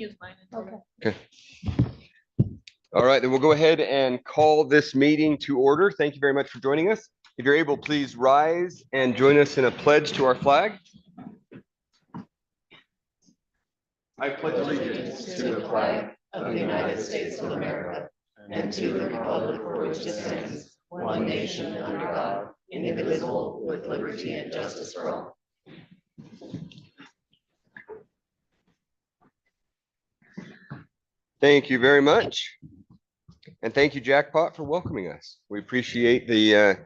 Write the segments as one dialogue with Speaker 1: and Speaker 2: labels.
Speaker 1: Use mine.
Speaker 2: Okay. All right, then we'll go ahead and call this meeting to order. Thank you very much for joining us. If you're able, please rise and join us in a pledge to our flag.
Speaker 3: I pledge allegiance to the flag of the United States of America and to the republic for which it stands, one nation under God, indivisible, with liberty and justice for all.
Speaker 2: Thank you very much. And thank you, Jackpot, for welcoming us. We appreciate the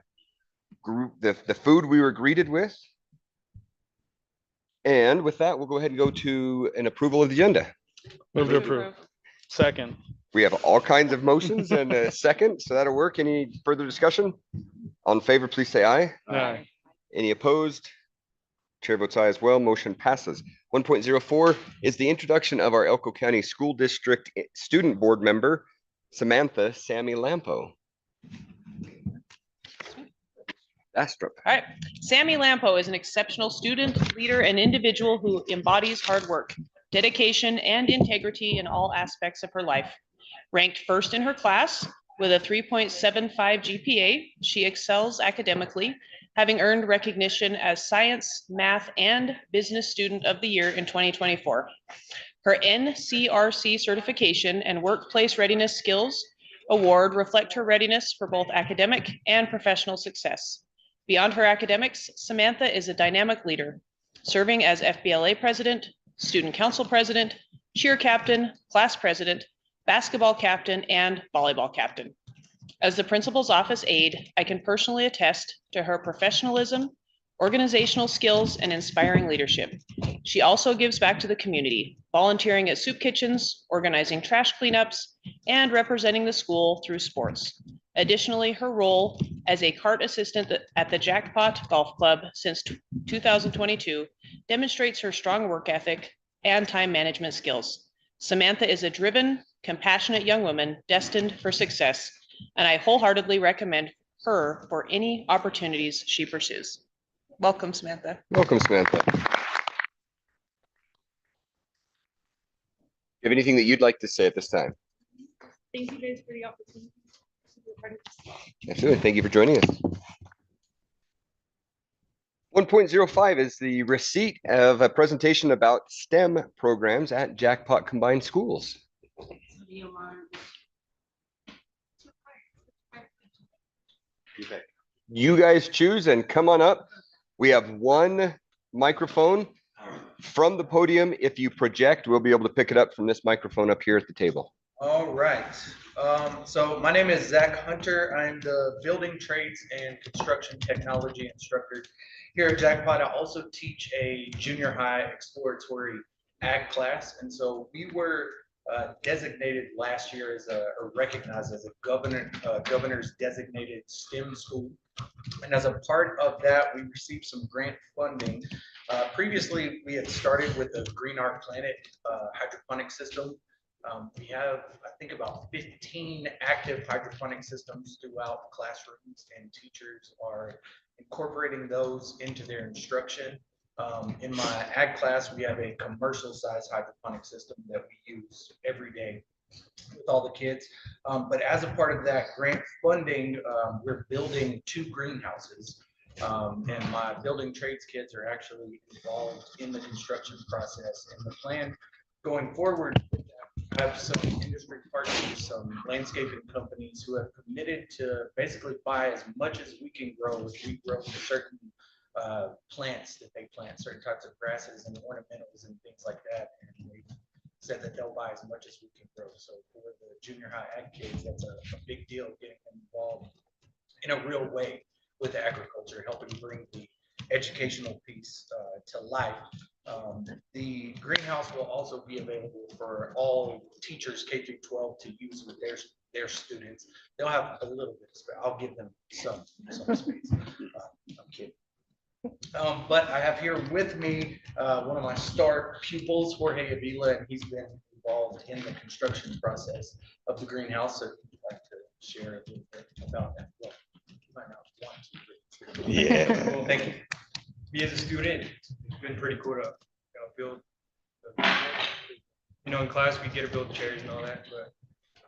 Speaker 2: the food we were greeted with. And with that, we'll go ahead and go to an approval of the agenda.
Speaker 4: Move to approve. Second.
Speaker 2: We have all kinds of motions and a second, so that'll work. Any further discussion? All in favor, please say aye.
Speaker 4: Aye.
Speaker 2: Any opposed? Chair votes aye as well. Motion passes. 1.04 is the introduction of our Elko County School District Student Board member, Samantha Sammy Lampo. Astrup.
Speaker 1: All right. Sammy Lampo is an exceptional student, leader, and individual who embodies hard work, dedication, and integrity in all aspects of her life. Ranked first in her class with a 3.75 GPA, she excels academically, having earned recognition as Science, Math, and Business Student of the Year in 2024. Her NCRC certification and workplace readiness skills award reflect her readiness for both academic and professional success. Beyond her academics, Samantha is a dynamic leader, serving as FBLA president, student council president, cheer captain, class president, basketball captain, and volleyball captain. As the principal's office aide, I can personally attest to her professionalism, organizational skills, and inspiring leadership. She also gives back to the community, volunteering at soup kitchens, organizing trash cleanups, and representing the school through sports. Additionally, her role as a cart assistant at the Jackpot Golf Club since 2022 demonstrates her strong work ethic and time management skills. Samantha is a driven, compassionate young woman destined for success, and I wholeheartedly recommend her for any opportunities she pursues. Welcome, Samantha.
Speaker 2: Welcome, Samantha. You have anything that you'd like to say at this time?
Speaker 5: Thank you guys for the opportunity to be a part of this.
Speaker 2: Absolutely. Thank you for joining us. 1.05 is the receipt of a presentation about STEM programs at Jackpot Combined Schools. You guys choose and come on up. We have one microphone from the podium. If you project, we'll be able to pick it up from this microphone up here at the table.
Speaker 6: All right. So my name is Zach Hunter. I'm the building trades and construction technology instructor here at Jackpot. I also teach a junior high exploratory ag class. And so we were designated last year as or recognized as a governor's designated STEM school. And as a part of that, we received some grant funding. Previously, we had started with the Green Arc Planet hydroponic system. We have, I think, about 15 active hydroponic systems throughout classrooms, and teachers are incorporating those into their instruction. In my ag class, we have a commercial size hydroponic system that we use every day with all the kids. But as a part of that grant funding, we're building 2 greenhouses. And my building trades kids are actually involved in the construction process. And the plan going forward, I have some industry partners, some landscaping companies who have committed to basically buy as much as we can grow. We grow certain plants that they plant, certain types of grasses and ornamentals and things like that. And they said that they'll buy as much as we can grow. So for the junior high ag kids, that's a big deal, getting them involved in a real way with agriculture, helping bring the educational piece to life. The greenhouse will also be available for all teachers K through 12 to use with their students. They'll have a little bit of space. I'll give them some space. I'm kidding. But I have here with me one of my star pupils, Jorge Avila, and he's been involved in the construction process of the greenhouse. So if you'd like to share a little bit about that. Well, you might not want to.
Speaker 2: Yeah.
Speaker 7: Well, thank you. Me as a student, it's been pretty cool to build in class we get to build chairs and all that, but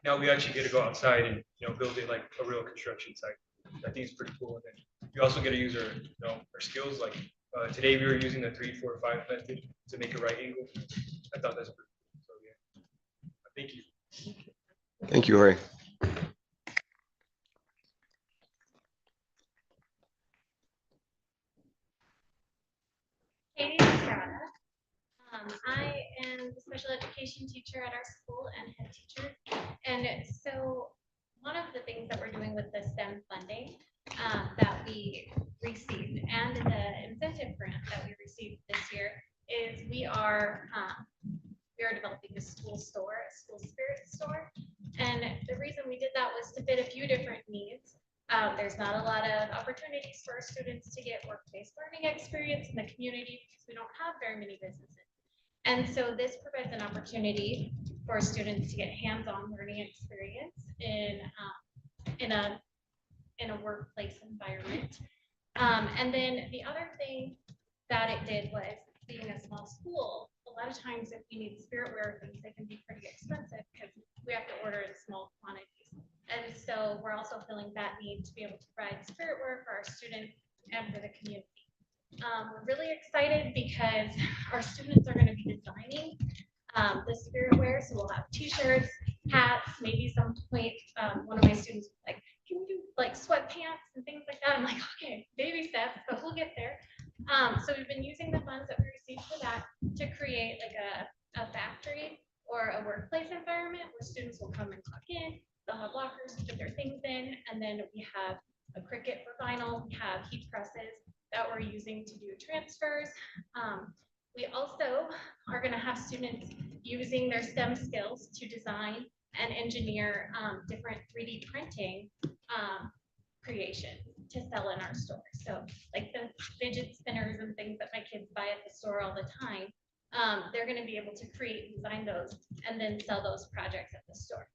Speaker 7: now we actually get to go outside and, build it like a real construction site. I think it's pretty cool. And then we also get to use our skills. Like today we were using the 3, 4, 5 method to make a right angle. I thought that's pretty cool. So yeah, thank you.
Speaker 2: Thank you, Jorge.
Speaker 8: Katie Estrada. I am the special education teacher at our school and head teacher. And so one of the things that we're doing with the STEM funding that we received and the incentive grant that we received this year is we are developing a school store, a school spirit store. And the reason we did that was to fit a few different needs. There's not a lot of opportunities for our students to get work-based learning experience in the community because we don't have very many businesses. And so this provides an opportunity for students to get hands-on learning experience in a workplace environment. And then the other thing that it did was, being a small school, a lot of times if we need spiritware things, they can be pretty expensive because we have to order in small quantities. And so we're also filling that need to be able to provide spiritware for our students and for the community. We're really excited because our students are going to be designing the spiritware. So we'll have t-shirts, hats, maybe some point. One of my students was like, can we do like sweatpants and things like that? I'm like, okay, baby steps, but we'll get there. So we've been using the funds that we received for that to create like a factory or a workplace environment where students will come and clock in. They'll have lockers to put their things in, and then we have a Cricut for vinyl. We have heat presses that we're using to do transfers. We also are going to have students using their STEM skills to design and engineer different 3D printing creations to sell in our store. So like the fidget spinners and things that my kids buy at the store all the time, they're going to be able to create and design those and then sell those projects at the store.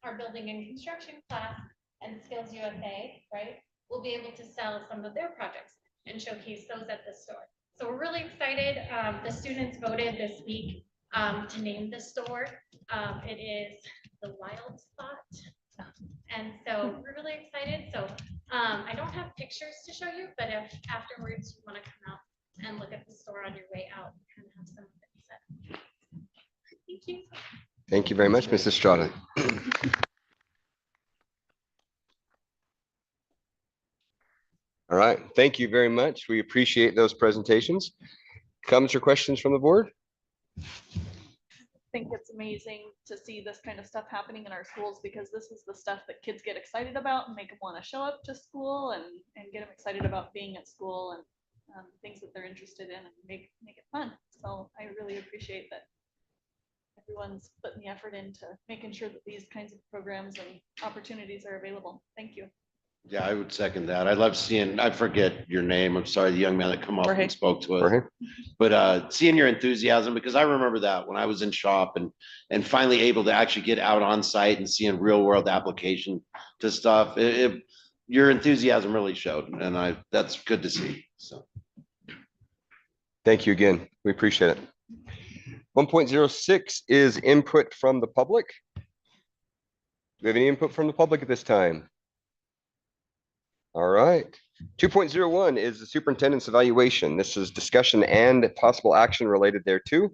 Speaker 8: Our building and construction class and Skills USA, right, will be able to sell some of their projects and showcase those at the store. So we're really excited. The students voted this week to name the store. It is the Wild Spot. And so we're really excited. So I don't have pictures to show you, but if afterwards you want to come out and look at the store on your way out, we kind of have some of it set. Thank you.
Speaker 2: Thank you very much, Mrs. Estrada. All right, thank you very much. We appreciate those presentations. Comments or questions from the board?
Speaker 5: Think it's amazing to see this kind of stuff happening in our schools, because this is the stuff that kids get excited about and make them want to show up to school and get them excited about being at school and things that they're interested in, and make it fun. So I really appreciate that everyone's putting the effort into making sure that these kinds of programs and opportunities are available. Thank you.
Speaker 3: Yeah, I would second that. I love seeing, I forget your name. I'm sorry, the young man that come up
Speaker 1: Jorge.
Speaker 3: and spoke to us.
Speaker 2: Jorge?
Speaker 3: But seeing your enthusiasm, because I remember that when I was in shop and finally able to actually get out on site and seeing real world application to stuff, your enthusiasm really showed, and that's good to see. So
Speaker 2: Thank you again. We appreciate it. 1.06 is input from the public. Do we have any input from the public at this time? All right. 2.01 is the superintendent's evaluation. This is discussion and possible action related thereto.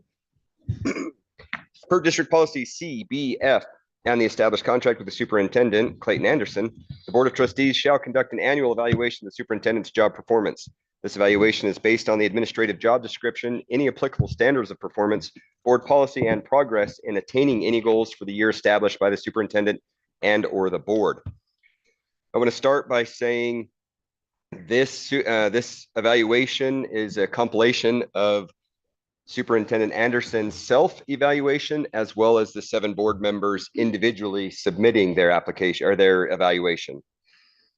Speaker 2: Per district policy CBF and the established contract with the superintendent, Clayton Anderson, the Board of Trustees shall conduct an annual evaluation of the superintendent's job performance. This evaluation is based on the administrative job description, any applicable standards of performance, board policy, and progress in attaining any goals for the year established by the superintendent and or the board. I want to start by saying this evaluation is a compilation of Superintendent Anderson's self-evaluation, as well as the 7 board members individually submitting their application or their evaluation.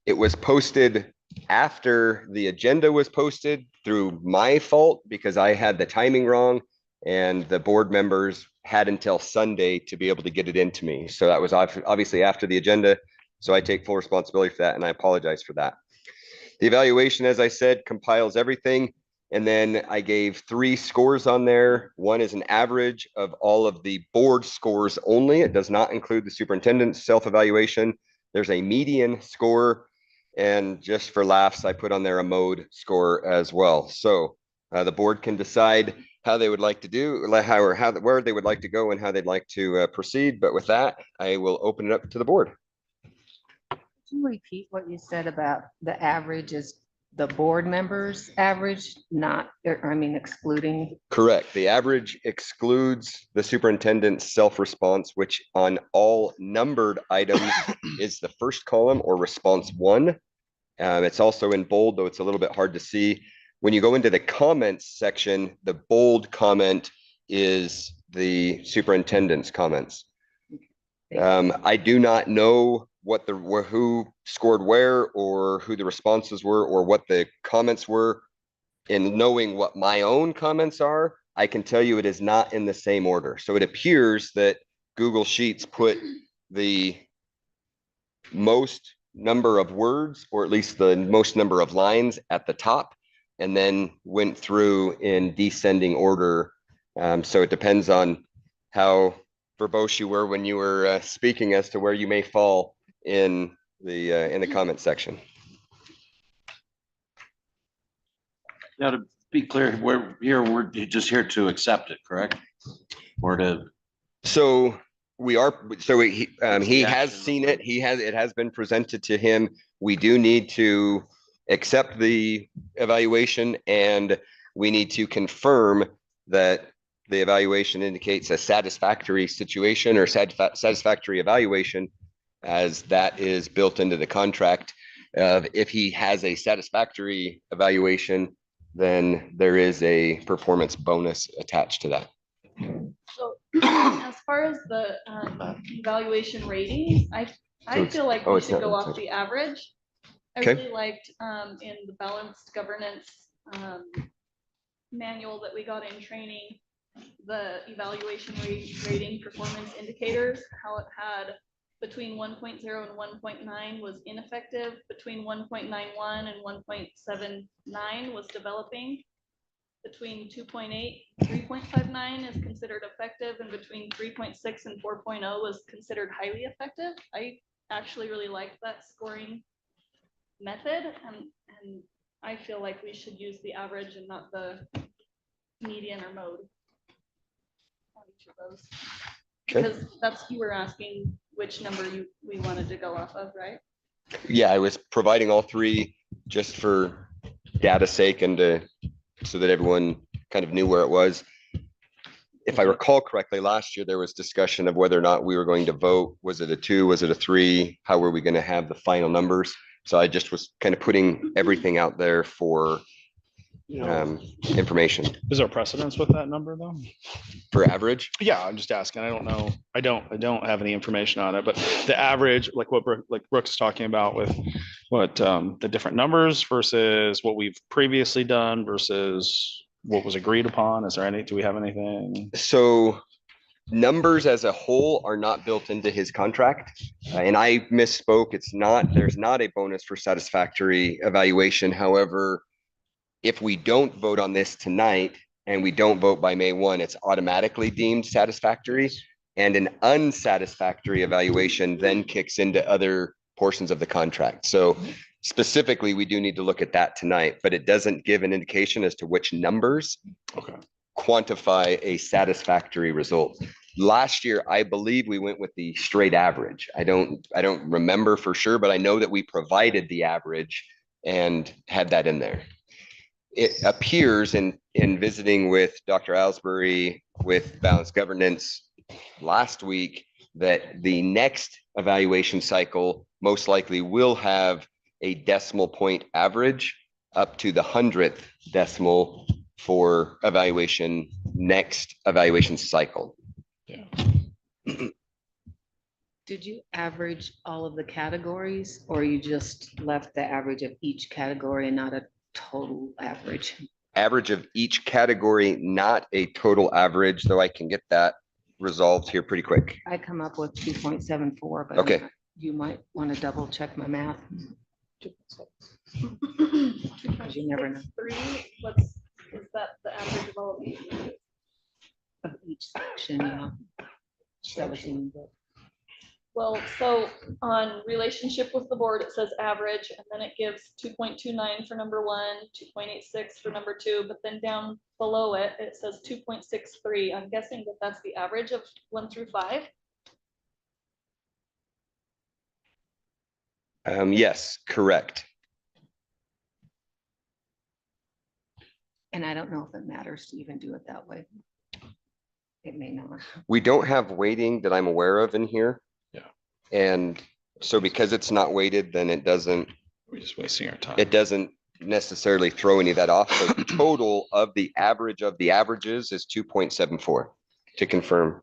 Speaker 2: It was posted after the agenda was posted through my fault because I had the timing wrong, and the board members had until Sunday to be able to get it into me. So that was obviously after the agenda. So I take full responsibility for that, and I apologize for that. The evaluation, as I said, compiles everything. And then I gave 3 scores on there. One is an average of all of the board scores only. It does not include the superintendent's self-evaluation. There's a median score. And just for laughs, I put on there a mode score as well. So the board can decide how they would like to do, where they would like to go and how they'd like to proceed. But with that, I will open it up to the board.
Speaker 3: Could you repeat what you said about the average is the board members average, not, I mean, excluding?
Speaker 2: Correct. The average excludes the superintendent's self-response, which on all numbered items is the first column or response 1. It's also in bold, though it's a little bit hard to see. When you go into the comments section, the bold comment is the superintendent's comments. I do not know who scored where or who the responses were or what the comments were. In knowing what my own comments are, I can tell you it is not in the same order. So it appears that Google Sheets put the most number of words, or at least the most number of lines at the top, and then went through in descending order. So it depends on how verbose you were when you were speaking as to where you may fall in the comment section.
Speaker 9: Now, to be clear, we're just here to accept it, correct? Or to,
Speaker 2: So we are, so he
Speaker 9: the
Speaker 2: has
Speaker 9: action
Speaker 2: seen
Speaker 9: report.
Speaker 2: it. It has been presented to him. We do need to accept the evaluation, and we need to confirm that the evaluation indicates a satisfactory situation or satisfactory evaluation, as that is built into the contract. If he has a satisfactory evaluation, then there is a performance bonus attached to that.
Speaker 5: So as far as the evaluation ratings, I feel like we should go off the average. I
Speaker 2: Okay.
Speaker 5: really liked in the balanced governance manual that we got in training, the evaluation rating performance indicators, how it had between 1.0 and 1.9 was ineffective, between 1.91 and 1.79 was developing, between 2.8, 3.59 is considered effective, and between 3.6 and 4.0 was considered highly effective. I actually really liked that scoring method, and I feel like we should use the average and not the median or mode on each of those.
Speaker 2: Okay.
Speaker 5: Because that's, you were asking which number we wanted to go off of, right?
Speaker 2: Yeah, I was providing all 3 just for data sake and so that everyone kind of knew where it was. If I recall correctly, last year there was discussion of whether or not we were going to vote. Was it a 2? Was it a 3? How were we going to have the final numbers? So I just was kind of putting everything out there for information.
Speaker 4: Is there precedence with that number though?
Speaker 2: For average?
Speaker 4: Yeah, I'm just asking. I don't know. I don't have any information on it, but the average, like what Brooks is talking about with what the different numbers versus what we've previously done versus what was agreed upon. Is there any, do we have anything?
Speaker 2: So numbers as a whole are not built into his contract. And I misspoke. There's not a bonus for satisfactory evaluation. However, if we don't vote on this tonight and we don't vote by May 1, it's automatically deemed satisfactory. And an unsatisfactory evaluation then kicks into other portions of the contract. So specifically, we do need to look at that tonight, but it doesn't give an indication as to which numbers quantify a satisfactory result. Last year, I believe we went with the straight average. I don't remember for sure, but I know that we provided the average and had that in there. It appears in visiting with Dr. Alsbury with Balanced Governance last week that the next evaluation cycle most likely will have a decimal point average up to the 100th decimal for evaluation, next evaluation cycle.
Speaker 4: Yeah.
Speaker 3: Did you average all of the categories, or you just left the average of each category and not a total average?
Speaker 2: Average of each category, not a total average, though I can get that resolved here pretty quick.
Speaker 3: I come up with 2.74, but
Speaker 2: Okay.
Speaker 3: you might want to double check my math. You never know.
Speaker 5: 3, what's Is that the average of all of these?
Speaker 3: Of each section, yeah. 17, but
Speaker 5: Well, so on relationship with the board, it says average, and then it gives 2.29 for number 1, 2.86 for number 2, but then down below it, it says 2.63. I'm guessing that that's the average of 1 through 5.
Speaker 2: Yes, correct.
Speaker 3: and I don't know if it matters to even do it that way. It may not.
Speaker 2: We don't have weighting that I'm aware of in here.
Speaker 4: Yeah.
Speaker 2: And so because it's not weighted, then it doesn't,
Speaker 4: We're just wasting our time.
Speaker 2: it doesn't necessarily throw any of that off. So the total of the average of the averages is 2.74 to confirm.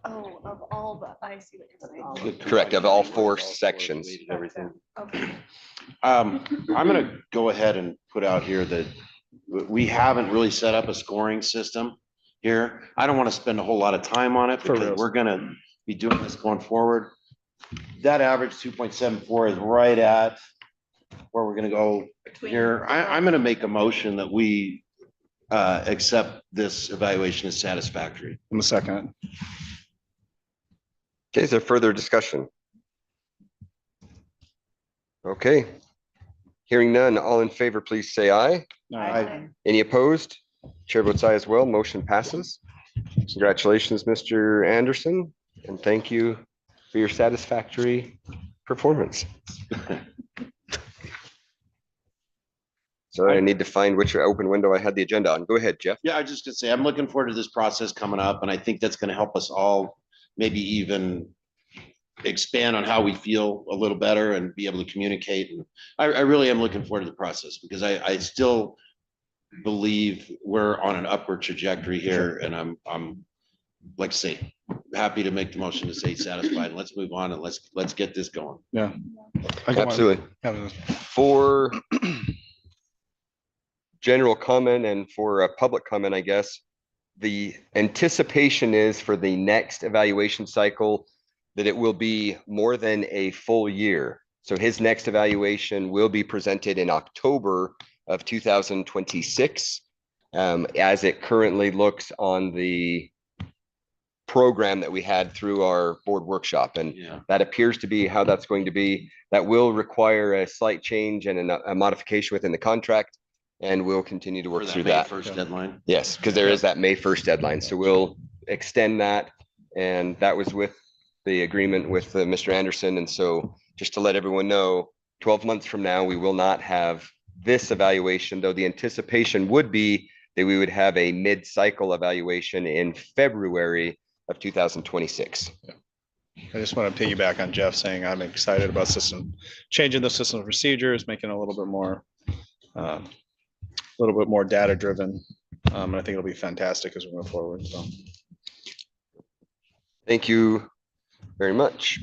Speaker 5: Oh, of all the, I see what you're saying.
Speaker 2: Correct, of all 4 sections.
Speaker 9: Everything.
Speaker 5: Okay.
Speaker 9: I'm gonna go ahead and put out here that we haven't really set up a scoring system here. I don't want to spend a whole lot of time on it
Speaker 4: For
Speaker 9: because
Speaker 4: real.
Speaker 9: we're gonna be doing this going forward. That average 2.74 is right at where we're gonna go here. I'm gonna make a motion that we accept this evaluation as satisfactory.
Speaker 4: In a second.
Speaker 2: Okay, is there further discussion? Okay. Hearing none, all in favor, please say aye. Any opposed? Chair votes aye as well. Motion passes. Congratulations, Mr. Anderson, and thank you for your satisfactory performance. Sorry, I need to find which open window I had the agenda on. Go ahead, Jeff.
Speaker 9: Yeah, I just gonna say, I'm looking forward to this process coming up, and I think that's gonna help us all maybe even expand on how we feel a little better and be able to communicate. And I really am looking forward to the process because I still believe we're on an upward trajectory here, and I'm like I say, happy to make the motion to say satisfied. And let's move on and let's get this going.
Speaker 4: Yeah.
Speaker 2: Absolutely. For general comment and for a public comment, I guess, the anticipation is for the next evaluation cycle that it will be more than a full year. So his next evaluation will be presented in October of 2026, as it currently looks on the program that we had through our board workshop. And
Speaker 9: Yeah.
Speaker 2: that appears to be how that's going to be. That will require a slight change and a modification within the contract. And we'll continue to work
Speaker 9: For
Speaker 2: through
Speaker 9: May
Speaker 2: that.
Speaker 9: 1st deadline.
Speaker 2: Yes, because there is that May 1st deadline. So we'll extend that. And that was with the agreement with Mr. Anderson. And so just to let everyone know, 12 months from now, we will not have this evaluation, though the anticipation would be that we would have a mid-cycle evaluation in February of 2026.
Speaker 4: I just want to piggyback on Jeff saying I'm excited about changing the system of procedures, making it a little bit more data driven. And I think it'll be fantastic as we move forward. So.
Speaker 2: Thank you very much.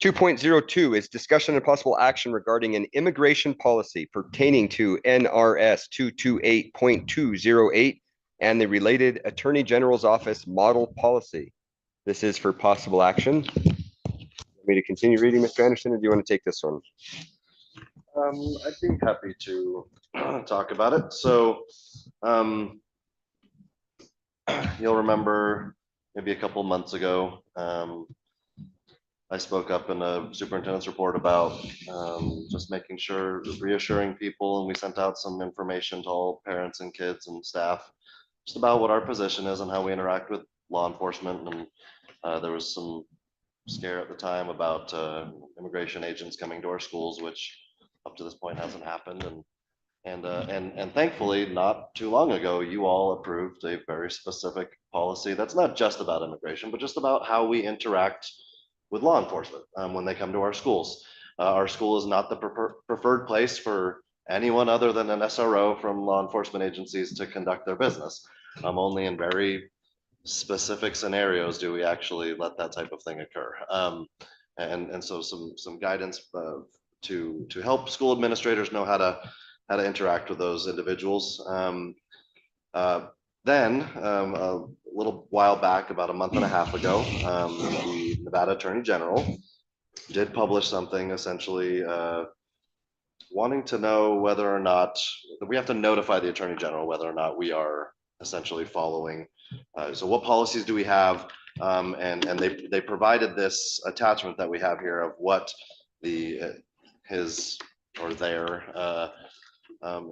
Speaker 2: 2.02 is discussion and possible action regarding an immigration policy pertaining to NRS 228.208 and the related Attorney General's Office model policy. This is for possible action. Want me to continue reading, Mr. Anderson, or do you want to take this one?
Speaker 9: I'd be happy to talk about it. So you'll remember maybe a couple months ago, I spoke up in a superintendent's report about just making sure, reassuring people, and we sent out some information to all parents and kids and staff just about what our position is and how we interact with law enforcement. And there was some scare at the time about immigration agents coming to our schools, which up to this point hasn't happened. And thankfully, not too long ago, you all approved a very specific policy that's not just about immigration, but just about how we interact with law enforcement when they come to our schools. Our school is not the preferred place for anyone other than an SRO from law enforcement agencies to conduct their business. Only in very specific scenarios do we actually let that type of thing occur. And so some guidance to help school administrators know how to interact with those individuals. Then a little while back, about a month and a half ago, the Nevada Attorney General did publish something essentially wanting to know whether or not, we have to notify the Attorney General whether or not we are essentially following. So what policies do we have? And they provided this attachment that we have here of what his or their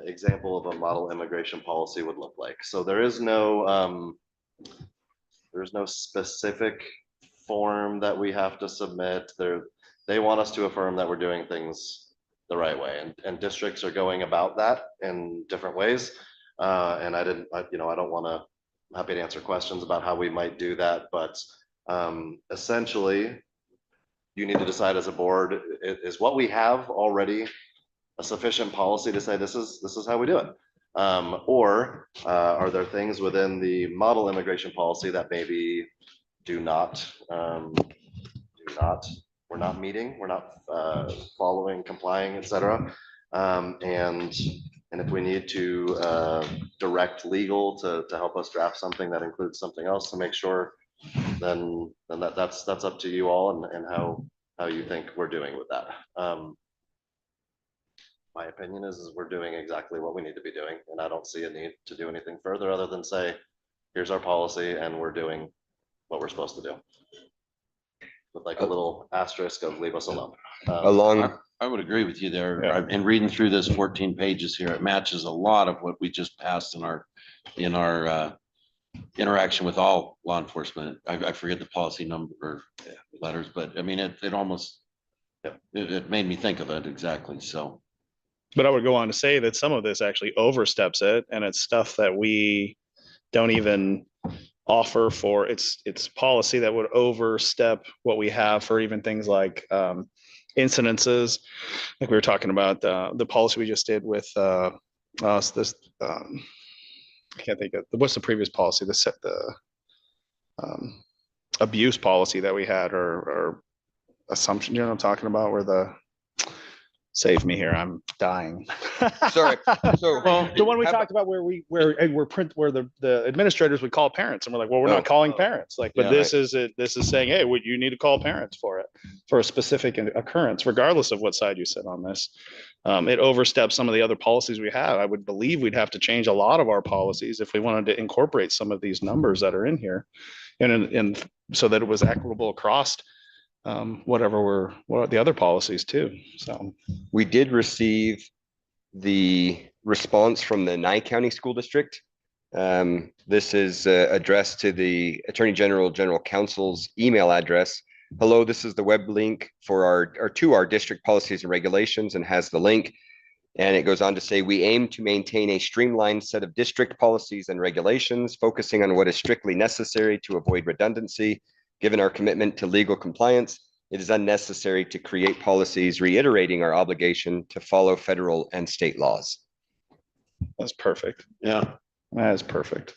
Speaker 9: example of a model immigration policy would look like. So there's no specific form that we have to submit. They want us to affirm that we're doing things the right way, and districts are going about that in different ways. And I don't want to, I'm happy to answer questions about how we might do that, but essentially you need to decide as a board, is what we have already a sufficient policy to say this is how we do it? Or are there things within the model immigration policy that maybe we're not meeting, we're not following, complying, etc. And if we need to direct legal to help us draft something that includes something else to make sure, then that's up to you all and how you think we're doing with that. My opinion is we're doing exactly what we need to be doing, and I don't see a need to do anything further other than say, here's our policy and we're doing what we're supposed to do. With like a little asterisk of leave us alone.
Speaker 3: I would agree with you there. Yeah. And reading through this 14 pages here, it matches a lot of what we just passed in our interaction with all law enforcement. I forget the policy number or letters, but I mean, it almost, it made me think of it exactly. So.
Speaker 4: But I would go on to say that some of this actually oversteps it, and it's stuff that we don't even offer for. It's policy that would overstep what we have for even things like incidences, like we were talking about the policy we just did with this. I can't think of what's the previous policy. The abuse policy that we had, or assumption. You know what I'm talking about? Where the save me here, I'm dying.
Speaker 2: Sorry. So
Speaker 4: the one we talked about where the administrators would call parents, and we're like, well, we're not calling parents. Like, but
Speaker 3: Yeah,
Speaker 4: this is saying, hey, you need to call parents for it, for a specific occurrence, regardless of what side you sit on this. It oversteps some of the other policies we have. I would believe we'd have to change a lot of our policies if we wanted to incorporate some of these numbers that are in here, and so that it was equitable across what the other policies too. So
Speaker 2: we did receive the response from the Nye County School District. This is addressed to the Attorney General Counsel's email address. Hello, this is the web link for our district policies and regulations, and has the link. And it goes on to say, we aim to maintain a streamlined set of district policies and regulations, focusing on what is strictly necessary to avoid redundancy. Given our commitment to legal compliance, it is unnecessary to create policies reiterating our obligation to follow federal and state laws.
Speaker 4: that's perfect.
Speaker 3: Yeah.
Speaker 4: That is perfect.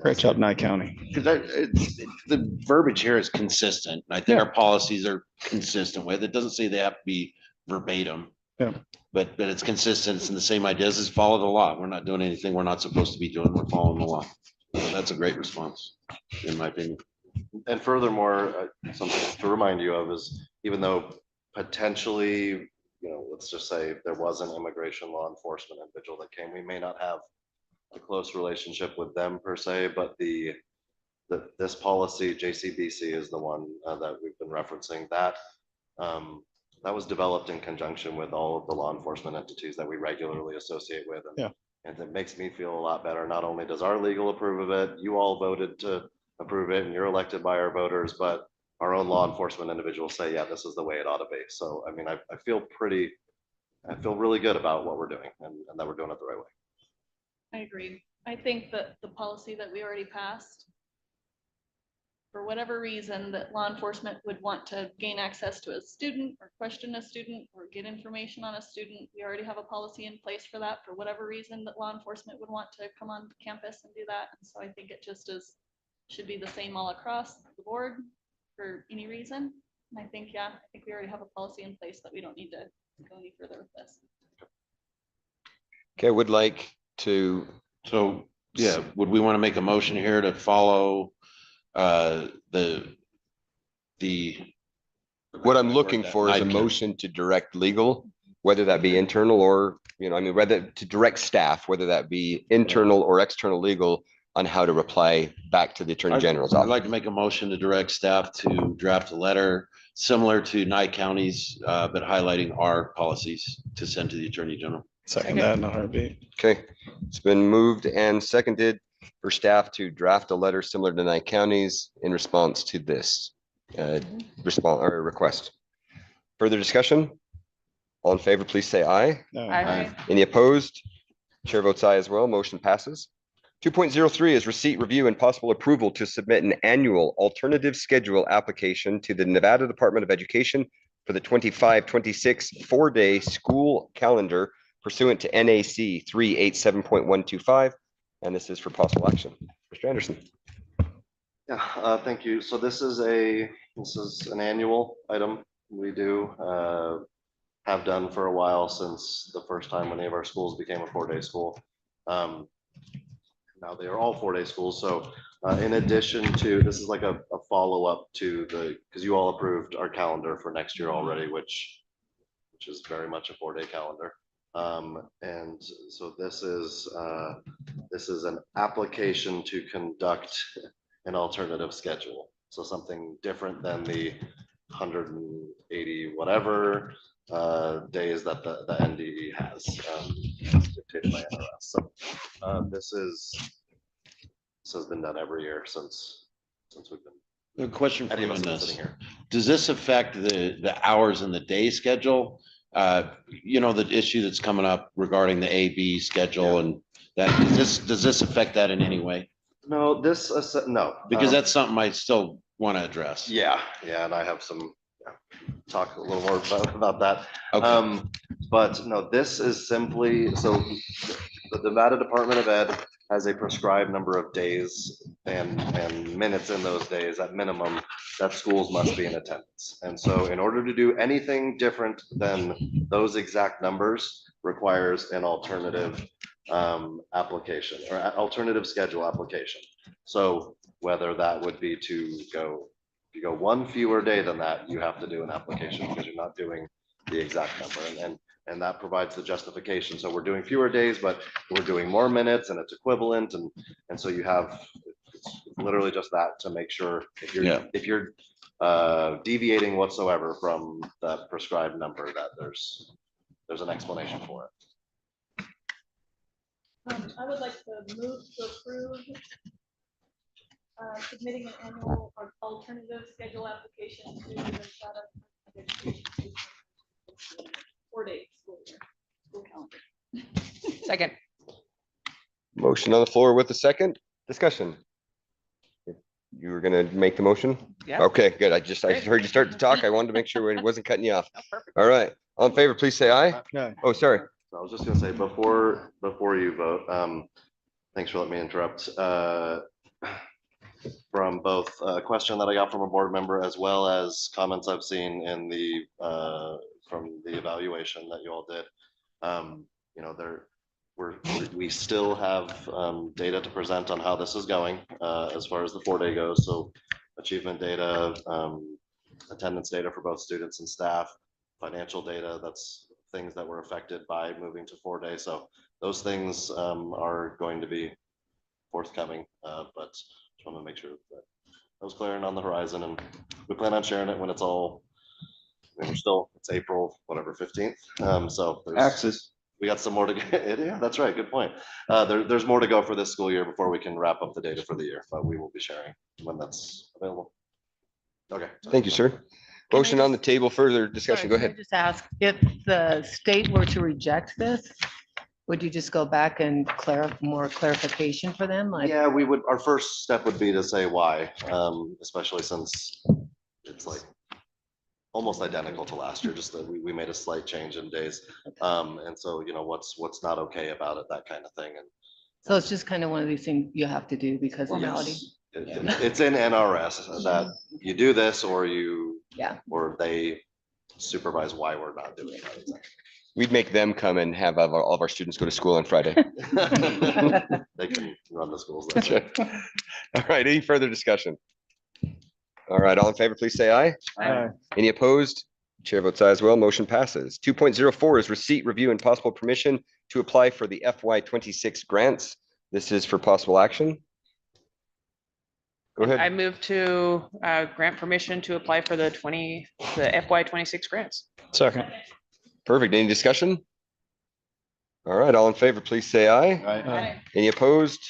Speaker 4: Great job, Nye County.
Speaker 3: The verbiage here is consistent. I think our policies are consistent with it. Doesn't say they have to be verbatim.
Speaker 4: Yeah.
Speaker 3: But it's consistent. It's in the same ideas as follow the law. We're not doing anything we're not supposed to be doing. We're following the law. So that's a great response, in my opinion.
Speaker 9: And furthermore, something to remind you of is, even though potentially, let's just say there was an immigration law enforcement individual that came, we may not have a close relationship with them per se, but this policy, JCBC, is the one that we've been referencing. That was developed in conjunction with all of the law enforcement entities that we regularly associate with. And it makes me feel a lot better. Not only does our legal approve of it, you all voted to approve it and you're elected by our voters, but our own law enforcement individuals say, yeah, this is the way it ought to be. So, I mean, I feel really good about what we're doing and that we're doing it the right way.
Speaker 5: I agree. I think that the policy that we already passed, for whatever reason that law enforcement would want to gain access to a student or question a student or get information on a student, we already have a policy in place for that, for whatever reason that law enforcement would want to come on campus and do that. And so I think it just should be the same all across the board for any reason. And I think we already have a policy in place that we don't need to go any further with this.
Speaker 2: Okay, I would like to.
Speaker 3: So, yeah, would we want to make a motion here to follow
Speaker 2: what I'm looking for is a motion to direct legal whether that be internal or, I mean, whether to direct staff, whether that be internal or external legal, on how to reply back to the Attorney General's
Speaker 10: I'd
Speaker 2: office.
Speaker 10: like to make a motion to direct staff to draft a letter similar to Nye County's, but highlighting our policies to send to the Attorney General.
Speaker 4: Second that in a heartbeat.
Speaker 2: Okay, it's been moved and seconded for staff to draft a letter similar to Nye County's in response to this response or request. Further discussion? All in favor, please say aye.
Speaker 1: Aye.
Speaker 2: Any opposed? Chair votes aye as well. Motion passes. 2.03 is receipt, review, and possible approval to submit an annual alternative schedule application to the Nevada Department of Education for the 25-26 four-day school calendar pursuant to NAC 387.125. And this is for possible action. Mr. Anderson.
Speaker 9: Yeah, thank you. So this is an annual item we do, have done for a while since the first time any of our schools became a four-day school. Now they are all four-day schools. So in addition to, this is like a follow-up to because you all approved our calendar for next year already, which is very much a four-day calendar. And so this is an application to conduct an alternative schedule. So something different than the 180 whatever days that the NDE has dictated by NRS. So this has been done every year since we've been.
Speaker 10: A question for
Speaker 9: Any
Speaker 10: you
Speaker 9: of us
Speaker 10: on
Speaker 9: have been sitting
Speaker 10: this.
Speaker 9: here.
Speaker 10: Does this affect the hours in the day schedule? The issue that's coming up regarding the AB schedule and that, does this affect that in any way?
Speaker 9: No, no.
Speaker 10: Because that's something I still want to address.
Speaker 9: Yeah, and I have some talk a little more about that.
Speaker 10: Okay.
Speaker 9: But no, this is simply, so the Nevada Department of Ed has a prescribed number of days and minutes in those days at minimum that schools must be in attendance. And so in order to do anything different than those exact numbers requires an alternative application or alternative schedule application. So whether that would be to go, if you go one fewer day than that, you have to do an application because you're not doing the exact number. And that provides the justification. So we're doing fewer days, but we're doing more minutes and it's equivalent. And so you have, it's literally just that to make sure if you're deviating whatsoever from that prescribed number, that there's an explanation for it.
Speaker 5: I would like to move to approve submitting an annual or alternative schedule application to the Nevada Education 4-day school year, school calendar.
Speaker 1: Second.
Speaker 2: Motion on the floor with a second. Discussion. You were gonna make the motion?
Speaker 1: Yeah.
Speaker 2: Okay, good. I heard you start to talk. I wanted to make sure it wasn't cutting you off.
Speaker 1: Oh, perfect.
Speaker 2: All right. All in favor, please say aye.
Speaker 4: Yeah.
Speaker 2: Oh, sorry.
Speaker 9: So I was just gonna say before you vote, thanks for letting me interrupt. From both a question that I got from a board member as well as comments I've seen in from the evaluation that you all did. We still have data to present on how this is going as far as the 4-day goes. So achievement data, attendance data for both students and staff, financial data, that's things that were affected by moving to 4-day. So those things are going to be forthcoming, but just want to make sure that was clear and on the horizon, and we plan on sharing it when it's all, it's April, whatever, 15th. So we got some more to get. Yeah, that's right. Good point. There's more to go for this school year before we can wrap up the data for the year, but we will be sharing when that's available. Okay.
Speaker 2: Thank you, sir. Motion on the table, further discussion. Go
Speaker 3: Sorry, can I
Speaker 2: ahead.
Speaker 3: just ask, if the state were to reject this, would you just go back and more clarification for them? Like,
Speaker 9: Yeah, we would, our first step would be to say why, especially since it's like almost identical to last year, just that we made a slight change in days. And so, what's not okay about it, that kind of thing. And
Speaker 3: so it's just kind of one of these things you have to do because formality.
Speaker 9: yes, it's in NRS that you do this or or they supervise why we're not doing it.
Speaker 2: We'd make them come and have all of our students go to school on Friday.
Speaker 9: They can run the schools.
Speaker 2: That's right. All right, any further discussion? All right, all in favor, please say aye.
Speaker 4: Aye.
Speaker 2: Any opposed? Chair votes aye as well. Motion passes. 2.04 is receipt, review, and possible permission to apply for the FY26 grants. This is for possible action. Go
Speaker 1: I
Speaker 2: ahead.
Speaker 1: move to grant permission to apply for the FY26 grants.
Speaker 4: Second.
Speaker 2: Perfect. Any discussion? All right, all in favor, please say aye.
Speaker 5: Aye.
Speaker 2: Any opposed?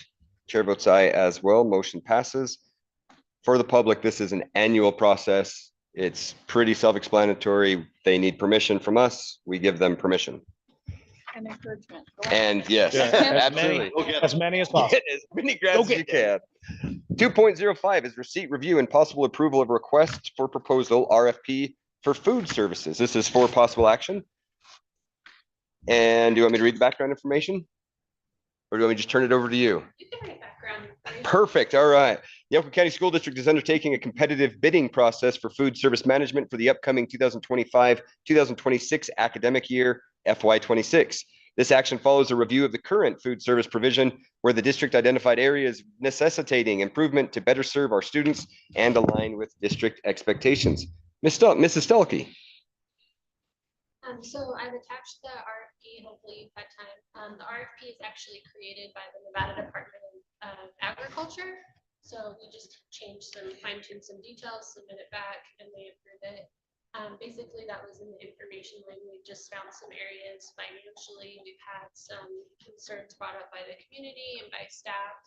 Speaker 2: Chair votes aye as well. Motion passes. For the public, this is an annual process. It's pretty self-explanatory. They need permission from us. We give them permission.
Speaker 5: And encouragement. Go on.
Speaker 2: And yes,
Speaker 4: Yeah,
Speaker 2: absolutely.
Speaker 4: As many as possible.
Speaker 2: Get as many grants as you can. 2.05 is receipt, review, and possible approval of request for proposal RFP for food services. This is for possible action. And do you want me to read the background information? Or do you want me to just turn it over to you?
Speaker 8: You can write background.
Speaker 2: Perfect. All right. The Elko County School District is undertaking a competitive bidding process for food service management for the upcoming 2025-2026 academic year, FY26. This action follows a review of the current food service provision where the district identified areas necessitating improvement to better serve our students and align with district expectations. Mrs. Stelke.
Speaker 8: So I've attached the RFP, hopefully you've had time. The RFP is actually created by the Nevada Department of Agriculture. So we just changed some, fine-tuned some details, submit it back, and they approve it. Basically, that was in the information when we just found some areas financially. We've had some concerns brought up by the community and by staff.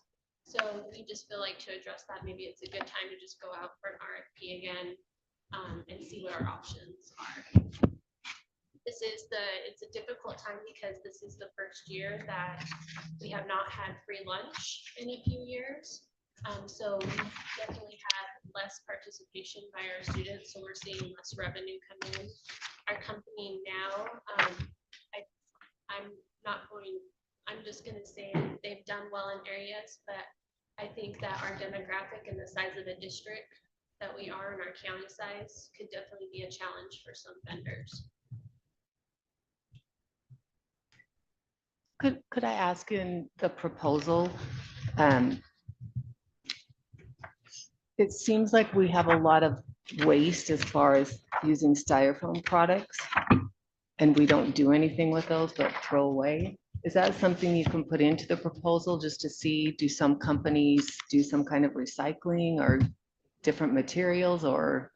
Speaker 8: So we just feel like to address that, maybe it's a good time to just go out for an RFP again and see what our options are. It's a difficult time because this is the first year that we have not had free lunch in a few years. So we definitely have less participation by our students, so we're seeing less revenue come in. Our company now, I'm just gonna say they've done well in areas, but I think that our demographic and the size of the district that we are in our county size could definitely be a challenge for some vendors.
Speaker 3: Could I ask in the proposal? It seems like we have a lot of waste as far as using styrofoam products, and we don't do anything with those but throw away. Is that something you can put into the proposal just to see, do some companies do some kind of recycling or different materials or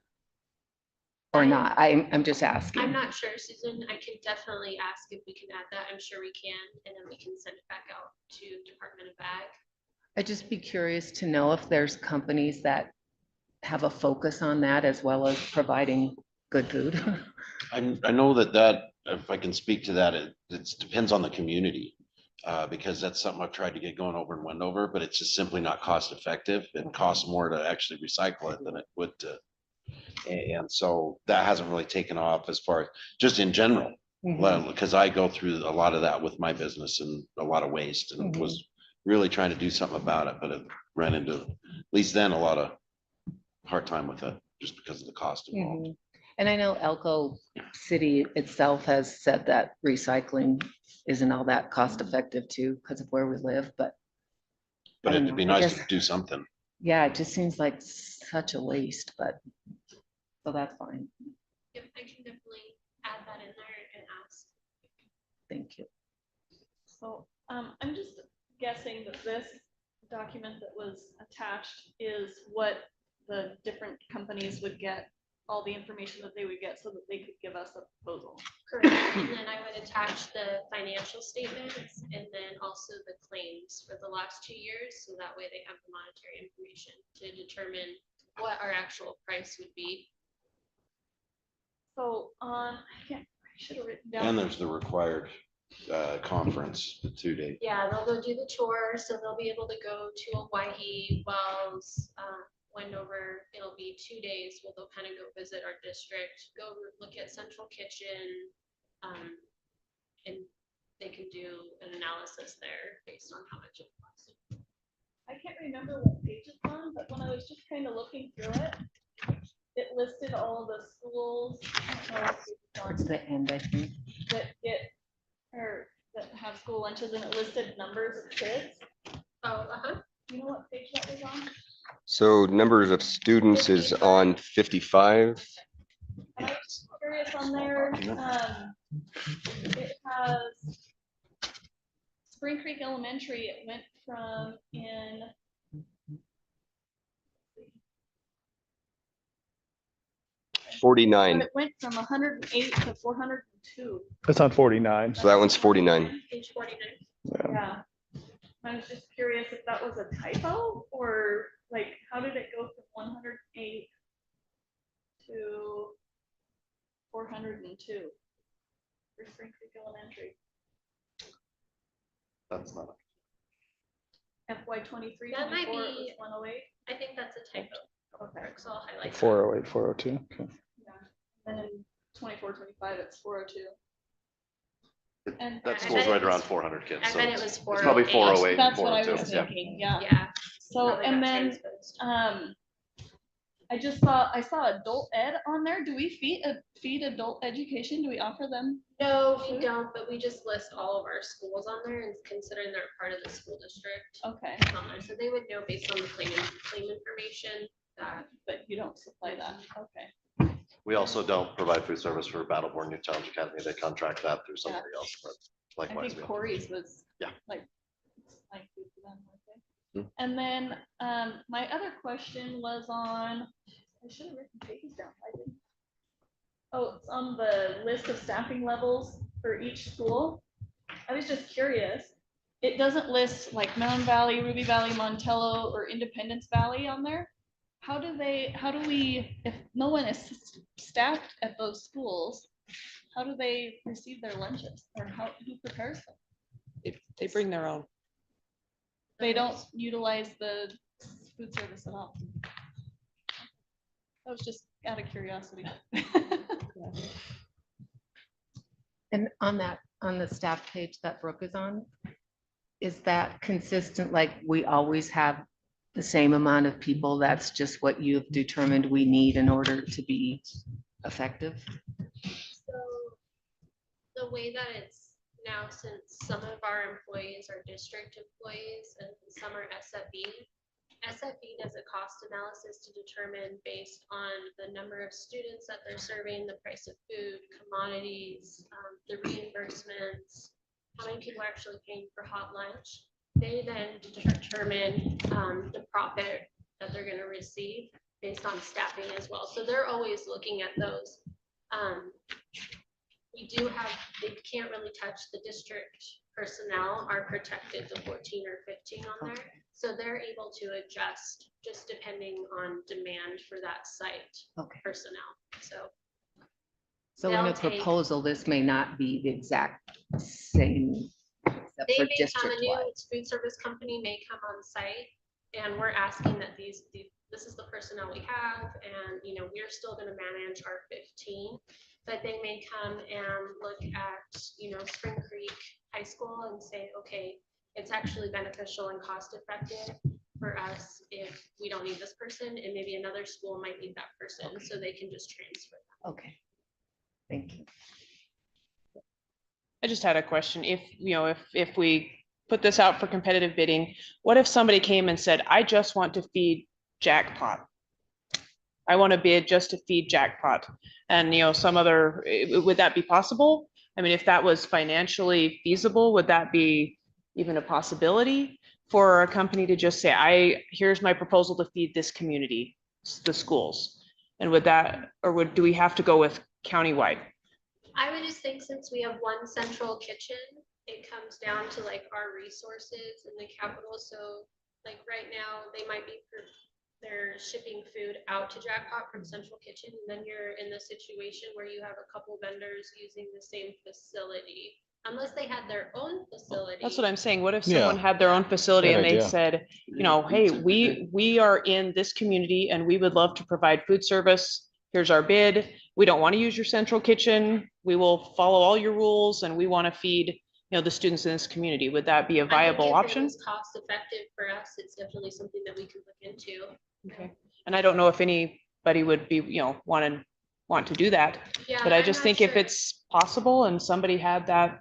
Speaker 3: not? I'm just asking.
Speaker 8: I'm not sure, Susan. I can definitely ask if we can add that. I'm sure we can, and then we can send it back out to Department of Ag.
Speaker 3: I'd just be curious to know if there's companies that have a focus on that as well as providing good food.
Speaker 10: I know that if I can speak to that, it depends on the community. Because that's something I've tried to get going over in Wendover, but it's just simply not cost effective. It costs more to actually recycle it than it would to. And so that hasn't really taken off as far as just in general, because I go through a lot of that with my business and a lot of waste and was really trying to do something about it, but it ran into, at least then, a lot of hard time with it just because of the cost involved.
Speaker 3: And I know Elko City itself has said that recycling isn't all that cost effective too, because of where we live, but
Speaker 10: it'd be nice to do something.
Speaker 3: Yeah, it just seems like such a waste, but so that's fine.
Speaker 8: Yep, I can definitely add that in there and ask.
Speaker 3: Thank you.
Speaker 5: So I'm just guessing that this document that was attached is what the different companies would get, all the information that they would get so that they could give us a proposal.
Speaker 8: Correct. And then I would attach the financial statements and then also the claims for the last 2 years. So that way they have the monetary information to determine what our actual price would be.
Speaker 5: So I should have written down.
Speaker 10: And there's the required conference, the 2 day.
Speaker 8: Yeah, they'll go do the tour. So they'll be able to go to Hawaii, Wells, Wendover. It'll be 2 days where they'll kind of go visit our district, go look at Central Kitchen, and they can do an analysis there based on how much it costs.
Speaker 5: I can't remember what page it's on, but when I was just kind of looking through it, it listed all the schools.
Speaker 3: Towards the end, I think.
Speaker 5: That have school lunches, and it listed numbers of kids.
Speaker 8: Oh,
Speaker 5: You know what page that was on?
Speaker 2: So numbers of students is on 55.
Speaker 5: And I was curious on there. It has Spring Creek Elementary. It went from but
Speaker 2: 49.
Speaker 5: it went from 108 to 402.
Speaker 4: That's on 49.
Speaker 2: So that one's 49.
Speaker 8: Page 49.
Speaker 5: Yeah. I was just curious if that was a typo or like, how did it go from 108 to 402 for Spring Creek Elementary?
Speaker 9: That's not.
Speaker 5: FY23,
Speaker 8: That might
Speaker 5: 24, it was
Speaker 8: be-
Speaker 5: 108.
Speaker 8: I think that's a typo.
Speaker 5: Okay.
Speaker 8: So I'll highlight. that.
Speaker 4: 408, 402. Okay.
Speaker 5: Yeah. And then 24, 25, it's 402. And
Speaker 9: That
Speaker 8: I
Speaker 9: school's
Speaker 8: bet it
Speaker 9: right
Speaker 8: was-
Speaker 9: around 400 kids.
Speaker 8: I
Speaker 9: so
Speaker 8: bet it
Speaker 9: it's-
Speaker 8: was
Speaker 9: It's probably
Speaker 8: 408.
Speaker 9: 408.
Speaker 5: That's what I
Speaker 9: 402.
Speaker 5: was
Speaker 9: Yeah.
Speaker 5: thinking, yeah.
Speaker 8: Yeah.
Speaker 5: So,
Speaker 8: probably
Speaker 5: and
Speaker 8: got
Speaker 5: then,
Speaker 8: transposed.
Speaker 5: I saw adult ed on there. Do we feed adult education? Do we offer them?
Speaker 8: No, we don't, but we just list all of our schools on there and considering they're part of the school district.
Speaker 5: Okay,
Speaker 8: On there. So they would know based on the claim information that.
Speaker 5: but you don't supply that. Okay.
Speaker 9: We also don't provide food service for Battleborn New Challenge Academy. They contract that through somebody else, but
Speaker 5: I
Speaker 9: likewise.
Speaker 5: think Corey's was.
Speaker 9: Yeah.
Speaker 5: Like food for them, okay.
Speaker 2: Hmm.
Speaker 5: And then, my other question was on, I should have written pages down. I didn't. Oh, it's on the list of staffing levels for each school. I was just curious. It doesn't list like Mountain Valley, Ruby Valley, Montello, or Independence Valley on there. How do we, if no one is staffed at those schools, how do they receive their lunches or who prepares them?
Speaker 1: They bring their own.
Speaker 5: They don't utilize the food service at all. That was just out of curiosity.
Speaker 3: And on the staff page that Brooke is on, is that consistent? Like we always have the same amount of people? That's just what you've determined we need in order to be effective?
Speaker 8: So the way that it's now, since some of our employees are district employees and some are SFE, SFE does a cost analysis to determine based on the number of students that they're serving, the price of food, commodities, the reimbursements, how many people are actually paying for hot lunch. They then determine the profit that they're going to receive based on staffing as well. So they're always looking at those. We do have, they can't really touch the district personnel are protected to 14 or 15 on there. So they're able to adjust just depending on demand for that site
Speaker 3: Okay.
Speaker 8: personnel. So
Speaker 3: So in a
Speaker 8: They'll take-
Speaker 3: proposal, this may not be the exact same. except
Speaker 8: they
Speaker 3: for
Speaker 8: may come, a
Speaker 3: district-wide.
Speaker 8: new food service company may come on site and we're asking that this is the personnel we have and, you know, we're still going to manage our 15, but they may come and look at, you know, Spring Creek High School and say, okay, it's actually beneficial and cost effective for us if we don't need this person and maybe another school might need that person.
Speaker 3: Okay.
Speaker 8: So they can just transfer them.
Speaker 3: Okay. Thank you.
Speaker 1: I just had a question. If, you know, if we put this out for competitive bidding, what if somebody came and said, I just want to feed Jackpot? I want to bid just to feed Jackpot. And, you know, some other, would that be possible? I mean, if that was financially feasible, would that be even a possibility for a company to just say, here's my proposal to feed this community, the schools? And would that, or do we have to go with countywide?
Speaker 8: I would just think since we have one central kitchen, it comes down to like our resources in the capital. So like right now, they might be, they're shipping food out to Jackpot from central kitchen. And then you're in the situation where you have a couple vendors using the same facility. Unless they had their own facility.
Speaker 1: That's what I'm saying. What if
Speaker 4: Yeah.
Speaker 1: someone had their own facility
Speaker 4: Good
Speaker 1: and they
Speaker 4: idea.
Speaker 1: said, you know, hey, we are in this community and we would love to provide food service. Here's our bid. We don't want to use your central kitchen. We will follow all your rules and we want to feed, you know, the students in this community. Would that be a
Speaker 8: I think
Speaker 1: viable
Speaker 8: if it
Speaker 1: option?
Speaker 8: was cost effective for us, it's definitely something that we can look into.
Speaker 1: Okay. And I don't know if anybody would be, you know, want to do that,
Speaker 8: Yeah,
Speaker 1: but I
Speaker 8: I'm
Speaker 1: just
Speaker 8: not
Speaker 1: think if
Speaker 8: sure.
Speaker 1: it's possible and somebody had that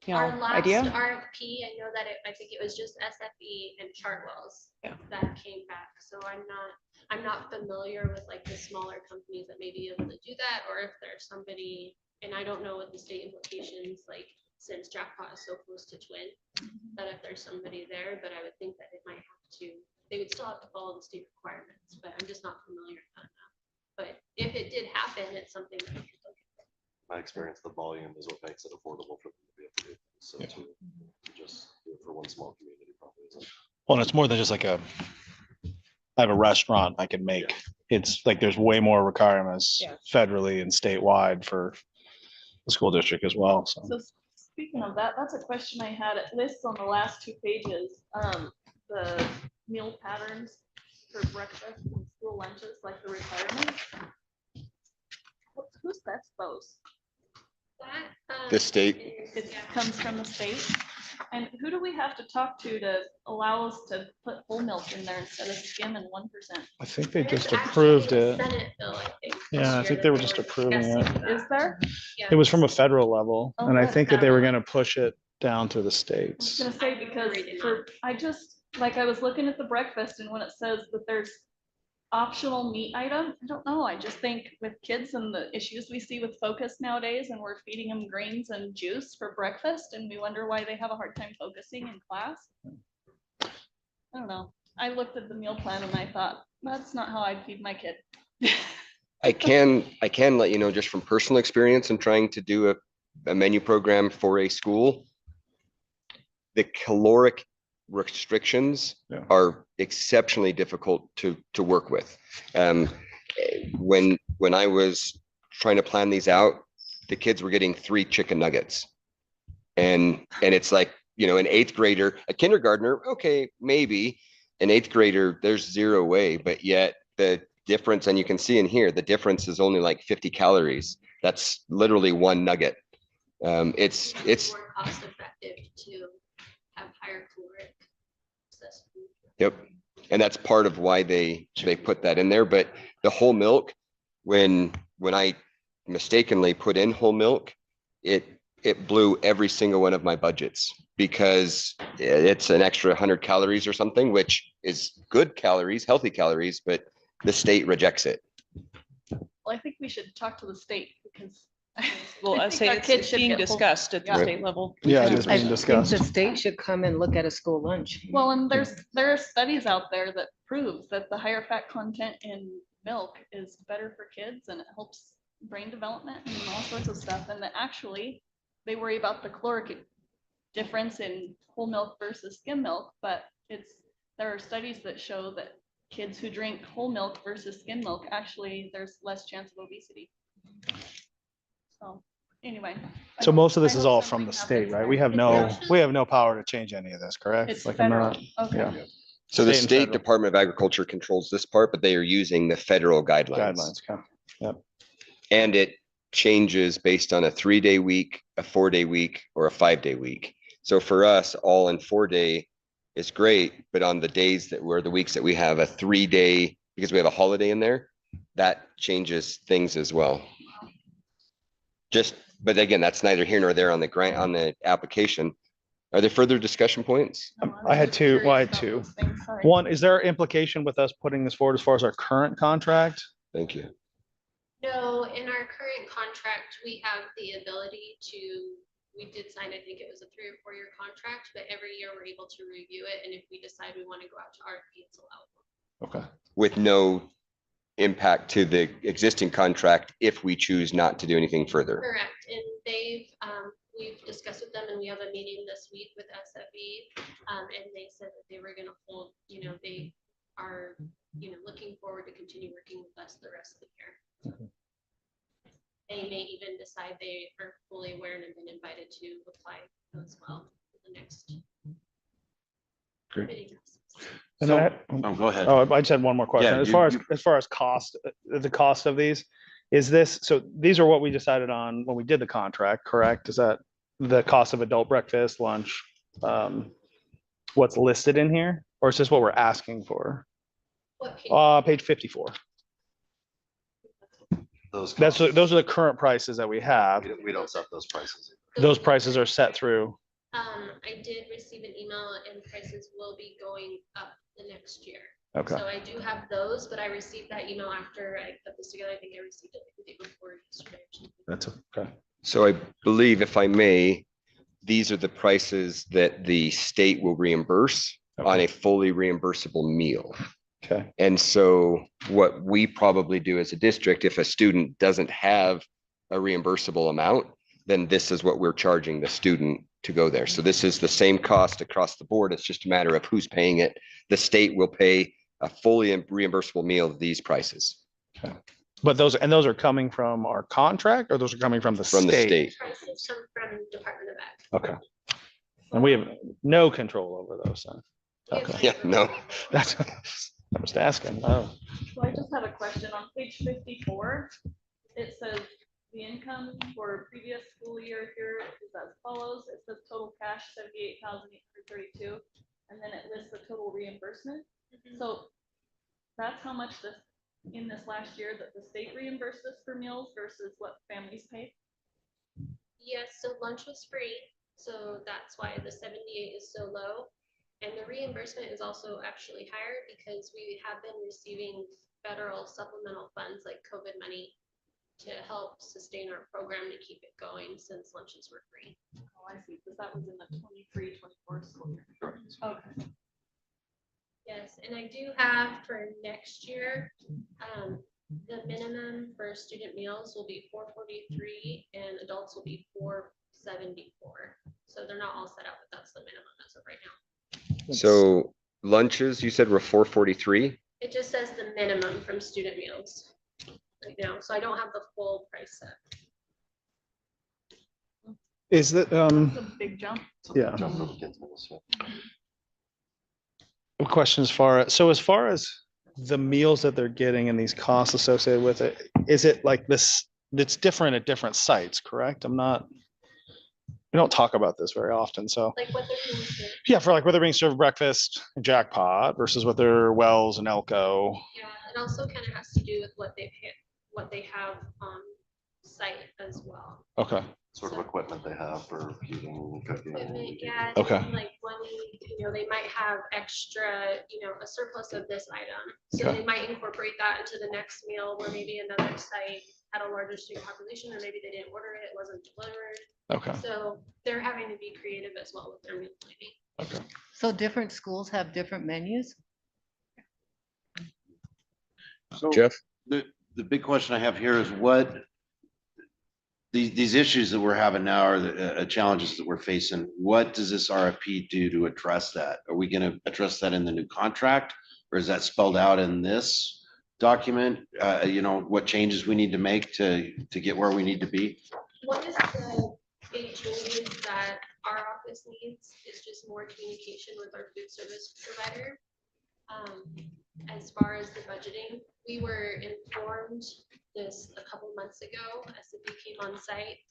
Speaker 1: you know,
Speaker 8: Our last
Speaker 1: idea?
Speaker 8: RFP, I know that I think it was just SFE and Chartwells
Speaker 1: Yeah.
Speaker 8: that came back. So I'm not familiar with like the smaller companies that may be able to do that, or if there's somebody, and I don't know what the state implications, like since Jackpot is so close to Twin, that if there's somebody there, but I would think that it might have to, they would still have to follow the state requirements, but I'm just not familiar with that now. But if it did happen, it's something that we could look at.
Speaker 9: My experience, the volume is what makes it affordable for them to be able to do. So to just do it for one small community probably isn't.
Speaker 4: Well, and it's more than just like I have a restaurant I can make. It's like there's way more requirements
Speaker 1: Yeah.
Speaker 4: federally and statewide for the school district as well. So
Speaker 5: So speaking of that, that's a question I had. It lists on the last 2 pages, the meal patterns for breakfast and school lunches, like the requirements. Who sets those?
Speaker 8: That,
Speaker 2: The state.
Speaker 5: It comes from the state. And who do we have to talk to allow us to put whole milk in there instead of skim and 1%?
Speaker 4: I think they
Speaker 8: There's
Speaker 4: just
Speaker 8: actually
Speaker 4: approved
Speaker 8: a
Speaker 4: it.
Speaker 8: Senate bill, I think.
Speaker 4: Yeah,
Speaker 8: this
Speaker 4: I
Speaker 8: year
Speaker 4: think
Speaker 8: that
Speaker 4: they were just approving it.
Speaker 8: discussing that.
Speaker 5: Is there?
Speaker 8: Yeah.
Speaker 4: It was from a federal level,
Speaker 5: Oh,
Speaker 4: and I
Speaker 5: good.
Speaker 4: think that they were gonna push it down to the
Speaker 5: I was
Speaker 4: states.
Speaker 5: gonna say, because I was looking at the breakfast, and when it says that there's optional meat item, I don't know, I just think with kids and the issues we see with focus nowadays, and we're feeding them grains and juice for breakfast, and we wonder why they have a hard time focusing in class. I don't know, I looked at the meal plan and I thought, that's not how I'd feed my kid.
Speaker 2: I can let you know just from personal experience in trying to do a menu program for a school. The caloric restrictions
Speaker 4: Yeah.
Speaker 2: are exceptionally difficult to work with. When I was trying to plan these out, the kids were getting 3 chicken nuggets. And it's like, you know, an 8th grader, a kindergartner, okay, maybe. An 8th grader, there's 0 way, but yet the difference, and you can see in here, the difference is only like 50 calories. That's literally 1 nugget. It's
Speaker 8: More cost effective to have higher caloric access food.
Speaker 2: Yep. And that's part of why they put that in there. But the whole milk, when I mistakenly put in whole milk, it blew every single one of my budgets because it's an extra 100 calories or something, which is good calories, healthy calories, but the state rejects it.
Speaker 5: Well, I think we should talk to the state, because
Speaker 1: Well,
Speaker 5: I
Speaker 1: I
Speaker 5: think
Speaker 1: say
Speaker 5: our
Speaker 1: it's
Speaker 5: kids should
Speaker 1: being
Speaker 5: get full-
Speaker 1: discussed at the
Speaker 5: Yeah.
Speaker 1: state level.
Speaker 4: Yeah, it is
Speaker 3: I
Speaker 4: being
Speaker 3: think
Speaker 4: discussed.
Speaker 3: the state should come and look at a school lunch.
Speaker 5: Well, and there are studies out there that prove that the higher fat content in milk is better for kids, and it helps brain development and all sorts of stuff. And that actually, they worry about the caloric difference in whole milk versus skim milk, but there are studies that show that kids who drink whole milk versus skim milk, actually, there's less chance of obesity. So, anyway. I
Speaker 4: So
Speaker 5: hope-
Speaker 4: most of this
Speaker 5: I
Speaker 4: is
Speaker 5: hope
Speaker 4: all
Speaker 5: something
Speaker 4: from the
Speaker 5: happens
Speaker 4: state, right?
Speaker 5: there.
Speaker 4: We have
Speaker 8: It's
Speaker 4: no power to change any of this, correct?
Speaker 5: It's
Speaker 4: Like I'm
Speaker 5: federal,
Speaker 4: not,
Speaker 5: okay.
Speaker 4: yeah.
Speaker 2: So the
Speaker 4: State and
Speaker 2: state
Speaker 4: federal.
Speaker 2: Department of Agriculture controls this part, but they are using the federal guidelines.
Speaker 4: Guidelines, okay.
Speaker 2: And it changes based on a 3-day week, a 4-day week, or a 5-day week. So for us, all in 4-day is great, but on the days that were the weeks that we have a 3-day, because we have a holiday in there, that changes things as well. But again, that's neither here nor there on the grant, on the application. Are there further discussion points?
Speaker 5: No,
Speaker 4: I had
Speaker 5: was
Speaker 4: two- well, I had
Speaker 5: curious about those things, sorry.
Speaker 4: One, is there implication with us putting this forward as far as our current contract?
Speaker 2: Thank you.
Speaker 8: No, in our current contract, we have the ability to, we did sign, I think it was a 3 or 4 year contract, but every year we're able to review it. And if we decide we want to go out to RFP, it's allowable.
Speaker 4: Okay.
Speaker 2: With no impact to the existing contract if we choose not to do anything further.
Speaker 8: Correct. And we've discussed with them, and we have a meeting this week with SFE. And they said that they were going to hold, they are, looking forward to continue working with us the rest of the year. They may even decide they are fully aware and have been invited to apply as well for the next.
Speaker 4: Great.
Speaker 8: bidding process.
Speaker 4: And
Speaker 10: So-
Speaker 4: then
Speaker 10: Oh, go ahead.
Speaker 4: I just had one more question.
Speaker 10: Yeah,
Speaker 4: As
Speaker 10: you-
Speaker 4: far as cost, the cost of these, so these are what we decided on when we did the contract, correct? Is that the cost of adult breakfast, lunch, what's listed in here? Or is this what we're asking for?
Speaker 8: What page?
Speaker 4: Page 54.
Speaker 9: Those
Speaker 4: Those
Speaker 9: costs,
Speaker 4: are the current prices that we have.
Speaker 9: we don't set those prices.
Speaker 4: Those prices are set through.
Speaker 8: I did receive an email and prices will be going up the next year.
Speaker 4: Okay.
Speaker 8: So I do have those, but I received that email after I put this together. I think I received it the day before yesterday. or something.
Speaker 4: That's okay.
Speaker 2: So I believe, if I may, these are the prices that the state will reimburse on
Speaker 4: Okay.
Speaker 2: a fully reimbursable meal.
Speaker 4: Okay.
Speaker 2: And so what we probably do as a district, if a student doesn't have a reimbursable amount, then this is what we're charging the student to go there. So this is the same cost across the board. It's just a matter of who's paying it. The state will pay a fully reimbursable meal at these prices
Speaker 4: But those are coming from our contract, or those are coming from the
Speaker 2: from the state.
Speaker 8: Prices come from Department of Ed.
Speaker 4: Okay. And we have no control over those. Then. Okay.
Speaker 2: Yeah, no.
Speaker 4: That's, I'm just asking. Oh.
Speaker 5: So I just have a question on page 54. It says the income for previous school year here is as follows. It says total cash 78,832, and then it lists the total reimbursement. So that's how much this in this last year that the state reimbursed us for meals versus what families paid.
Speaker 8: Yes, so lunch was free, so that's why the 78 is so low. And the reimbursement is also actually higher because we have been receiving federal supplemental funds like COVID money to help sustain our program to keep it going since lunches were free.
Speaker 5: Oh, I see, because that was in the 23-24 school year. Okay.
Speaker 8: Yes, and I do have for next year, the minimum for student meals will be 443 and adults will be 474. So they're not all set up, but that's the minimum as of right now.
Speaker 2: So lunches, you said, were 443.
Speaker 8: It just says the minimum from student meals right now, so I don't have the full price set.
Speaker 4: Is that
Speaker 5: That's a big jump.
Speaker 4: yeah.
Speaker 9: Jump over kids' meals, so.
Speaker 4: A question as far as the meals that they're getting and these costs associated with it, is it like this? It's different at different sites, correct? We don't talk about this very often, so
Speaker 8: Like what they're being served.
Speaker 4: yeah, for like whether being served breakfast in Jackpot versus what their Wells and Elko.
Speaker 8: Yeah, it also kind of has to do with what they have on site as well.
Speaker 4: Okay.
Speaker 9: Sort of equipment they have for heating, cooking.
Speaker 8: Yeah.
Speaker 4: Okay.
Speaker 8: Like one week, they might have extra, a surplus of this item. So
Speaker 4: Okay.
Speaker 8: they might incorporate that into the next meal where maybe another site had a larger student population, or maybe they didn't order it, it wasn't delivered.
Speaker 4: Okay.
Speaker 8: So they're having to be creative as well with their meal planning.
Speaker 4: Okay.
Speaker 3: So different schools have different menus?
Speaker 10: So
Speaker 2: Jeff?
Speaker 10: the big question I have here is what these issues that we're having now are the challenges that we're facing. What does this RFP do to address that? Are we going to address that in the new contract, or is that spelled out in this document? What changes we need to make to get where we need to be?
Speaker 8: One is the big changes that our office needs is just more communication with our food service provider. As far as the budgeting, we were informed this a couple months ago as they came on site,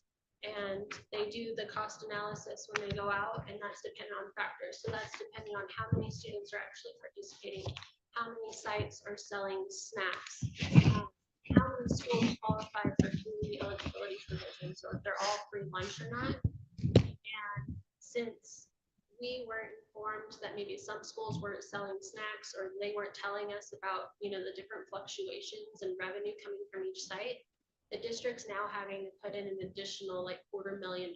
Speaker 8: and they do the cost analysis when they go out, and that's dependent on factors. So that's depending on how many students are actually participating, how many sites are selling snacks, how many schools qualify for community eligibility provision, so if they're all free lunch or not. And since we weren't informed that maybe some schools weren't selling snacks, or they weren't telling us about, the different fluctuations and revenue coming from each site, the district's now having to put in an additional like $250,000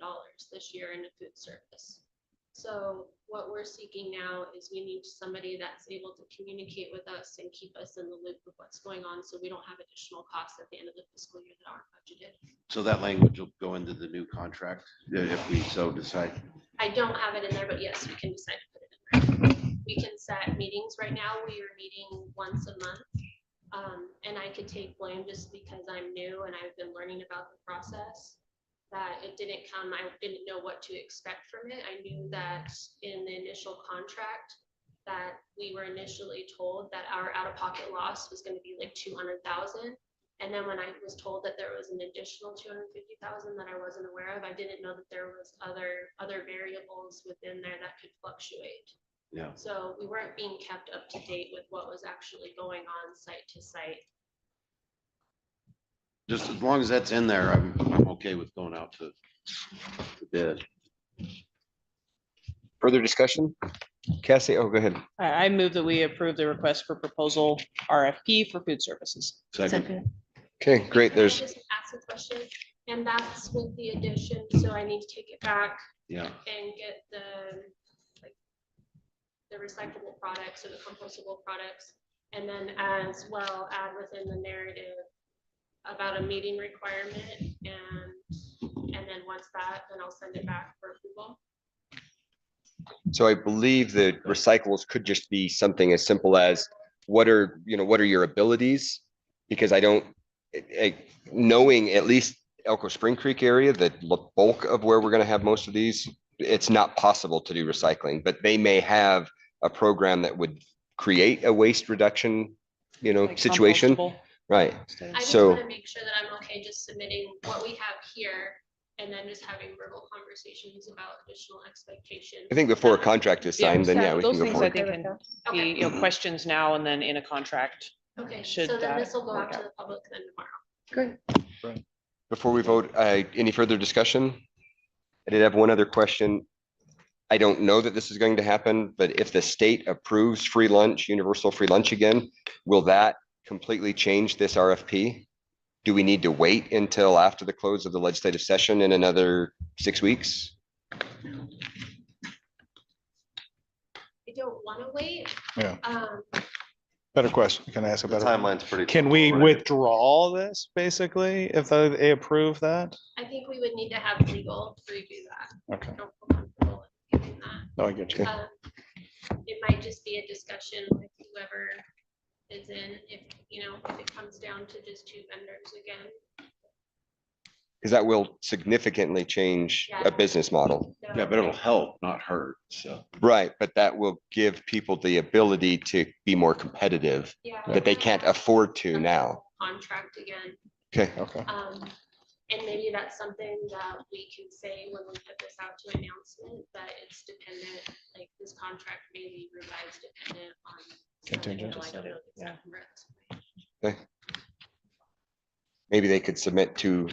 Speaker 8: this year into food service. So what we're seeking now is we need somebody that's able to communicate with us and keep us in the loop of what's going on, so we don't have additional costs at the end of the fiscal year that aren't budgeted.
Speaker 10: So that language will go into the new contract if we so decide.
Speaker 8: I don't have it in there, but yes, we can decide to put it in there. We can set meetings. Right now, we are meeting once a month. And I could take blame just because I'm new and I've been learning about the process, that it didn't come, I didn't know what to expect from it. I knew that in the initial contract that we were initially told that our out-of-pocket loss was going to be like 200,000. And then when I was told that there was an additional 250,000 that I wasn't aware of, I didn't know that there was other variables within there that could fluctuate.
Speaker 10: Yeah.
Speaker 8: So we weren't being kept up to date with what was actually going on site to site.
Speaker 10: just as long as that's in there, I'm okay with going out to bid.
Speaker 2: Further discussion? Cassie, oh, go ahead.
Speaker 1: I move that we approve the request for proposal RFP for food services.
Speaker 10: Second.
Speaker 2: Okay, great.
Speaker 8: Can I
Speaker 2: There's,
Speaker 8: just ask a question? And that's with the addition, so I need to take it back
Speaker 10: Yeah,
Speaker 8: and get like, the recyclable products or the compostable products. And then as well add within the narrative about a meeting requirement and then once that, then I'll send it back for approval.
Speaker 2: so I believe that recyclables could just be something as simple as what are your abilities? Because I don't, knowing at least Elko Spring Creek area, the bulk of where we're gonna have most of these, it's not possible to do recycling, but they may have a program that would create a waste reduction,
Speaker 1: Like
Speaker 2: situation.
Speaker 1: compostable
Speaker 2: Right.
Speaker 1: instead of-
Speaker 8: I just
Speaker 2: So-
Speaker 8: want to make sure that I'm okay just submitting what we have here and then just having verbal conversations about additional expectations.
Speaker 2: I think before a contract is signed, then yeah, we can
Speaker 1: Those
Speaker 2: go
Speaker 1: things I
Speaker 2: forward.
Speaker 1: think can
Speaker 8: Okay,
Speaker 1: be, questions now and then in a contract.
Speaker 8: okay,
Speaker 1: should
Speaker 8: so then
Speaker 1: that
Speaker 8: this will go
Speaker 1: work
Speaker 8: out to
Speaker 1: out.
Speaker 8: the public then tomorrow.
Speaker 2: Before we vote, any further discussion? I did have one other question. I don't know that this is going to happen, but if the state approves free lunch, universal free lunch again, will that completely change this RFP? Do we need to wait until after the close of the legislative session in another 6 weeks?
Speaker 8: I don't want to wait.
Speaker 4: Yeah.
Speaker 8: Um,
Speaker 4: Better question. Can I ask a
Speaker 9: The
Speaker 4: better one?
Speaker 9: timeline's pretty.
Speaker 4: Can we
Speaker 9: right?
Speaker 4: withdraw this basically if they approve that?
Speaker 8: I think we would need to have legal review that.
Speaker 4: Okay.
Speaker 8: I don't feel comfortable in doing that.
Speaker 4: No, I get you.
Speaker 8: It might just be a discussion with whoever is in, if it comes down to just two vendors again.
Speaker 2: Because that will significantly change a business model.
Speaker 8: So-
Speaker 10: yeah, but it'll help, not hurt, so.
Speaker 2: Right, but that will give people the ability to be more competitive
Speaker 8: Yeah.
Speaker 2: that they can't afford to now.
Speaker 8: Contract again.
Speaker 2: Okay,
Speaker 4: Okay.
Speaker 8: And maybe that's something that we can say when we put this out to announcement, that it's dependent, like this contract may be revised dependent on.
Speaker 4: Contingent.
Speaker 8: I don't know the
Speaker 1: Yeah.
Speaker 8: exact number.
Speaker 2: maybe they could submit two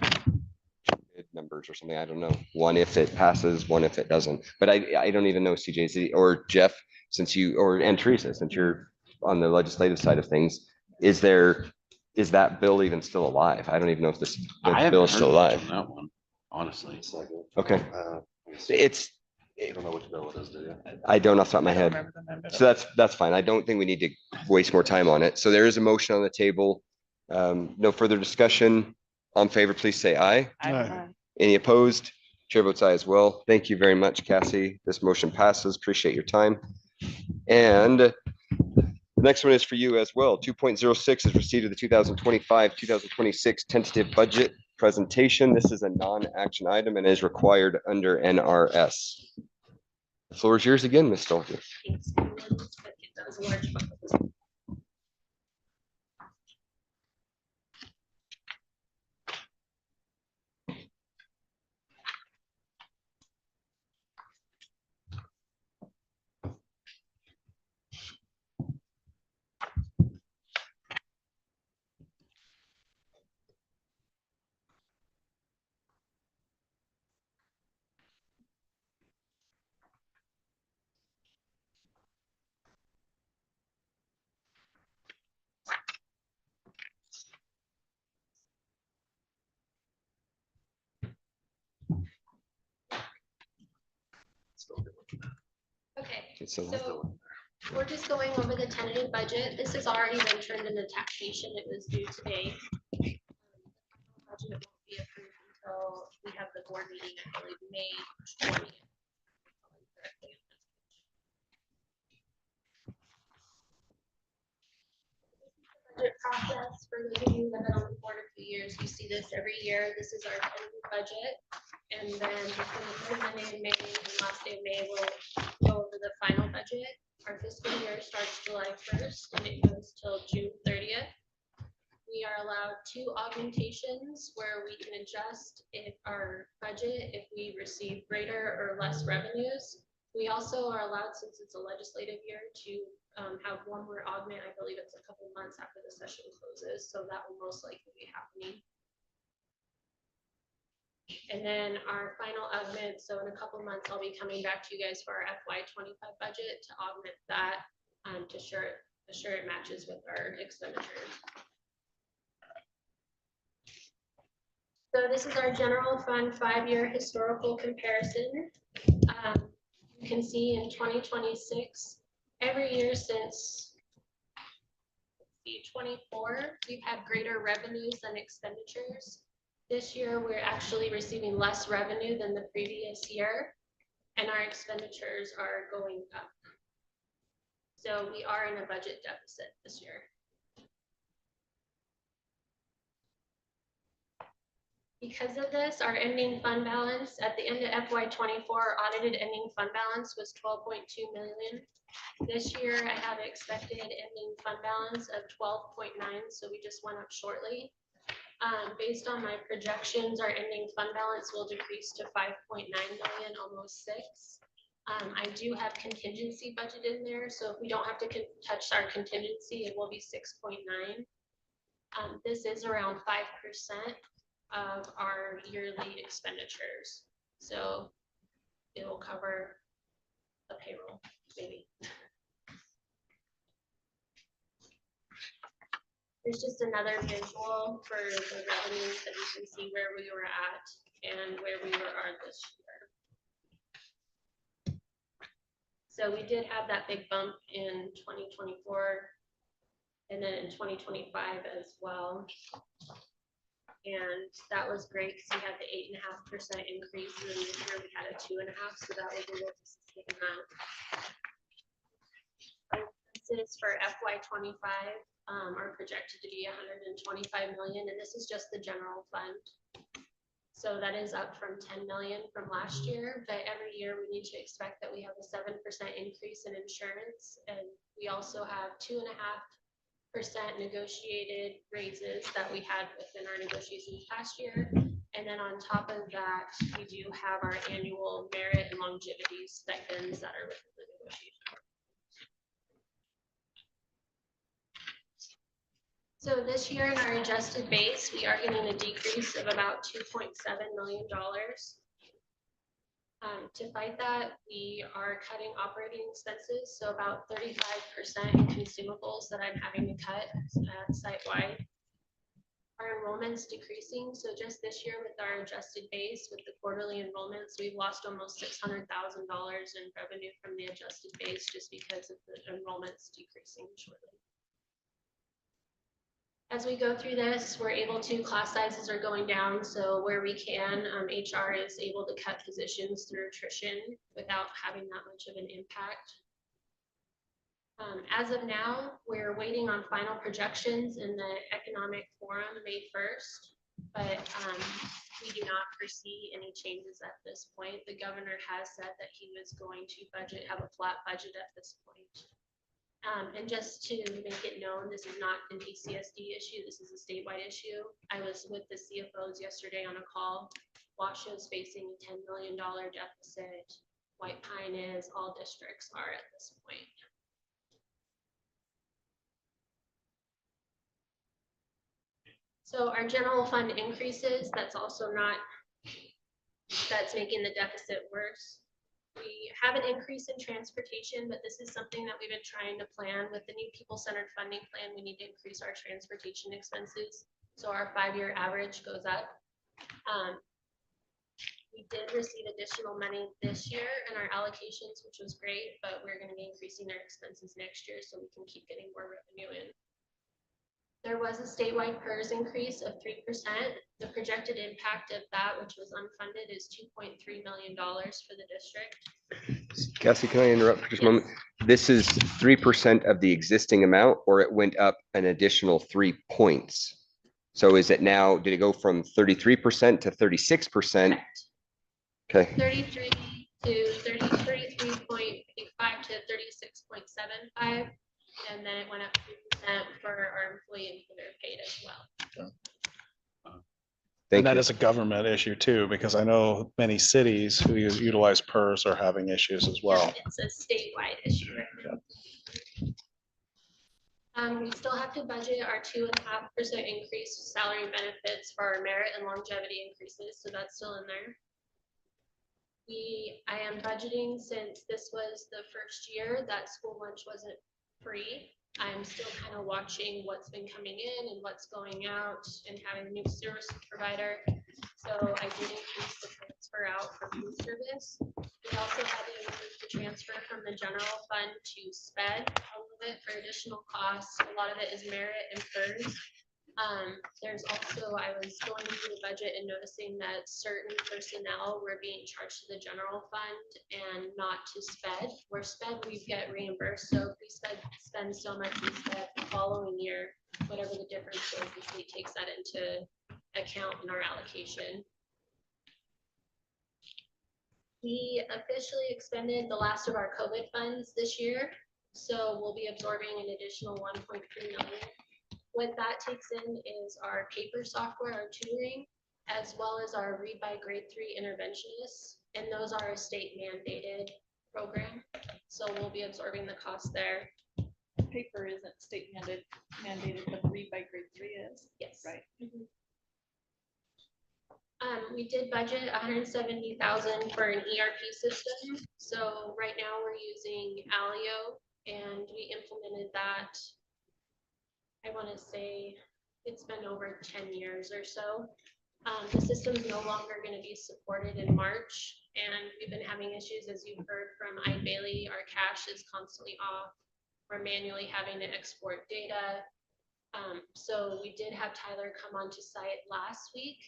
Speaker 2: bid numbers or something. I don't know. One if it passes, one if it doesn't. But I don't even know CJZ or Jeff, and Teresa, since you're on the legislative side of things, is that bill even still alive? I don't even know if the
Speaker 10: I
Speaker 2: bill
Speaker 10: haven't
Speaker 2: is still
Speaker 10: heard much
Speaker 2: alive.
Speaker 10: on that one, honestly.
Speaker 9: It's like,
Speaker 2: Okay, it's,
Speaker 9: I don't know which bill it is, do you?
Speaker 2: I don't off the top of my
Speaker 1: I don't
Speaker 2: head.
Speaker 1: remember the number.
Speaker 2: So that's fine. I don't think we need to waste more time on it. So there is a motion on the table. No further discussion. On favor, please say aye.
Speaker 1: I-
Speaker 2: Any opposed? Chair votes aye as well. Thank you very much, Cassie. This motion passes. Appreciate your time. And the next one is for you as well. 2.06 is receipt of the 2025-2026 tentative budget presentation. This is a non-action item and is required under NRS. The floor is yours again, Ms. Stolke.
Speaker 8: Thanks. That was a large bucket. Okay,
Speaker 2: So
Speaker 8: so we're just going over the tentative budget. This has already been turned into taxation. It was due today. Budget won't be approved until we have the board meeting, I believe, May 20th. Budget process, for those of you that have been on the board a few years, you see this every year. This is our tentative budget. And then between the third Monday in May and last day of May, we'll go over the final budget. Our fiscal year starts July 1st and it goes till June 30th. We are allowed 2 augmentations where we can adjust if our budget, if we receive greater or less revenues. We also are allowed, since it's a legislative year, to have one more augment. I believe it's a couple months after the session closes, so that will most likely be happening. And then our final augment, so in a couple months, I'll be coming back to you guys for our FY25 budget to augment that, to assure it matches with our expenditures. So this is our general fund 5-year historical comparison. You can see in 2026, every year since 24, we've had greater revenues than expenditures. This year, we're actually receiving less revenue than the previous year, and our expenditures are going up. So we are in a budget deficit this year. Because of this, our ending fund balance at the end of FY24, audited ending fund balance was 12.2 million. This year, I have expected ending fund balance of 12.9, so we just went up shortly. Based on my projections, our ending fund balance will decrease to 5.9 million, almost 6. I do have contingency budget in there, so if we don't have to touch our contingency, it will be 6.9. This is around 5% of our yearly expenditures, so it will cover the payroll, maybe. There's just another visual for the revenues that you can see where we were at and where we are this year. So we did have that big bump in 2024 and then in 2025 as well. And that was great because we had the 8.5% increase, and then this year we had a 2.5%, so that was able to sustain that. This is for FY25, are projected to be 125 million, and this is just the general fund. So that is up from 10 million from last year, but every year we need to expect that we have a 7% increase in insurance, and we also have 2.5% negotiated raises that we had within our negotiations past year. And then on top of that, we do have our annual merit and longevity stipends that are within the negotiation. So this year in our adjusted base, we are getting a decrease of about $2.7 million. To fight that, we are cutting operating expenses, so about 35% in consumables that I'm having to cut site-wide. Our enrollments decreasing, so just this year with our adjusted base, with the quarterly enrollments, we've lost almost $600,000 in revenue from the adjusted base just because of the enrollments decreasing shortly. As we go through this, we're able to, class sizes are going down, so where we can, HR is able to cut positions through attrition without having that much of an impact. As of now, we're waiting on final projections in the economic forum May 1st, but we do not foresee any changes at this point. The governor has said that he was going to have a flat budget at this point. And just to make it known, this is not an ECSD issue. This is a statewide issue. I was with the CFOs yesterday on a call. Washoe is facing a $10 million deficit. White Pine is, all districts are at this point. So our general fund increases, that's also not, that's making the deficit worse. We have an increase in transportation, but this is something that we've been trying to plan with the new people-centered funding plan. We need to increase our transportation expenses, so our 5-year average goes up. We did receive additional money this year in our allocations, which was great, but we're going to be increasing our expenses next year so we can keep getting more revenue in. There was a statewide PERS increase of 3%. The projected impact of that, which was unfunded, is $2.3 million for the district.
Speaker 2: Cassie, can I interrupt for just a moment? This is 3% of the existing amount, or it went up an additional 3 points? So is it now, did it go from 33% to 36%? Okay.
Speaker 8: 33 to 33.85 to 36.75. And then it went up 3% for our employees that are paid as well.
Speaker 4: And that is a government issue too, because I know many cities who utilize PERS are having issues as well.
Speaker 8: Yeah, it's a statewide issue right We still have to budget our 2.5% increase salary benefits for our merit and longevity increases, so that's still in there. I am budgeting, since this was the first year that school lunch wasn't free. I'm still kind of watching what's been coming in and what's going out, and having a new service provider. So I did increase the transfer out for food service. We also had to increase the transfer from the general fund to SPED a little bit for additional costs. A lot of it is merit and PERS. There's also, I was going through the budget and noticing that certain personnel were being charged to the general fund and not to SPED. Where SPED we get reimbursed, so if we spend so much in SPED the following year, whatever the difference is, the state takes that into account in our allocation. We officially expended the last of our COVID funds this year, so we'll be absorbing an additional 1.3 million. What that takes in is our paper software, our tutoring, as well as our read by grade 3 interventionists, and those are a state mandated program. So we'll be absorbing the cost there.
Speaker 5: Paper isn't state mandated, but read by grade 3 is.
Speaker 8: Yes.
Speaker 5: Right.
Speaker 8: We did budget 170,000 for an ERP system. So right now we're using Alio, and we implemented that. I want to say it's been over 10 years or so. The system is no longer going to be supported in March, and we've been having issues, as you've heard from Bailey. Our cache is constantly off. We're manually having to export data. So we did have Tyler come onto site last week.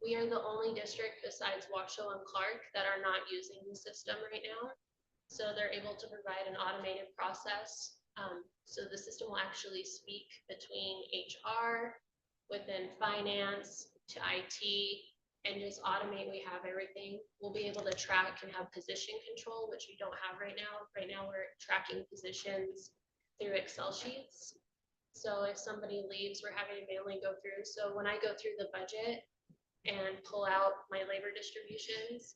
Speaker 8: We are the only district besides Washoe and Clark that are not using the system right now. So they're able to provide an automated process. So the system will actually speak between HR, within finance, to IT, and just automate. We have everything. We'll be able to track and have position control, which we don't have right now. Right now we're tracking positions through Excel sheets. So if somebody leaves, we're having to manually go through. So when I go through the budget and pull out my labor distributions,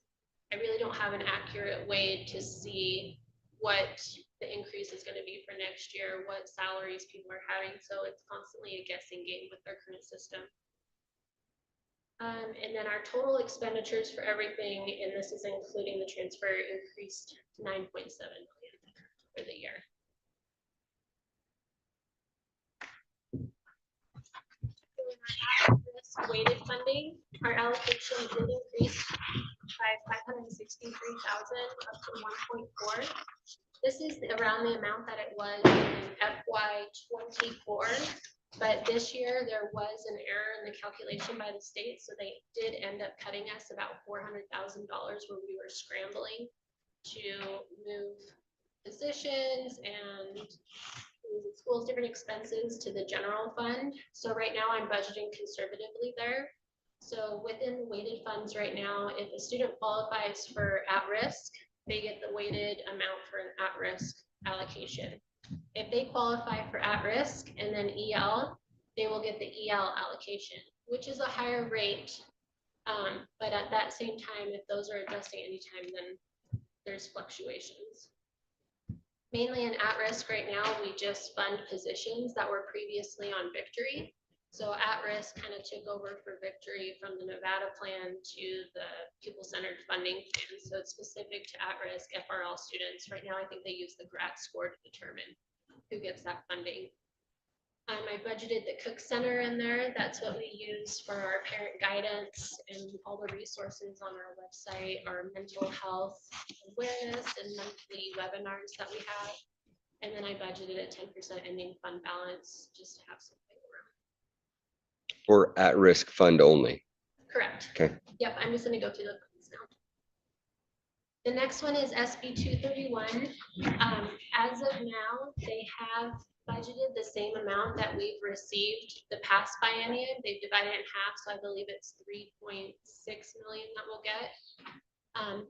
Speaker 8: I really don't have an accurate way to see what the increase is going to be for next year, what salaries people are having. So it's constantly a guessing game with our current system. And then our total expenditures for everything, and this is including the transfer, increased to 9.7 million for the year. Weighted funding, our allocation did increase by 563,000 up to 1.4. This is around the amount that it was in FY24, but this year there was an error in the calculation by the state, so they did end up cutting us about $400,000 when we were scrambling to move positions and schools different expenses to the general fund. So right now I'm budgeting conservatively there. So within the weighted funds right now, if a student qualifies for at-risk, they get the weighted amount for an at-risk allocation. If they qualify for at-risk and then EL, they will get the EL allocation, which is a higher rate. But at that same time, if those are adjusting anytime, then there's fluctuations. Mainly in at-risk right now, we just fund positions that were previously on Victory. So at-risk kind of took over for Victory from the Nevada plan to the pupil-centered funding plan. So it's specific to at-risk FRL students. Right now, I think they use the GRAT score to determine who gets that funding. I budgeted the Cook Center in there. That's what we use for our parent guidance and all the resources on our website, our mental health awareness and monthly webinars that we have. And then I budgeted a 10% ending fund balance just to have something around.
Speaker 2: Or at-risk fund only?
Speaker 8: Correct.
Speaker 2: Okay.
Speaker 8: Yep, I'm just gonna go through the funds now. The next one is SB 231. As of now, they have budgeted the same amount that we've received the past biennium. They've divided it in half, so I believe it's 3.6 million that we'll get.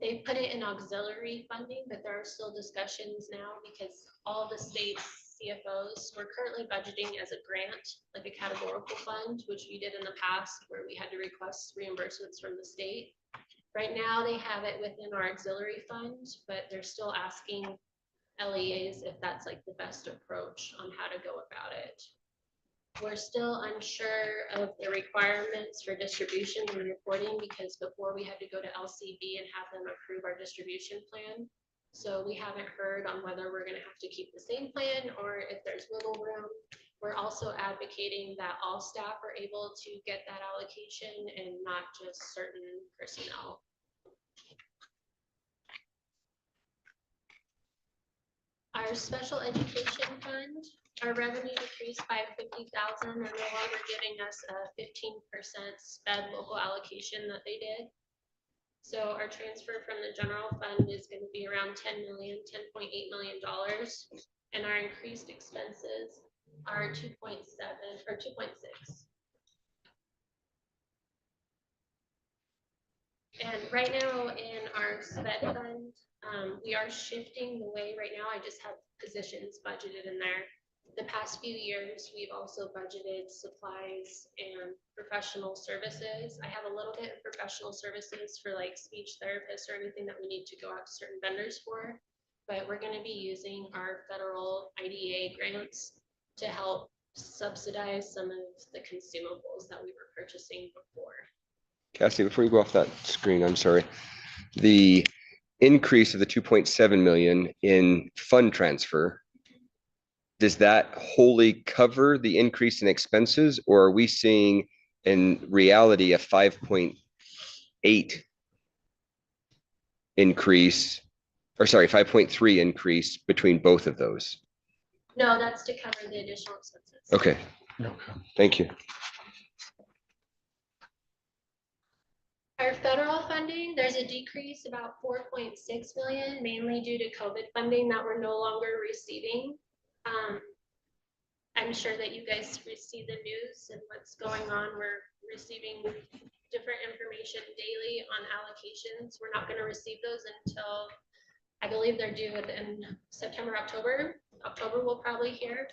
Speaker 8: They've put it in auxiliary funding, but there are still discussions now because all the state CFOs were currently budgeting as a grant, like a categorical fund, which we did in the past where we had to request reimbursements from the state. Right now they have it within our auxiliary fund, but they're still asking LEAs if that's like the best approach on how to go about it. We're still unsure of the requirements for distribution and reporting because before we had to go to LCB and have them approve our distribution plan. So we haven't heard on whether we're gonna have to keep the same plan or if there's wiggle room. We're also advocating that all staff are able to get that allocation and not just certain personnel. Our special education fund, our revenue decreased by 50,000. They're no longer giving us a 15% sped local allocation that they did. So our transfer from the general fund is going to be around $10.8 million. And our increased expenses are 2.7 or 2.6. And right now in our sped fund, we are shifting the way right now. I just have positions budgeted in there. The past few years, we've also budgeted supplies and professional services. I have a little bit of professional services for like speech therapists or anything that we need to go out to certain vendors for. But we're going to be using our federal IDA grants to help subsidize some of the consumables that we were purchasing before.
Speaker 2: Cassie, before you go off that screen, I'm sorry. The increase of the 2.7 million in fund transfer, does that wholly cover the increase in expenses, or are we seeing in reality a 5.8 increase, or sorry, 5.3 increase between both of those?
Speaker 8: No, that's to cover the additional expenses.
Speaker 2: Okay, thank you.
Speaker 8: Our federal funding, there's a decrease about 4.6 million, mainly due to COVID funding that we're no longer receiving. I'm sure that you guys receive the news and what's going on. We're receiving different information daily on allocations. We're not going to receive those until I believe they're due in September, October. October we'll probably hear.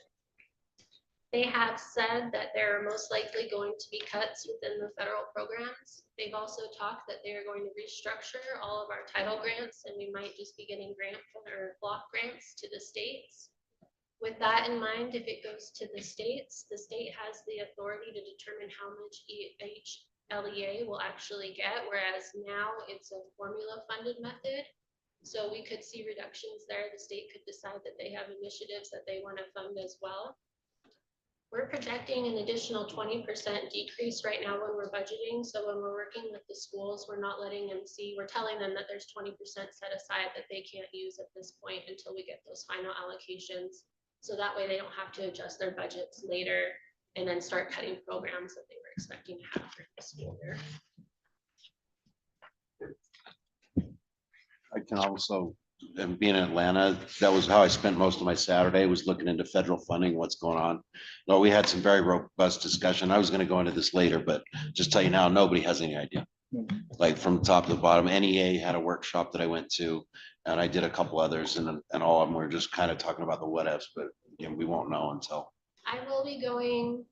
Speaker 8: They have said that there are most likely going to be cuts within the federal programs. They've also talked that they are going to restructure all of our title grants, and we might just be getting grant or block grants to the states. With that in mind, if it goes to the state has the authority to determine how much each LEA will actually get, whereas now it's a formula funded method. So we could see reductions there. The state could decide that they have initiatives that they want to fund as well. We're projecting an additional 20% decrease right now when we're budgeting. So when we're working with the schools, we're not letting them see, we're telling them that there's 20% set aside that they can't use at this point until we get those final allocations. So that way they don't have to adjust their budgets later and then start cutting programs that they were expecting to have for the school year.
Speaker 10: I can also, and being in Atlanta, that was how I spent most of my Saturday, was looking into federal funding, what's going on. No, we had some very robust discussion. I was going to go into this later, but just tell you now, nobody has any idea. Like from top to the bottom, NEA had a workshop that I went to, and I did a couple others, and all of them were just kind of talking about the what ifs, but you know, we won't know until.
Speaker 8: I will be going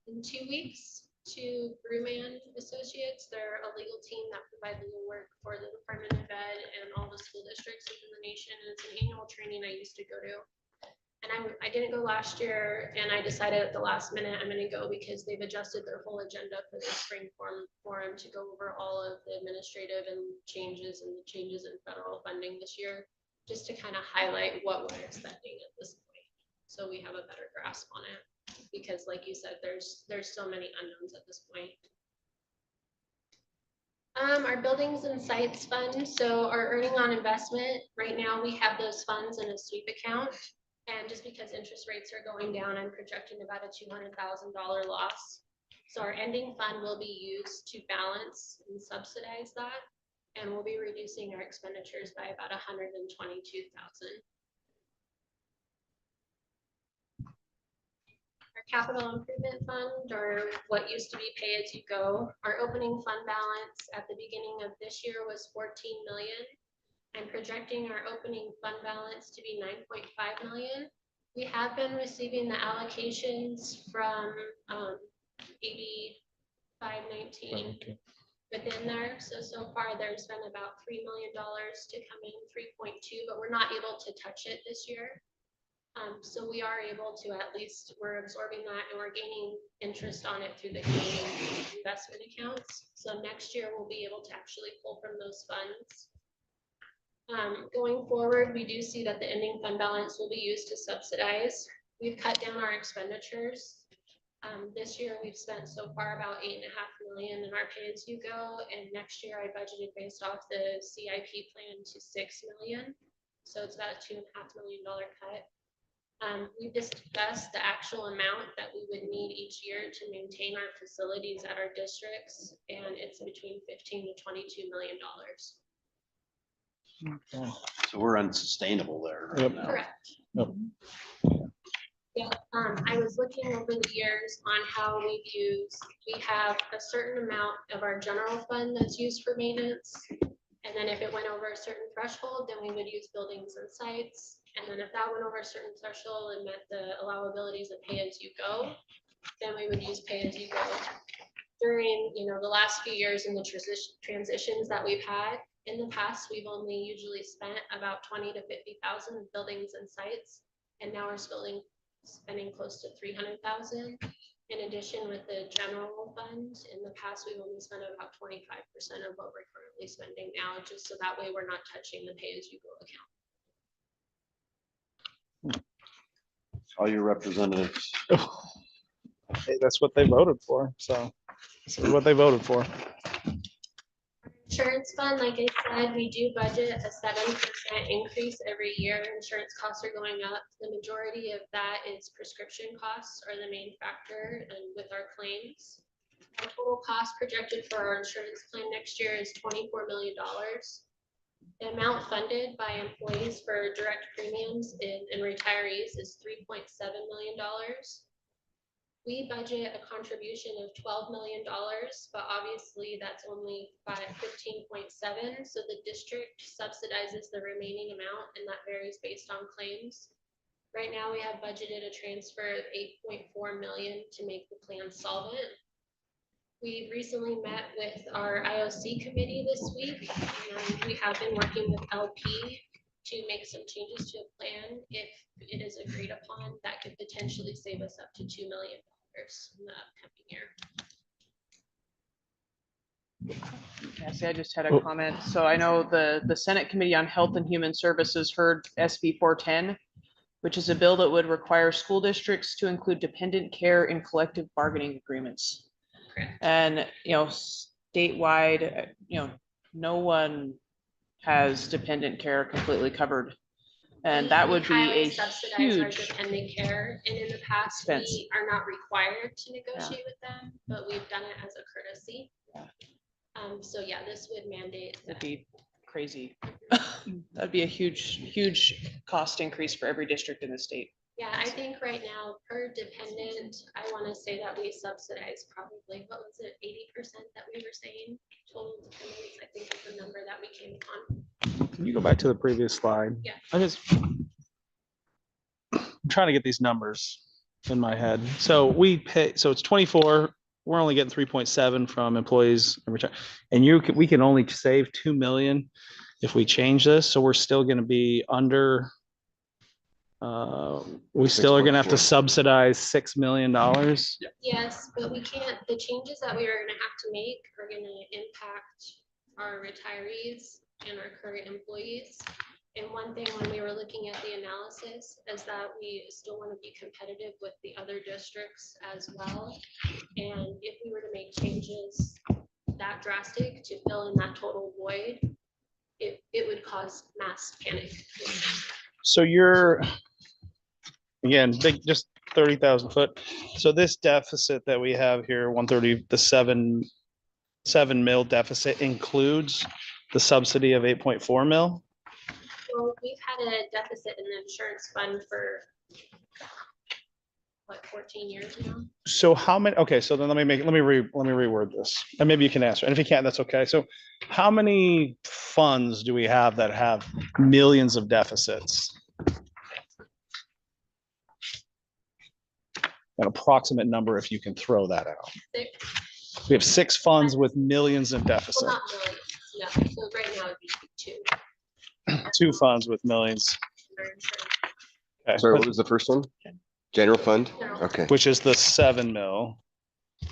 Speaker 8: in 2 weeks to Brewman Associates. They're a legal team that provide legal work for the Department of Ed and all the school districts within the nation. And it's an annual training I used to go to. And I didn't go last year, and I decided at the last minute I'm going to go because they've adjusted their whole agenda for the spring forum to go over all of the administrative and changes in federal funding this year, just to kind of highlight what we're expecting at this point, so we have a better grasp on it. Because like you said, there's so many unknowns at this point. Our buildings and sites fund, so our earning on investment, right now we have those funds in a sweep account. And just because interest rates are going down, I'm projecting about a $200,000 loss. So our ending fund will be used to balance and subsidize that. And we'll be reducing our expenditures by about 122,000. Capital improvement fund, or what used to be pay as you go, our opening fund balance at the beginning of this year was 14 million. I'm projecting our opening fund balance to be 9.5 million. We have been receiving the allocations from AB 519 within there. So far, there's been about $3 million to come in, 3.2, but we're not able to touch it this year. So we are able to, at least we're absorbing that and we're gaining interest on it through the community investment accounts. So next year we'll be able to actually pull from those funds. Going forward, we do see that the ending fund balance will be used to subsidize. We've cut down our expenditures. This year we've spent so far about $8.5 million in our pay-as-you-go, and next year I budgeted based off the CIP plan to $6 million. So it's about a $2.5 million cut. We've discussed the actual amount that we would need each year to maintain our facilities at our districts, and it's between $15 to $22 million.
Speaker 10: So we're unsustainable there. right
Speaker 4: Yep.
Speaker 10: now.
Speaker 8: Correct.
Speaker 4: Yep.
Speaker 8: Yeah, I was looking over the years on how we've used, we have a certain amount of our general fund that's used for maintenance. And then if it went over a certain threshold, then we would use buildings and sites. And then if that went over a certain threshold and met the allowabilities of pay-as-you-go, then we would use pay-as-you-go. During, the last few years in the transitions that we've had, in the past, we've only usually spent about 20 to 50,000 in buildings and sites. And now we're spending close to 300,000. In addition, with the general fund, in the past, we've only spent about 25% of what we're currently spending now, just so that way we're not touching the pay-as-you-go account.
Speaker 10: All your representatives.
Speaker 4: Hey, that's what they voted for. So this is what they voted for.
Speaker 8: Insurance fund, like I said, we do budget a 7% increase every year. Insurance costs are going up. The majority of that is prescription costs are the main factor, and with our claims. Our total cost projected for our insurance claim next year is $24 million. The amount funded by employees for direct premiums and retirees is $3.7 million. We budget a contribution of $12 million, but obviously that's only 15.7. So the district subsidizes the remaining amount, and that varies based on claims. Right now, we have budgeted a transfer of $8.4 million to make the plan solvent. We recently met with our IOC committee this week, and we have been working with LP to make some changes to a plan. If it is agreed upon, that could potentially save us up to $2 million in the upcoming year.
Speaker 1: Cassie, I just had a comment. So I know the Senate Committee on Health and Human Services heard SB 410, which is a bill that would require school districts to include dependent care in collective bargaining agreements.
Speaker 8: Correct.
Speaker 1: And, statewide, no one has dependent care completely covered. And that would be
Speaker 8: highly
Speaker 1: a
Speaker 8: subsidize our
Speaker 1: huge
Speaker 8: dependent care, and in the past,
Speaker 1: expense.
Speaker 8: we are not required to negotiate with them, but we've done it as a courtesy.
Speaker 1: Yeah.
Speaker 8: So yeah, this would mandate
Speaker 1: That'd
Speaker 8: that.
Speaker 1: be crazy. That'd be a huge cost increase for every district in the state.
Speaker 8: Yeah, I think right now per dependent, I want to say that we subsidize probably, what was it, 80% that we were saying total dependents, I think is the number that we came on.
Speaker 4: Can you go back to the previous slide?
Speaker 8: Yeah.
Speaker 4: I'm trying to get these numbers in my head. So we pay, so it's 24, we're only getting 3.7 from employees in return. And we can only save 2 million if we change this. So we're still going to be under, we still are going to have to
Speaker 9: 6.4.
Speaker 4: subsidize $6 million.
Speaker 8: Yes, but we can't, the changes that we are going to have to make are going to impact our retirees and our current employees. And one thing when we were looking at the analysis is that we still want to be competitive with the other districts as well. And if we were to make changes that drastic to fill in that total void, it would cause mass panic.
Speaker 4: So you're, again, just 30,000 foot. So this deficit that we have here, 130, the 7 mil deficit includes the subsidy of 8.4 mil.
Speaker 8: Well, we've had a deficit in the insurance fund for what, 14 years now?
Speaker 4: So how many, okay, so then let me reword this, and maybe you can answer, and if you can't, that's okay. So how many funds do we have that have millions of deficits? An approximate number, if you can throw that out.
Speaker 8: 6.
Speaker 4: We have 6 funds with millions in deficit,
Speaker 8: Well, not millions, no, so right now it'd be two.
Speaker 4: 2 funds with millions.
Speaker 8: for insurance.
Speaker 4: Okay,
Speaker 2: Sorry, what was the first one? General fund?
Speaker 8: General.
Speaker 2: Okay.
Speaker 4: which is the 7 mil.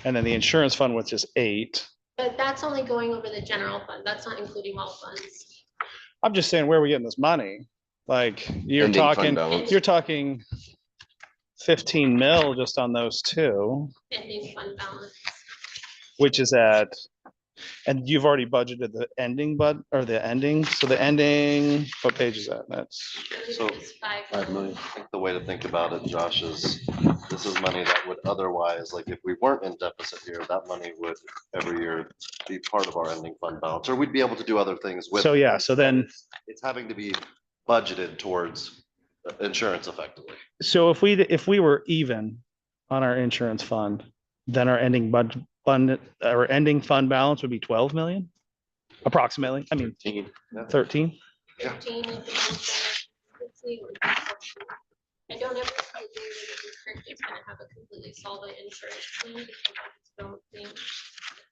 Speaker 4: And then the insurance fund, which is 8.
Speaker 8: But that's only going over the general fund. That's not including all funds.
Speaker 4: I'm just saying, where are we getting this money? Like,
Speaker 2: Ending fund balance.
Speaker 4: you're talking 15 mil just on those 2,
Speaker 8: Ending fund balance.
Speaker 4: which is and you've already budgeted the ending or the ending. So the ending, what page is that? That's
Speaker 9: So,
Speaker 8: It's 5
Speaker 10: 5 million.
Speaker 9: I think the way to think about it, Josh, is this is money that would otherwise, like if we weren't in deficit here, that money would every year be part of our ending fund balance, or we'd be able to do other things with.
Speaker 4: so,
Speaker 9: it.
Speaker 4: yeah, so then,
Speaker 9: It's having to be budgeted towards insurance effectively.
Speaker 4: so if we were even on our insurance fund, then our ending our ending fund balance would be 12 million? Approximately, I mean, 13?
Speaker 8: 15. Let's see. I don't ever agree with the district is gonna have a completely solvent insurance plan because I just don't think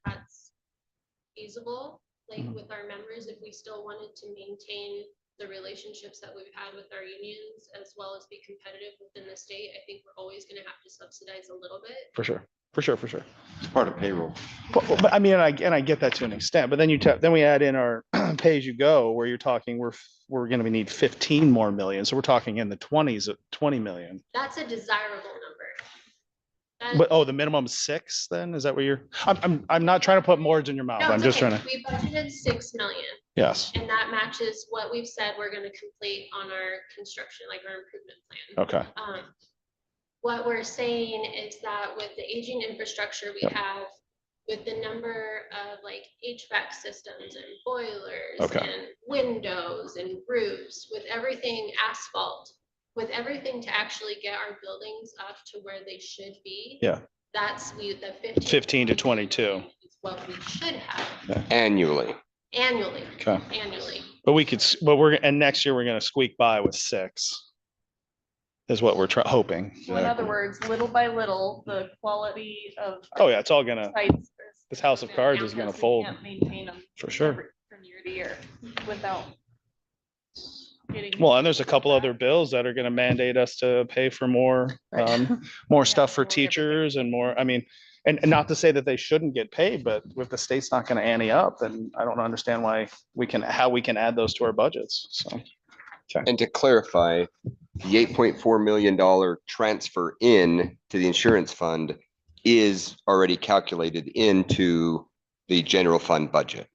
Speaker 8: that's feasible. Like with our members, if we still wanted to maintain the relationships that we've had with our unions as well as be competitive within the state, I think we're always gonna have to subsidize a little bit.
Speaker 4: For sure, for sure, for sure.
Speaker 10: It's part of payroll.
Speaker 4: But I mean, and I get that to an extent, but then then we add in our pay as you go, where you're talking, we're gonna need 15 more million, so we're talking in the 20s of 20 million.
Speaker 8: That's a desirable number. That-
Speaker 4: But, oh, the minimum 6 then, is that what I'm not trying to put words in your mouth,
Speaker 8: No,
Speaker 4: I'm
Speaker 8: it's
Speaker 4: just
Speaker 8: okay.
Speaker 4: trying to,
Speaker 8: We budgeted 6 million.
Speaker 4: yes,
Speaker 8: And that matches what we've said we're gonna complete on our construction, like our improvement plan.
Speaker 4: okay,
Speaker 8: What we're saying is that with the aging infrastructure we
Speaker 4: Yep.
Speaker 8: have, with the number of like HVAC systems and boilers
Speaker 4: Okay.
Speaker 8: and windows and roofs, with everything asphalt, with everything to actually get our buildings up to where they should be.
Speaker 4: Yeah.
Speaker 8: That's the
Speaker 4: 15 to 22.
Speaker 8: is what we should have
Speaker 2: Annually.
Speaker 8: annually,
Speaker 4: okay.
Speaker 8: annually.
Speaker 4: But and next year we're gonna squeak by with 6. Is what we're hoping.
Speaker 5: So in other words, little by little, the quality of.
Speaker 4: Oh, yeah, it's all gonna,
Speaker 5: sites
Speaker 4: this house of cards is gonna
Speaker 5: we
Speaker 4: fold,
Speaker 5: can't maintain them
Speaker 4: for sure.
Speaker 5: from year to year without getting.
Speaker 4: Well, and there's a couple other bills that are gonna mandate us to pay for more, more stuff for
Speaker 5: more everything.
Speaker 4: teachers and more, I mean, and not to say that they shouldn't get paid, but if the state's not gonna ante up, then I don't understand how we can add those to our budgets, so.
Speaker 2: And to clarify, the $8.4 million transfer in to the insurance fund is already calculated into the general fund budget.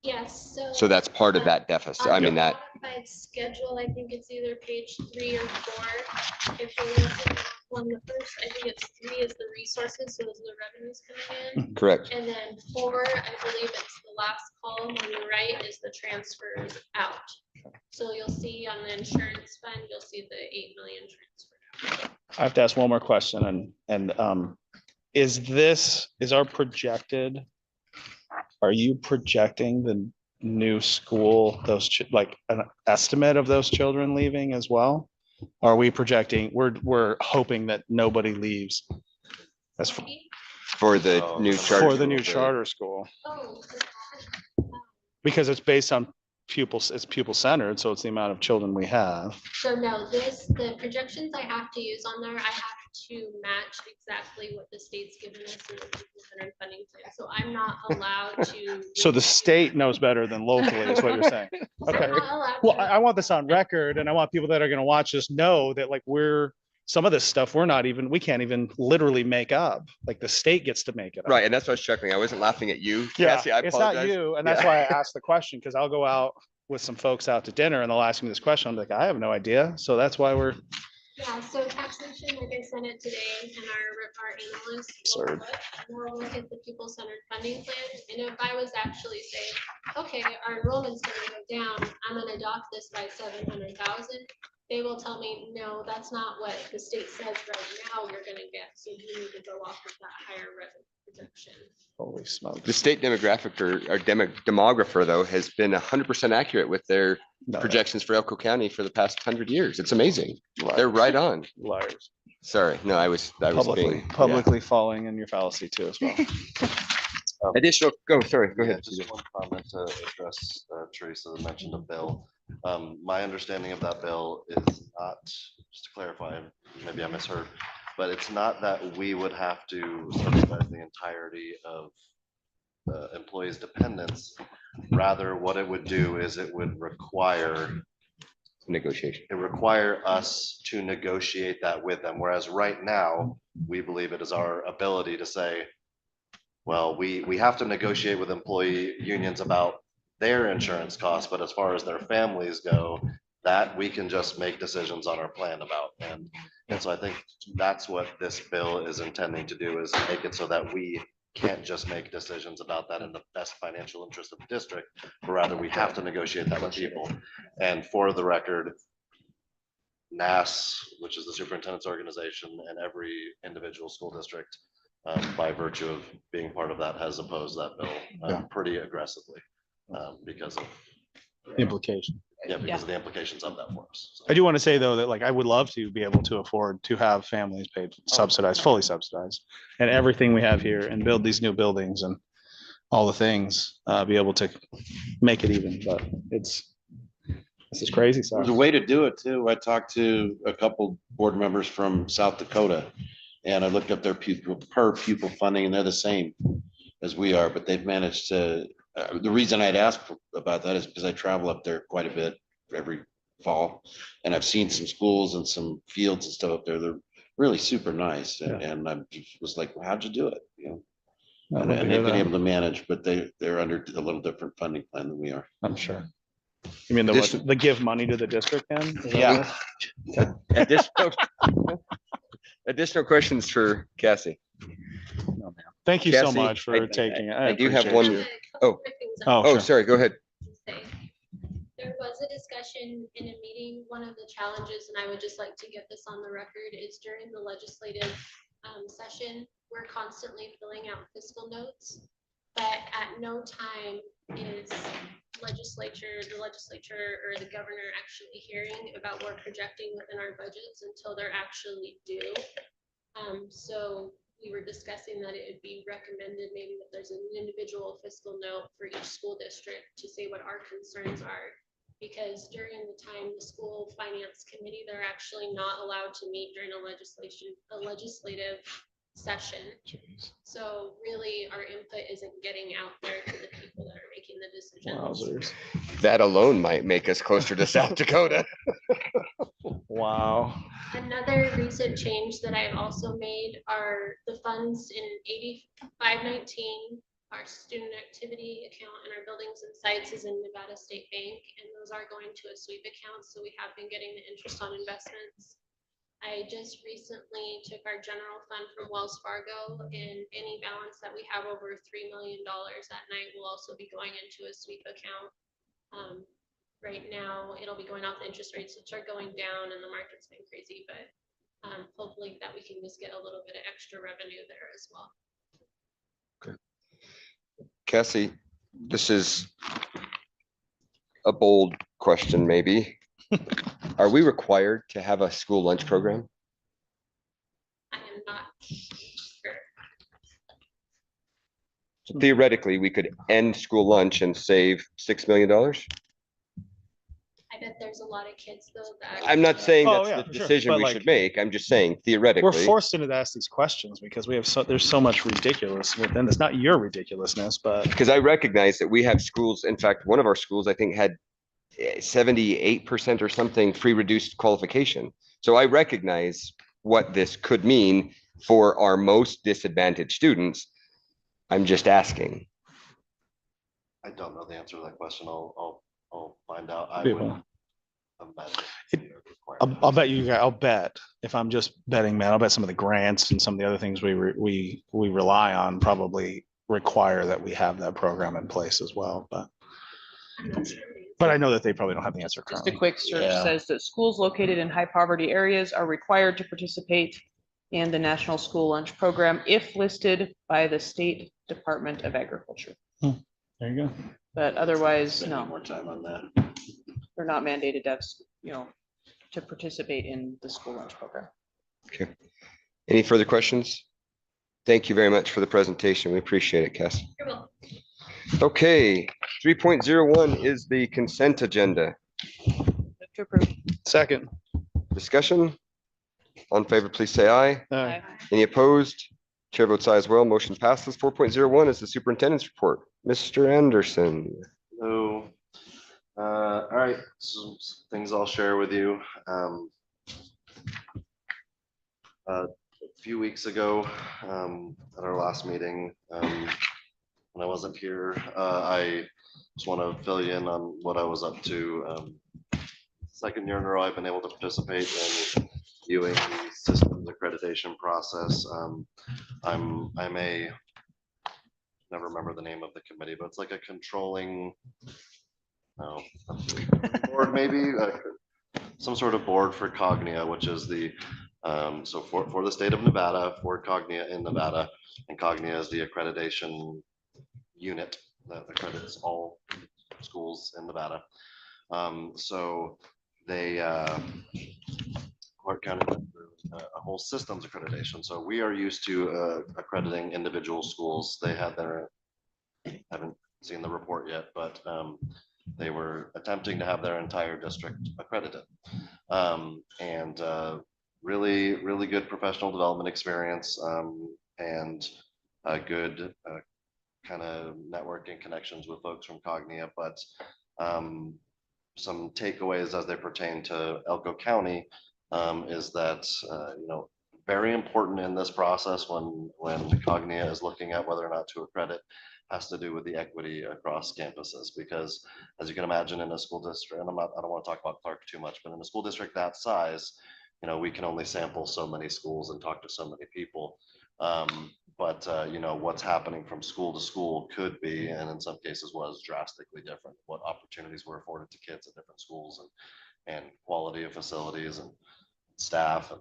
Speaker 8: Yes,
Speaker 2: So that's part of that deficit. I mean, that,
Speaker 8: modified schedule, I think it's either page 3 or 4. If you listen on the first, I think it's 3 is the resources, so those are the revenues coming in.
Speaker 2: correct.
Speaker 8: And then 4, I believe it's the last column on the right is the transfers out. So you'll see on the insurance fund, you'll see the 8 million transfer out.
Speaker 4: I have to ask one more question are you projecting the new school, like an estimate of those children leaving as well? Are we projecting, we're hoping that nobody leaves as
Speaker 2: For the new charter.
Speaker 4: for the new
Speaker 2: school.
Speaker 4: charter school,
Speaker 8: Oh,
Speaker 4: because it's based on pupils, it's pupil centered, so it's the amount of children we have.
Speaker 8: so no, the projections I have to use on there, I have to match exactly what the state's given us in the pupil-centered funding plan. So I'm not allowed to.
Speaker 4: So the state knows better than locally is what you're saying. Okay.
Speaker 8: I'm not allowed
Speaker 4: Well,
Speaker 8: to-
Speaker 4: I want this on record and I want people that are gonna watch this know that like some of this stuff, we can't even literally make up. Like the state gets to make it up.
Speaker 2: Right, and that's what I was chuckling. I wasn't laughing at you.
Speaker 4: Yeah,
Speaker 2: Cassie, I
Speaker 4: it's not
Speaker 2: apologize.
Speaker 4: you. And that's
Speaker 2: Yeah.
Speaker 4: why I asked the question, because I'll go out with some folks out to dinner and they'll ask me this question. I'm like, I have no idea. So that's why we're,
Speaker 8: Yeah, so taxation, like I sent it today, and our analysts
Speaker 4: Absurd.
Speaker 8: will look at the pupil-centered funding plan. And if I was actually saying, okay, our enrollment's gonna go down, I'm gonna dock this by 700,000. They will tell me, no, that's not what the state says right now you're gonna get. So you need to go off of that higher revenue projection.
Speaker 4: holy smokes.
Speaker 2: The state demographic or demographer though has been 100% accurate with their
Speaker 4: No,
Speaker 2: projections for Elko County for the past 100 years. It's amazing.
Speaker 4: liars.
Speaker 2: They're right on.
Speaker 4: Liars.
Speaker 2: Sorry, no, I was
Speaker 4: Publicly,
Speaker 2: being.
Speaker 4: publicly falling in your fallacy too as well.
Speaker 2: Additional, go, sorry, go
Speaker 9: Yeah,
Speaker 2: ahead.
Speaker 9: just one comment to address Teresa that mentioned a bill. My understanding of that bill is not, just to clarify, maybe I misheard, but it's not that we would have to subsidize the entirety of employees' dependents. Rather, what it would do is it would require
Speaker 2: Negotiation.
Speaker 9: us to negotiate that with them. Whereas right now, we believe it is our ability to say, well, we have to negotiate with employee unions about their insurance costs, but as far as their families go, that we can just make decisions on our plan about. And so I think that's what this bill is intending to do, is make it so that we can't just make decisions about that in the best financial interest of the district, but rather we have to negotiate that with people. And for the record, NAS, which is the superintendent's organization, and every individual school district, by virtue of being part of that, has opposed that bill pretty aggressively because of
Speaker 4: Implication.
Speaker 9: because of the implications of that for us. So,
Speaker 4: I do want to say though, that like, I would love to be able to afford to have families paid subsidized, fully subsidized. And everything we have here, and build these new buildings and all the things, be able to make it even, but this is crazy. So
Speaker 10: There's a way to do it too. I talked to a couple board members from South Dakota, and I looked up their per pupil funding, and they're the same as we are, but they've managed to, the reason I'd asked about that is because I travel up there quite a bit every fall, and I've seen some schools and some fields and stuff up there. They're really super nice, and I was like, well, how'd you do it? You know, and they've been able to manage, but they're under a little different funding plan than we are.
Speaker 4: I'm sure. You mean the give money to the district then?
Speaker 10: Yeah.
Speaker 2: Additional questions for Cassie?
Speaker 4: No, ma'am. Thank you so
Speaker 2: Cassie,
Speaker 4: much for taking it.
Speaker 2: I do have
Speaker 4: appreciate
Speaker 2: one.
Speaker 4: you.
Speaker 2: Oh.
Speaker 4: Oh,
Speaker 2: Oh,
Speaker 4: sure.
Speaker 2: sorry, go ahead.
Speaker 8: There was a discussion in a meeting. One of the challenges, and I would just like to get this on the record, is during the legislative session, we're constantly filling out fiscal notes, but at no time is the legislature or the governor actually hearing about what we're projecting within our budgets until they're actually due. So we were discussing that it would be recommended maybe that there's an individual fiscal note for each school district to say what our concerns are. Because during the time the school finance committee, they're actually not allowed to meet during a legislative session.
Speaker 4: Jeez.
Speaker 8: So really our input isn't getting out there to the people that are making the decisions.
Speaker 4: Wowzers.
Speaker 2: That alone might make us closer to South Dakota.
Speaker 4: Wow.
Speaker 8: Another recent change that I've also made are the funds in 8519. Our student activity account and our buildings and sites is in Nevada State Bank, and those are going to a sweep account. So we have been getting the interest on investments. I just recently took our general fund from Wells Fargo, and any balance that we have over $3 million that night will also be going into a sweep account. Right now, it'll be going off the interest rates, which are going down, and the market's been crazy, but hopefully that we can just get a little bit of extra revenue there as well.
Speaker 2: Cassie, this is a bold question, maybe. Are we required to have a school lunch program?
Speaker 8: I am not sure.
Speaker 2: So theoretically, we could end school lunch and save $6 million.
Speaker 8: I bet there's a lot of kids though that.
Speaker 2: I'm not saying
Speaker 4: Oh,
Speaker 2: that's
Speaker 4: yeah,
Speaker 2: the
Speaker 4: for sure.
Speaker 2: decision
Speaker 4: But
Speaker 2: we
Speaker 4: like,
Speaker 2: should make. I'm just saying
Speaker 4: We're
Speaker 2: theoretically.
Speaker 4: forced into to ask these questions because we have there's so much ridiculous within this. Not your ridiculousness, but
Speaker 2: Because I recognize that we have schools. In fact, one of our schools, I think, had 78% or something free reduced qualification. So I recognize what this could mean for our most disadvantaged students. I'm just asking.
Speaker 9: I don't know the answer to that question. I'll find out. I
Speaker 4: People.
Speaker 9: would imagine it'd be a requirement.
Speaker 4: I'll bet you. I'll bet if I'm just betting, man, I'll bet some of the grants and some of the other things we rely on probably require that we have that program in place as well. But I know that they probably don't have the answer
Speaker 1: Just
Speaker 4: currently.
Speaker 1: a quick search
Speaker 10: Yeah.
Speaker 1: says that schools located in high poverty areas are required to participate in the National School Lunch Program if listed by the State Department of Agriculture.
Speaker 4: There you go.
Speaker 1: But otherwise,
Speaker 10: Spending
Speaker 1: no,
Speaker 10: more time on that.
Speaker 1: they're not mandated to, to participate in the school lunch program.
Speaker 2: Okay. Any further questions? Thank you very much for the presentation. We appreciate it, Cass.
Speaker 8: You're welcome.
Speaker 2: Okay, 3.01 is the consent agenda.
Speaker 1: Move to approve.
Speaker 4: Second.
Speaker 2: Discussion? On favor, please say aye.
Speaker 1: Aye.
Speaker 2: Any opposed? Chair votes aye as well. Motion passes. 4.01 is the superintendent's report. Mr. Anderson.
Speaker 9: So, all right, some things I'll share with you. A few weeks ago, at our last meeting, when I wasn't here, I just want to fill you in on what I was up to. Second year in a row, I've been able to participate in viewing the systems accreditation process. I'm a, never remember the name of the committee, but it's like a controlling, no, board maybe, some sort of board for Cognia, which is the, so for the state of Nevada, for Cognia in Nevada, and Cognia is the accreditation unit that accredits all schools in Nevada. So they, Clark County went through a whole systems accreditation. So we are used to accrediting individual schools. They had their, haven't seen the report yet, but they were attempting to have their entire district accredited. And really, really good professional development experience, and a good kind of networking connections with folks from Cognia, but some takeaways as they pertain to Elko County is that, you know, very important in this process when Cognia is looking at whether or not to accredit has to do with the equity across campuses, because as you can imagine in a school district, and I don't want to talk about Clark too much, but in a school district that size, you know, we can only sample so many schools and talk to so many people. But you know, what's happening from school to school could be, and in some cases was drastically different, what opportunities were afforded to kids at different schools, and quality of facilities and staff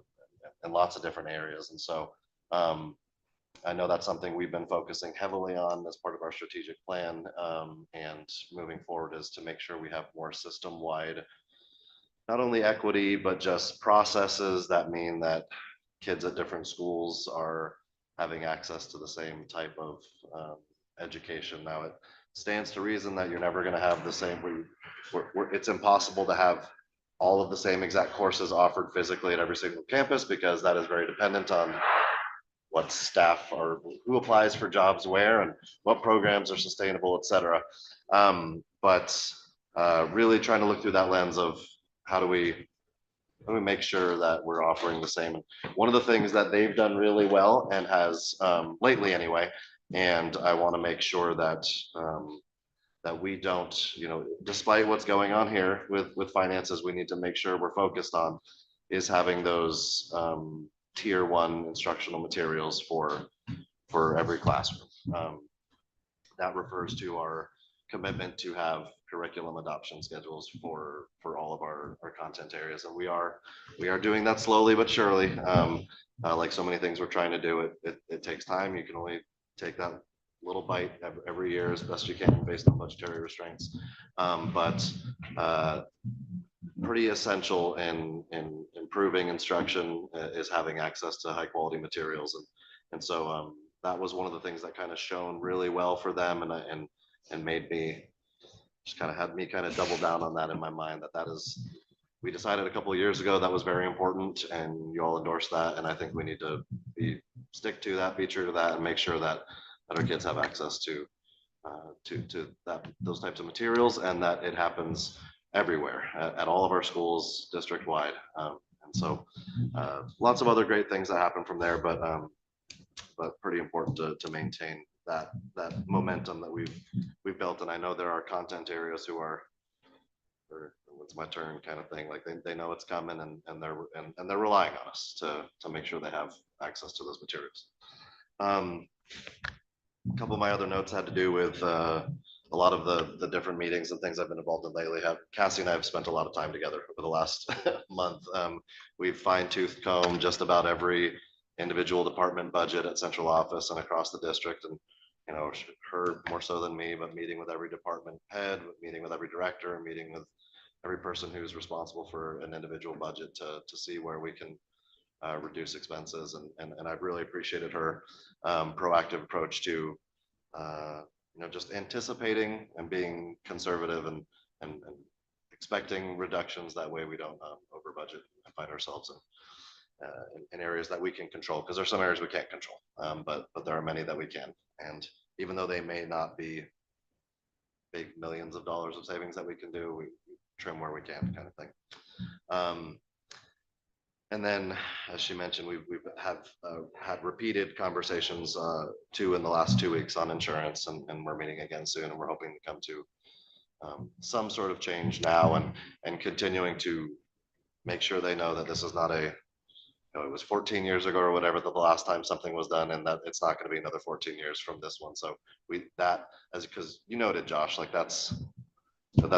Speaker 9: and lots of different areas. And so I know that's something we've been focusing heavily on as part of our strategic plan, and moving forward is to make sure we have more system-wide, not only equity, but just processes that mean that kids at different schools are having access to the same type of education. Now, it stands to reason that you're never going to have the same, it's impossible to have all of the same exact courses offered physically at every single campus, because that is very dependent on what staff or who applies for jobs where and what programs are sustainable, et cetera. But really trying to look through that lens of how do we make sure that we're offering the same. One of the things that they've done really well and has lately anyway, and I want to make sure that that we don't, you know, despite what's going on here with finances, we need to make sure we're focused on is having those tier 1 instructional materials for every classroom. That refers to our commitment to have curriculum adoption schedules for all of our content areas, and we are doing that slowly but surely. Like so many things we're trying to do, it takes time. You can only take that little bite every year as best you can based on budgetary restraints, but pretty essential in improving instruction is having access to high quality materials, and so that was one of the things that kind of shone really well for them, and made me just kind of had me kind of double down on that in my mind, that is, we decided a couple of years ago that was very important, and you all endorsed that, and I think we need to stick to that, be true to that, and make sure that our kids have access to those types of materials, and that it happens everywhere at all of our schools district wide. And so lots of other great things that happen from there, but pretty important to maintain that momentum that we've built. And I know there are content areas who are, or what's my turn kind of thing, like they know it's coming, and they're relying on us to make sure they have access to those materials. A couple of my other notes had to do with a lot of the different meetings and things I've been involved in lately. Cassie and I have spent a lot of time together over the last month. We've fine-toothed combed just about every individual department budget at central office and across the district, and you know, her more so than me, but meeting with every department head, meeting with every director, meeting with every person who's responsible for an individual budget to see where we can reduce expenses. And I've really appreciated her proactive approach to just anticipating and being conservative and expecting reductions. That way we don't over budget and find ourselves in areas that we can control, because there's some areas we can't control, but there are many that we can. And even though they may not be big millions of dollars of savings that we can do, we trim where we can, kind of thing. And then, as she mentioned, we've had repeated conversations too in the last 2 weeks on insurance, and we're meeting again soon, and we're hoping to come to some sort of change now, and continuing to make sure they know that this is not a, it was 14 years ago or whatever the last time something was done, and that it's not going to be another 14 years from this one. So because you noted, Josh, like that's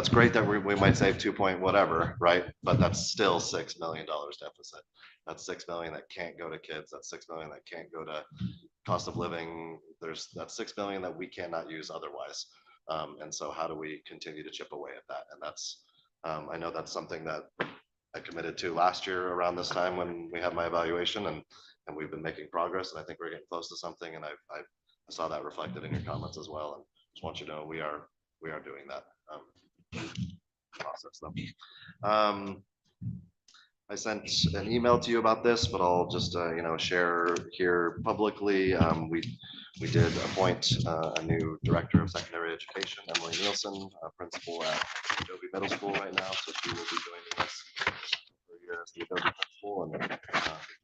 Speaker 9: great that we might save 2 point whatever, right? But that's still $6 million deficit. That's 6 million that can't go to kids. That's 6 million that can't go to cost of living. That's 6 million that we cannot use otherwise. And so how do we continue to chip away at that? And that's, I know that's something that I committed to last year around this time when we had my evaluation, and we've been making progress, and I think we're getting close to something. And I saw that reflected in your comments as well. And just want you to know we are doing that process though. I sent an email to you about this, but I'll just share here publicly. We did appoint a new director of secondary education, Emily Nielsen, a principal at Adobe Middle School right now. So she will be joining us for a year as the Adobe principal, and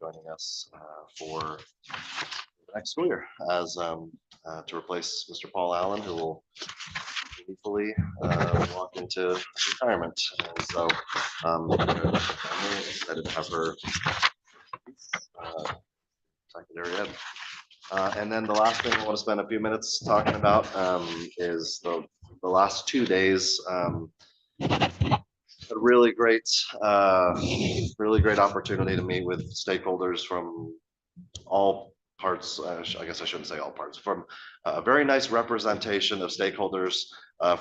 Speaker 9: joining us for the next school year as to replace Mr. Paul Allen, who will hopefully walk into retirement. And so I'm excited to have her secondary ed. And then the last thing I want to spend a few minutes talking about is the last 2 days. A really great opportunity to meet with stakeholders from all parts. I guess I shouldn't say all parts, from a very nice representation of stakeholders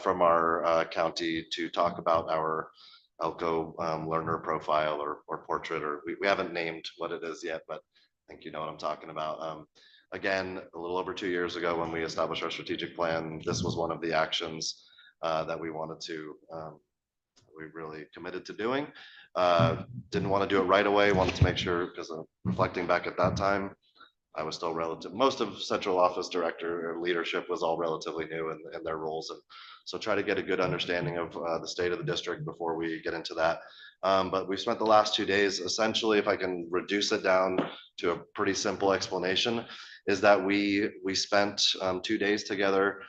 Speaker 9: from our county to talk about our Elko learner profile or portrait, or we haven't named what it is yet, but I think you know what I'm talking about. Again, a little over 2 years ago when we established our strategic plan, this was one of the actions that we wanted to, we really committed to doing. Didn't want to do it right away, wanted to make sure, because reflecting back at that time, I was still most of central office director leadership was all relatively new in their roles. And so try to get a good understanding of the state of the district before we get into that. But we spent the last 2 days, essentially, if I can reduce it down to a pretty simple explanation, is that we spent 2 days together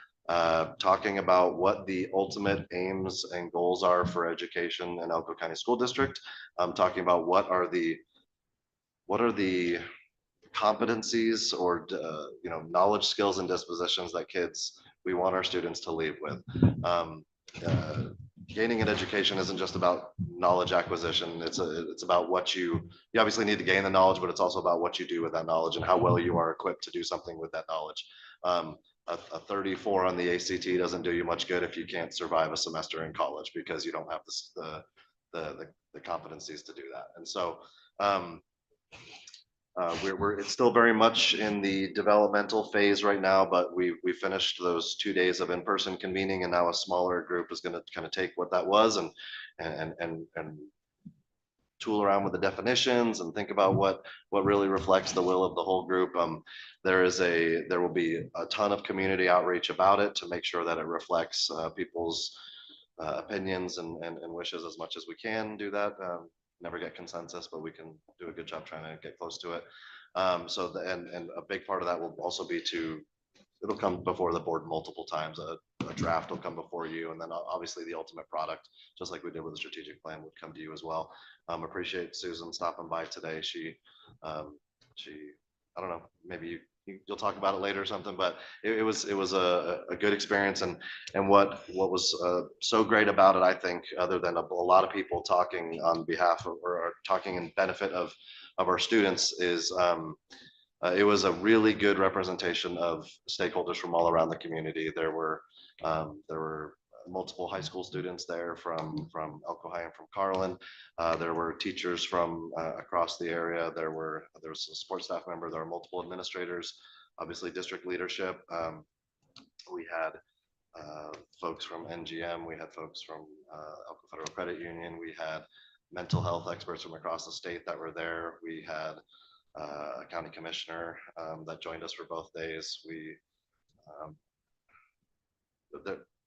Speaker 9: talking about what the ultimate aims and goals are for education in Elko County School District. Talking about what are the competencies or knowledge, skills, and dispositions that we want our students to leave with. Gaining an education isn't just about knowledge acquisition. It's about what you obviously need to gain the knowledge, but it's also about what you do with that knowledge and how well you are equipped to do something with that knowledge. A 34 on the ACT doesn't do you much good if you can't survive a semester in college because you don't have the competencies to do that. And so it's still very much in the developmental phase right now, but we finished those 2 days of in-person convening, and now a smaller group is going to kind of take what that was and tool around with the definitions and think about what really reflects the will of the whole group. There will be a ton of community outreach about it to make sure that it reflects people's opinions and wishes as much as we can do that. Never get consensus, but we can do a good job trying to get close to it. And a big part of that will also be it'll come before the board multiple times. A draft will come before you, and then obviously the ultimate product, just like we did with the strategic plan, would come to you as well. Appreciate Susan stopping by today. She I don't know, maybe you'll talk about it later or something, but it was a good experience. And what was so great about it, I think, other than a lot of people talking on behalf of or talking in benefit of our students, is it was a really good representation of stakeholders from all around the community. There were multiple high school students there from Elko High and from Carlin. There were teachers from across the area. There was a support staff member. There were multiple administrators, obviously district leadership. We had folks from NGM. We had folks from Elko Federal Credit Union. We had mental health experts from across the state that were there. We had a county commissioner that joined us for both days. We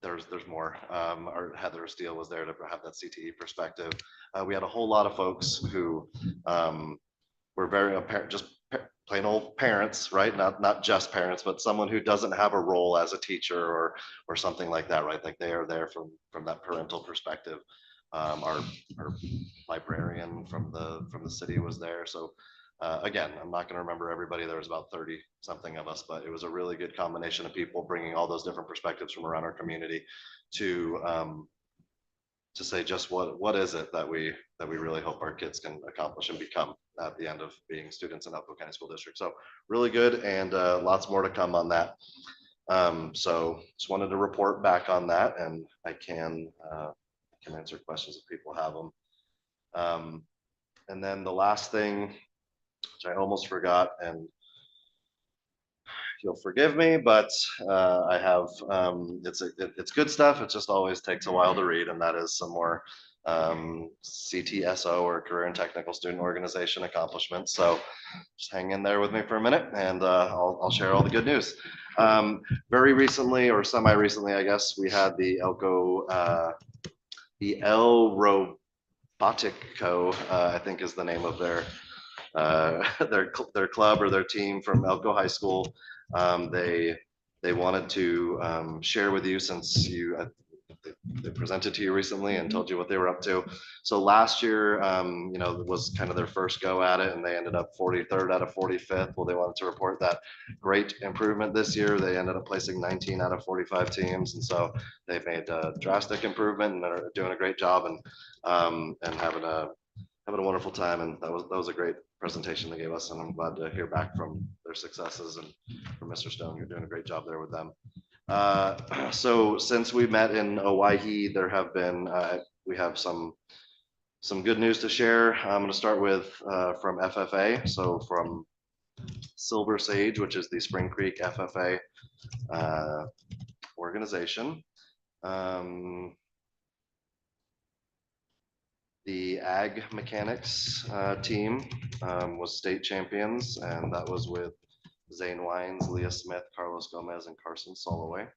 Speaker 9: there's more. Our Heather Steele was there to have that CTE perspective. We had a whole lot of folks who were very apparent, just plain old parents, right? Not just parents, but someone who doesn't have a role as a teacher or something like that, right? Like they are there from that parental perspective. Our librarian from the city was there. So again, I'm not going to remember everybody. There was about 30 something of us, but it was a really good combination of people bringing all those different perspectives from around our community to say just what is it that we really hope our kids can accomplish and become at the end of being students in Elko County School District. So really good, and lots more to come on that. So just wanted to report back on that, and I can answer questions if people have them. And then the last thing, which I almost forgot, and you'll forgive me, but I have, it's good stuff. It just always takes a while to read, and that is some more CTSO or Career and Technical Student Organization accomplishments. So just hang in there with me for a minute, and I'll share all the good news. Very recently, or semi-recently, I guess, we had the Elko, the El Robotic Co, I think is the name of their club or their team from Elko High School. They wanted to share with you, since they presented to you recently and told you what they were up to. So last year, you know, was kind of their first go at it, and they ended up 43rd out of 45th. Well, they wanted to report that great improvement this year. They ended up placing 19 out of 45 teams, and so they've made a drastic improvement and are doing a great job, and having a wonderful time. And that was a great presentation they gave us, and I'm glad to hear back from their successes and from Mr. Stone. You're doing a great job there with them. So since we met in Owyhee, there have been we have some good news to share. I'm going to start with from FFA. So from Silver Sage, which is the Spring Creek FFA organization. The ag mechanics team was state champions, and that was with Zane Wines, Leah Smith, Carlos Gomez, and Carson Soloway.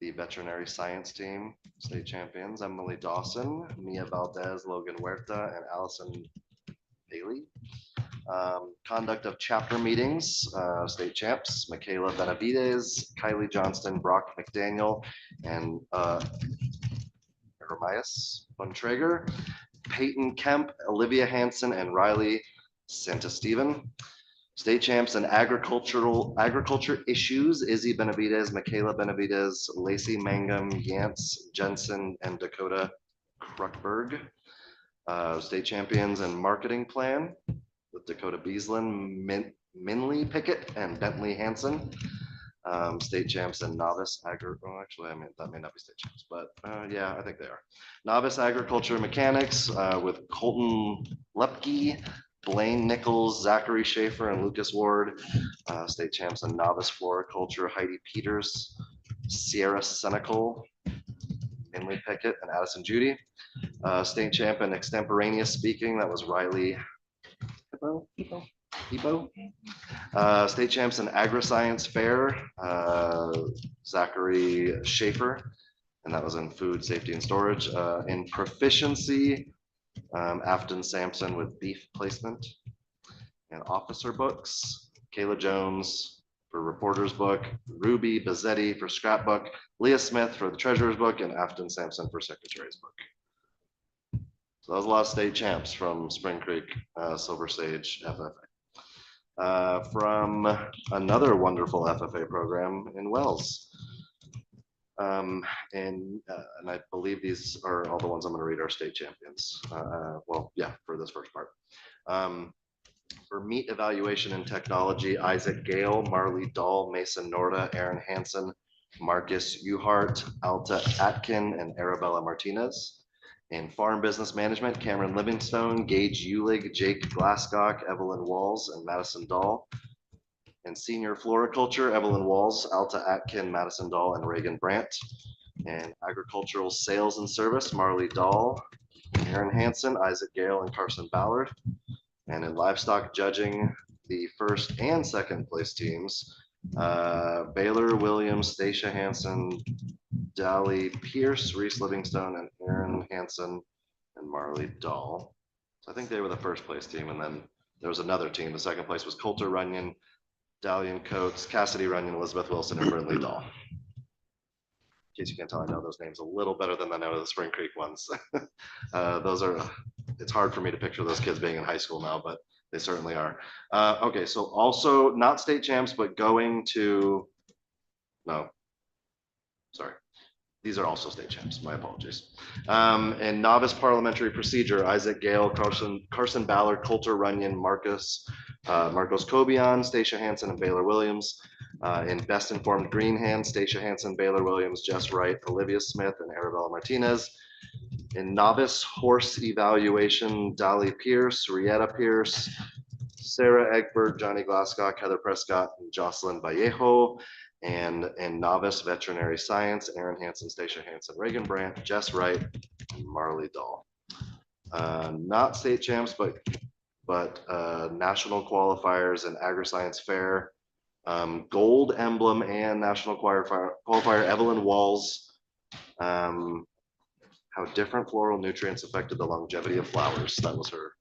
Speaker 9: The veterinary science team, state champions, Emily Dawson, Mia Valdez, Logan Huerta, and Allison Bailey. Conduct of chapter meetings, state champs, Michaela Benavides, Kylie Johnston, Brock McDaniel, and Jeremias Bontrager. Peyton Kemp, Olivia Hansen, and Riley Santasteven. State champs in agriculture issues, Izzy Benavides, Michaela Benavides, Lacey Mangum, Yance Jensen, and Dakota Kruckberg. State champions in marketing plan with Dakota Beaslin, Minley Pickett, and Bentley Hansen. State champs and novice actually, I mean, that may not be state champs, but yeah, I think they are. Novice agriculture mechanics with Colton Lepke, Blaine Nichols, Zachary Schaefer, and Lucas Ward. State champs and novice floriculture, Heidi Peters, Sierra Senecal, Minley Pickett, and Addison Judy. State champ in extemporaneous speaking, that was Riley Hebo. State champs in agri-science fair, Zachary Schaefer, and that was in food safety and storage. In proficiency, Afton Sampson with beef placement. And officer books, Kayla Jones for reporter's book, Ruby Bazzetti for scrapbook, Leah Smith for the treasurer's book, and Afton Sampson for secretary's book. So that was a lot of state champs from Spring Creek, Silver Sage FFA. From another wonderful FFA program in Wells. And I believe these are all the ones I'm going to read are state champions. Well, yeah, for this first part. For meat evaluation and technology, Isaac Gale, Marley Dahl, Mason Norda, Aaron Hansen, Marcus Uhart, Alta Atkin, and Arabella Martinez. In Farm Business Management, Cameron Livingstone, Gage Ulig, Jake Glasscock, Evelyn Walls, and Madison Dahl. In Senior Floriculture, Evelyn Walls, Alta Atkin, Madison Dahl, and Reagan Brandt. And Agricultural Sales and Service, Marley Dahl, Aaron Hansen, Isaac Gale, and Carson Ballard. And in Livestock Judging, the first and second place teams, Baylor Williams, Stacia Hansen, Dally Pierce, Reese Livingstone, and Aaron Hansen, and Marley Dahl. So I think they were the first place team, and then there was another team. The second place was Coulter Runyon, Dalian Coates, Cassidy Runyon, Elizabeth Wilson, and Brinley Dahl. In case you can't tell, I know those names a little better than I know the Spring Creek ones. Those are, it's hard for me to picture those kids being in high school now, but they certainly are. Okay, so also not state champs, but going to, no, sorry. These are also state champs, my apologies. And novice parliamentary procedure, Isaac Gale, Carson Ballard, Coulter Runyon, Marcos Cobian, Stacia Hansen, and Baylor Williams. In best informed green hand, Stacia Hansen, Baylor Williams, Jess Wright, Olivia Smith, and Arabella Martinez. In novice horse evaluation, Dolly Pierce, Rietta Pierce, Sarah Egbert, Johnny Glasscock, Heather Prescott, and Jocelyn Vallejo. And novice veterinary science, Aaron Hansen, Stacia Hansen, Reagan Brandt, Jess Wright, and Marley Dahl. Not state champs, but national qualifiers and agri-science fair. Gold emblem and national qualifier, Evelyn Walls. How different floral nutrients affected the longevity of flowers. That was her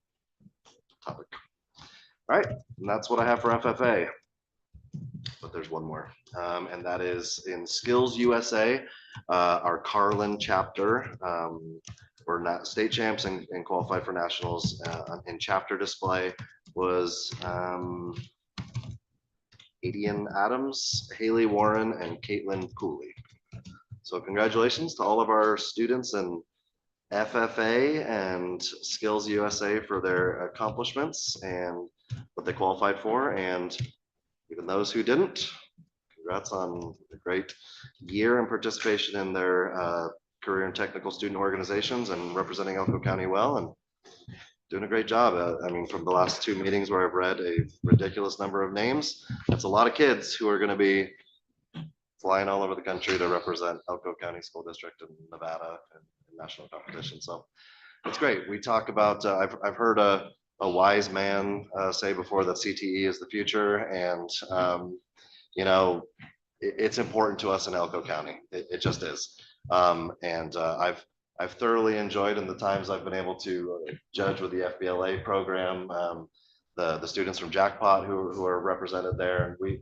Speaker 9: topic. All right, and that's what I have for FFA. But there's one more, and that is in Skills USA, our Carlin chapter. We're not state champs and qualified for nationals. In chapter display was Adian Adams, Haley Warren, and Caitlin Cooley. So congratulations to all of our students in FFA and Skills USA for their accomplishments and what they qualified for, and even those who didn't. Congrats on a great year and participation in their career and technical student organizations and representing Elko County well and doing a great job. I mean, from the last two meetings where I've read a ridiculous number of names, that's a lot of kids who are going to be flying all over the country to represent Elko County School District in Nevada and national competition. So it's great. We talk about, I've heard a wise man say before that CTE is the future, and you know, it's important to us in Elko County. It just is. I've thoroughly enjoyed in the times I've been able to judge with the FBLA program, the students from Jackpot who are represented there. And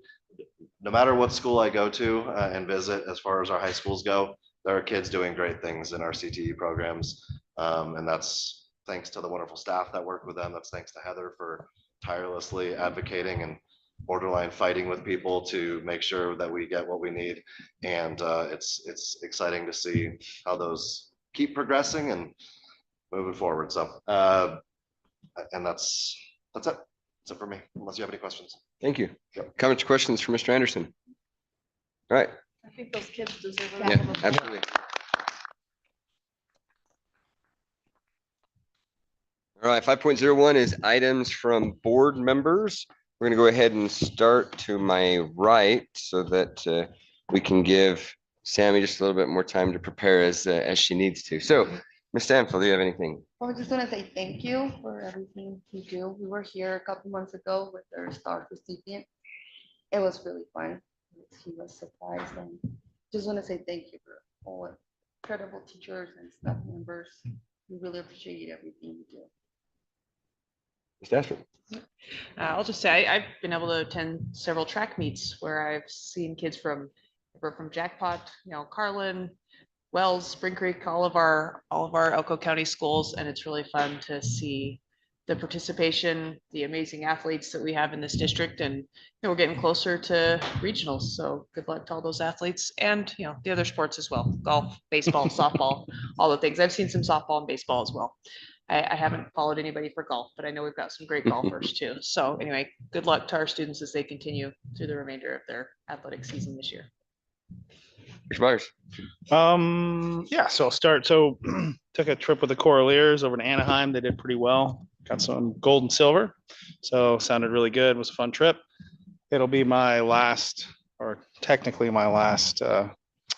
Speaker 9: no matter what school I go to and visit, as far as our high schools go, there are kids doing great things in our CTE programs. And that's thanks to the wonderful staff that work with them. That's thanks to Heather for tirelessly advocating and borderline fighting with people to make sure that we get what we need. And it's exciting to see how those keep progressing and moving forward. So, and that's it. That's it for me, unless you have any questions.
Speaker 2: Thank you. Comments, questions for Mr. Anderson? All right.
Speaker 5: I think those kids deserve a
Speaker 2: Yeah,
Speaker 5: round of applause.
Speaker 2: absolutely. All right, 5.01 is items from board members. We're gonna go ahead and start to my right so that we can give Sammy just a little bit more time to prepare as she needs to. So, Ms. Stanfield, do you have anything?
Speaker 3: Well, I just want to say thank you for everything you do. We were here a couple months ago with our star recipient. It was really fun. He was surprised, and just want to say thank you for all incredible teachers and staff members. We really appreciate everything you do.
Speaker 2: Ms. Ashford?
Speaker 1: I'll just say I've been able to attend several track meets where I've seen kids from Jackpot, Carlin, Wells, Spring Creek, all of our Elko County schools, and it's really fun to see the participation, the amazing athletes that we have in this district, and we're getting closer to regionals. So good luck to all those athletes, and the other sports as well: golf, baseball, softball, all the things. I've seen some softball and baseball as well. I haven't followed anybody for golf, but I know we've got some great golfers too. So anyway, good luck to our students as they continue through the remainder of their athletic season this year.
Speaker 2: Commissioner Myers.
Speaker 4: Yeah, so I'll start. So took a trip with the Coraliers over to Anaheim. They did pretty well. Got some gold and silver. So sounded really good. It was a fun trip. It'll be my last, or technically my last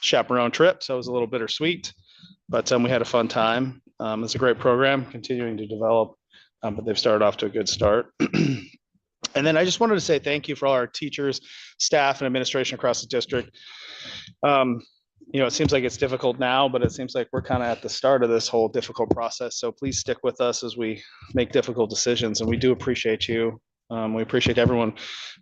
Speaker 4: chaperone trip. So it was a little bittersweet, but we had a fun time. It's a great program, continuing to develop, but they've started off to a good start. And then I just wanted to say thank you for all our teachers, staff, and administration across the district. You know, it seems like it's difficult now, but it seems like we're kind of at the start of this whole difficult process. So please stick with us as we make difficult decisions. And we do appreciate you. We appreciate everyone,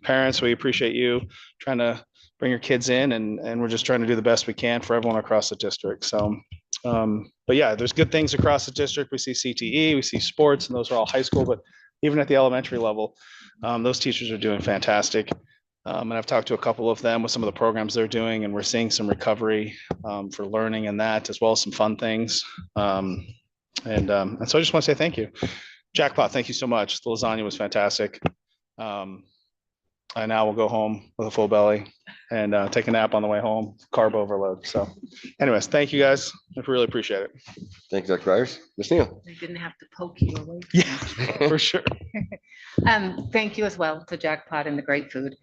Speaker 4: parents, we appreciate you trying to bring your kids in, and we're just trying to do the best we can for everyone across the district. So, but yeah, there's good things across the district. We see CTE, we see sports, and those are all high school, but even at the elementary level, those teachers are doing fantastic. And I've talked to a couple of them with some of the programs they're doing, and we're seeing some recovery for learning and that, as well as some fun things. And so I just want to say thank you. Jackpot, thank you so much. The lasagna was fantastic. I now will go home with a full belly and take a nap on the way home, carb overload. So anyways, thank you guys. I really appreciate it.
Speaker 2: Thank you, Dr. Myers. Ms. Neal.
Speaker 3: They didn't have to poke you away.
Speaker 4: Yeah, for sure.
Speaker 3: Thank you as well to Jackpot and the great food.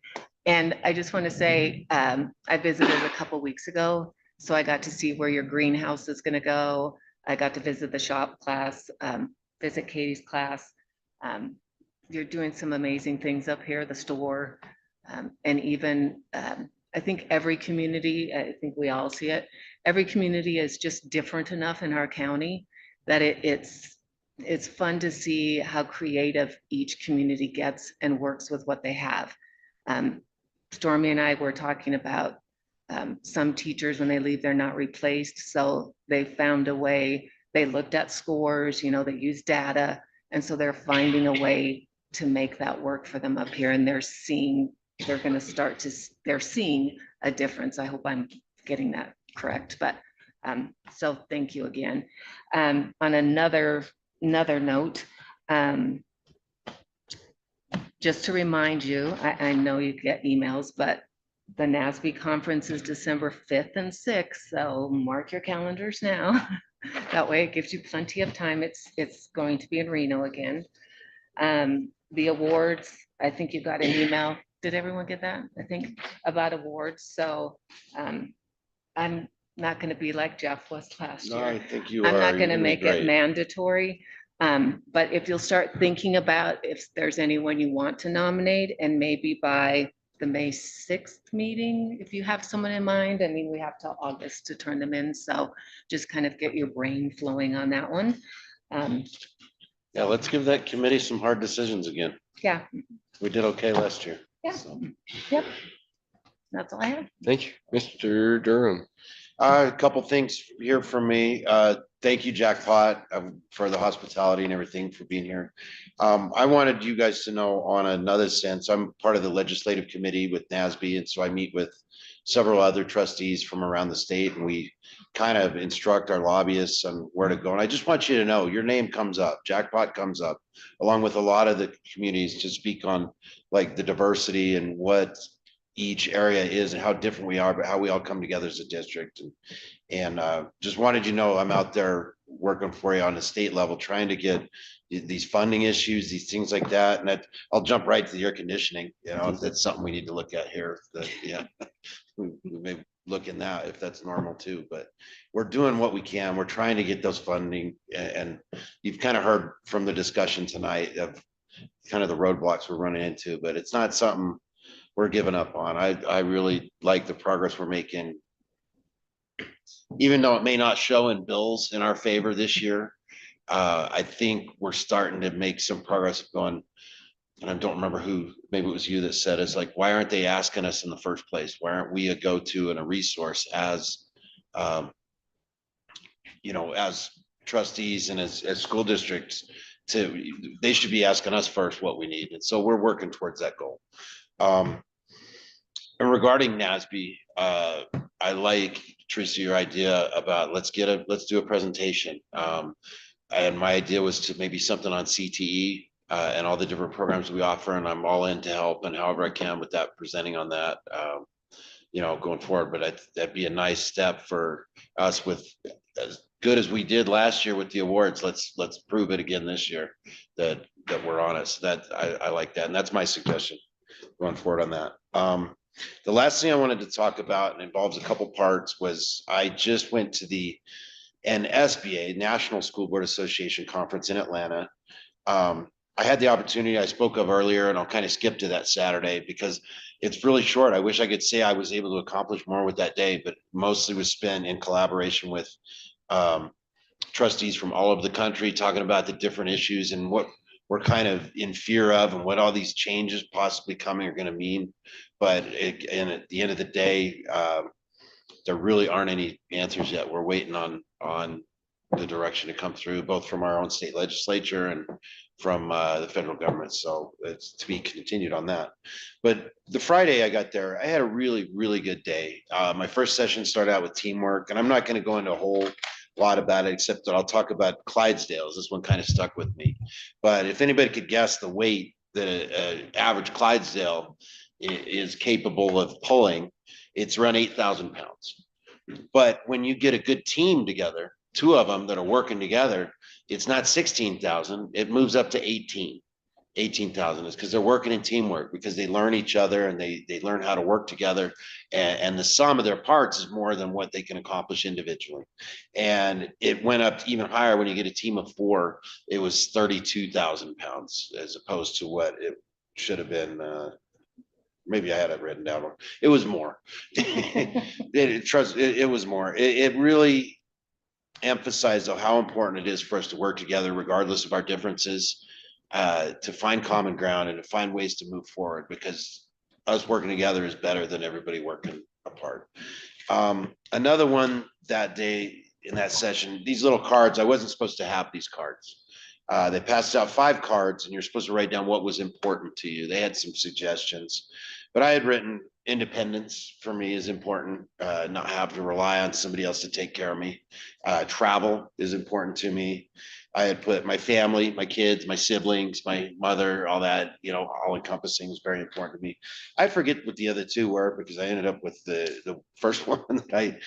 Speaker 3: And I just want to say, I visited a couple weeks ago, so I got to see where your greenhouse is going to go. I got to visit the shop class, visit Katie's class. You're doing some amazing things up here, the store, and even I think every community, I think we all see it, every community is just different enough in our county that it's fun to see how creative each community gets and works with what they have. Stormy and I were talking about some teachers, when they leave, they're not replaced. So they found a way, they looked at scores, you know, they use data. And so they're finding a way to make that work for them up here. And they're seeing a difference. I hope I'm getting that correct. But so thank you again. On another note, just to remind you, I know you get emails, but the NASB conference is December 5th and 6th. So mark your calendars now. That way it gives you plenty of time. It's going to be in Reno again. The awards, I think you got an email. Did everyone get that? I think about awards. So I'm not going to be like Jeff was last year.
Speaker 10: No, I think you are.
Speaker 3: I'm not
Speaker 10: You're
Speaker 3: going to
Speaker 10: gonna be
Speaker 3: make
Speaker 10: great.
Speaker 3: it mandatory. But if you'll start thinking about if there's anyone you want to nominate, and maybe by the May 6th meeting, if you have someone in mind. I mean, we have till August to turn them in. So just kind of get your brain flowing on that one.
Speaker 10: Yeah, let's give that committee some hard decisions again.
Speaker 3: Yeah,
Speaker 10: We did okay last year.
Speaker 3: Yeah.
Speaker 10: So.
Speaker 3: yep. That's all I have.
Speaker 2: Thank you, Mr. Durham.
Speaker 10: A couple things here from me. Thank you, Jackpot, for the hospitality and everything, for being here. I wanted you guys to know, on another sense, I'm part of the legislative committee with NASB, and so I meet with several other trustees from around the state, and we kind of instruct our lobbyists on where to go. And I just want you to know, your name comes up, Jackpot comes up, along with a lot of the communities, to speak on like the diversity and what each area is and how different we are, but how we all come together as a district. And just wanted you to know I'm out there working for you on the state level, trying to get these funding issues, these things like that. And that I'll jump right to the air conditioning. You know, that's something we need to look at here. That, yeah, we may look in that if that's normal too, but we're doing what we can. We're trying to get those funding, and you've kind of heard from the discussion tonight of kind of the roadblocks we're running into, but it's not something we're giving up on. I really like the progress we're making, even though it may not show in bills in our favor this year. I think we're starting to make some progress going, and I don't remember who, maybe it was you that said, it's like, why aren't they asking us in the first place? Why aren't we a go-to and a resource as, you know, as trustees and as school districts? They should be asking us first what we need. And so we're working towards that goal. And regarding NASB, I like, Teresa, your idea about let's do a presentation. And my idea was to maybe something on CTE and all the different programs we offer, and I'm all in to help and however I can with that, presenting on that. going forward, but that'd be a nice step for us with as good as we did last year with the awards. Let's prove it again this year that we're on it. So that I like that. And that's my suggestion going forward on that. The last thing I wanted to talk about, and involves a couple parts, was I just went to the NSBA, National School Board Association Conference in Atlanta. I had the opportunity I spoke of earlier, and I'll kind of skip to that Saturday because it's really short. I wish I could say I was able to accomplish more with that day, but mostly was spent in collaboration with trustees from all over the country, talking about the different issues and what we're kind of in fear of and what all these changes possibly coming are going to mean. But and at the end of the day, there really aren't any answers yet. We're waiting on the direction to come through, both from our own state legislature and from the federal government. So it's to be continued on that. But the Friday I got there, I had a really, really good day. My first session started out with teamwork, and I'm not going to go into a whole lot about it, except that I'll talk about Clydesdales. This one kind of stuck with me. But if anybody could guess the weight that an average Clydesdale is capable of pulling, it's around 8,000 pounds. But when you get a good team together, two of them that are working together, it's not 16,000, it moves up to 18,000 is because they're working in teamwork, because they learn each other and they learn how to work together, and the sum of their parts is more than what they can accomplish individually. And it went up even higher when you get a team of 4. It was 32,000 pounds as opposed to what it should have been. Maybe I had it written down. It was more. It was more. It really emphasized how important it is for us to work together regardless of our differences, to find common ground and to find ways to move forward, because us working together is better than everybody working apart. Another one that day in that session, these little cards, I wasn't supposed to have these cards. They passed out 5 cards and you're supposed to write down what was important to you. They had some suggestions, but I had written independence for me is important, not have to rely on somebody else to take care of me. Travel is important to me. I had put my family, my kids, my siblings, my mother, all that, all encompassing is very important to me. I forget what the other 2 were because I ended up with the first one that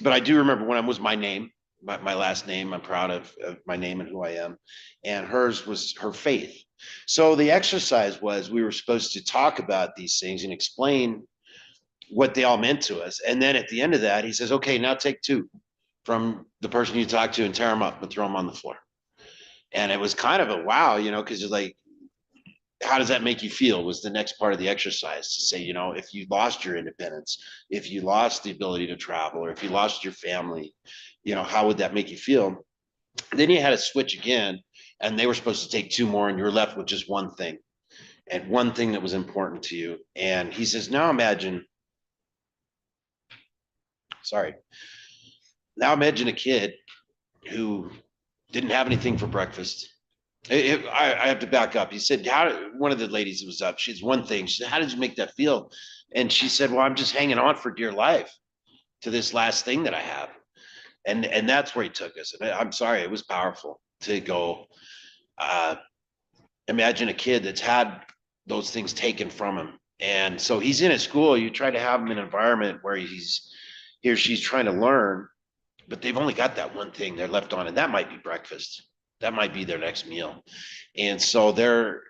Speaker 10: but I do remember one was my name, my last name. I'm proud of my name and who I am. And hers was her faith. So the exercise was we were supposed to talk about these things and explain what they all meant to us. And then at the end of that, he says, okay, now take 2 from the person you talk to and tear them up and throw them on the floor. And it was kind of a wow, because you're like, how does that make you feel was the next part of the exercise, to say, if you lost your independence, if you lost the ability to travel, or if you lost your family, how would that make you feel? Then you had to switch again, and they were supposed to take 2 more, and you were left with just one thing, and one thing that was important to you. And he says, now imagine a kid who didn't have anything for breakfast. I have to back up. He said, one of the ladies was up, she's one thing. She said, how did you make that feel? And she said, well, I'm just hanging on for dear life to this last thing that I have. And that's where he took us. And I'm sorry, it was powerful to go, imagine a kid that's had those things taken from him. And so he's in a school, you try to have him in an environment where he or she's trying to learn, but they've only got that one thing they're left on, and that might be breakfast. That might be their next meal. And so they're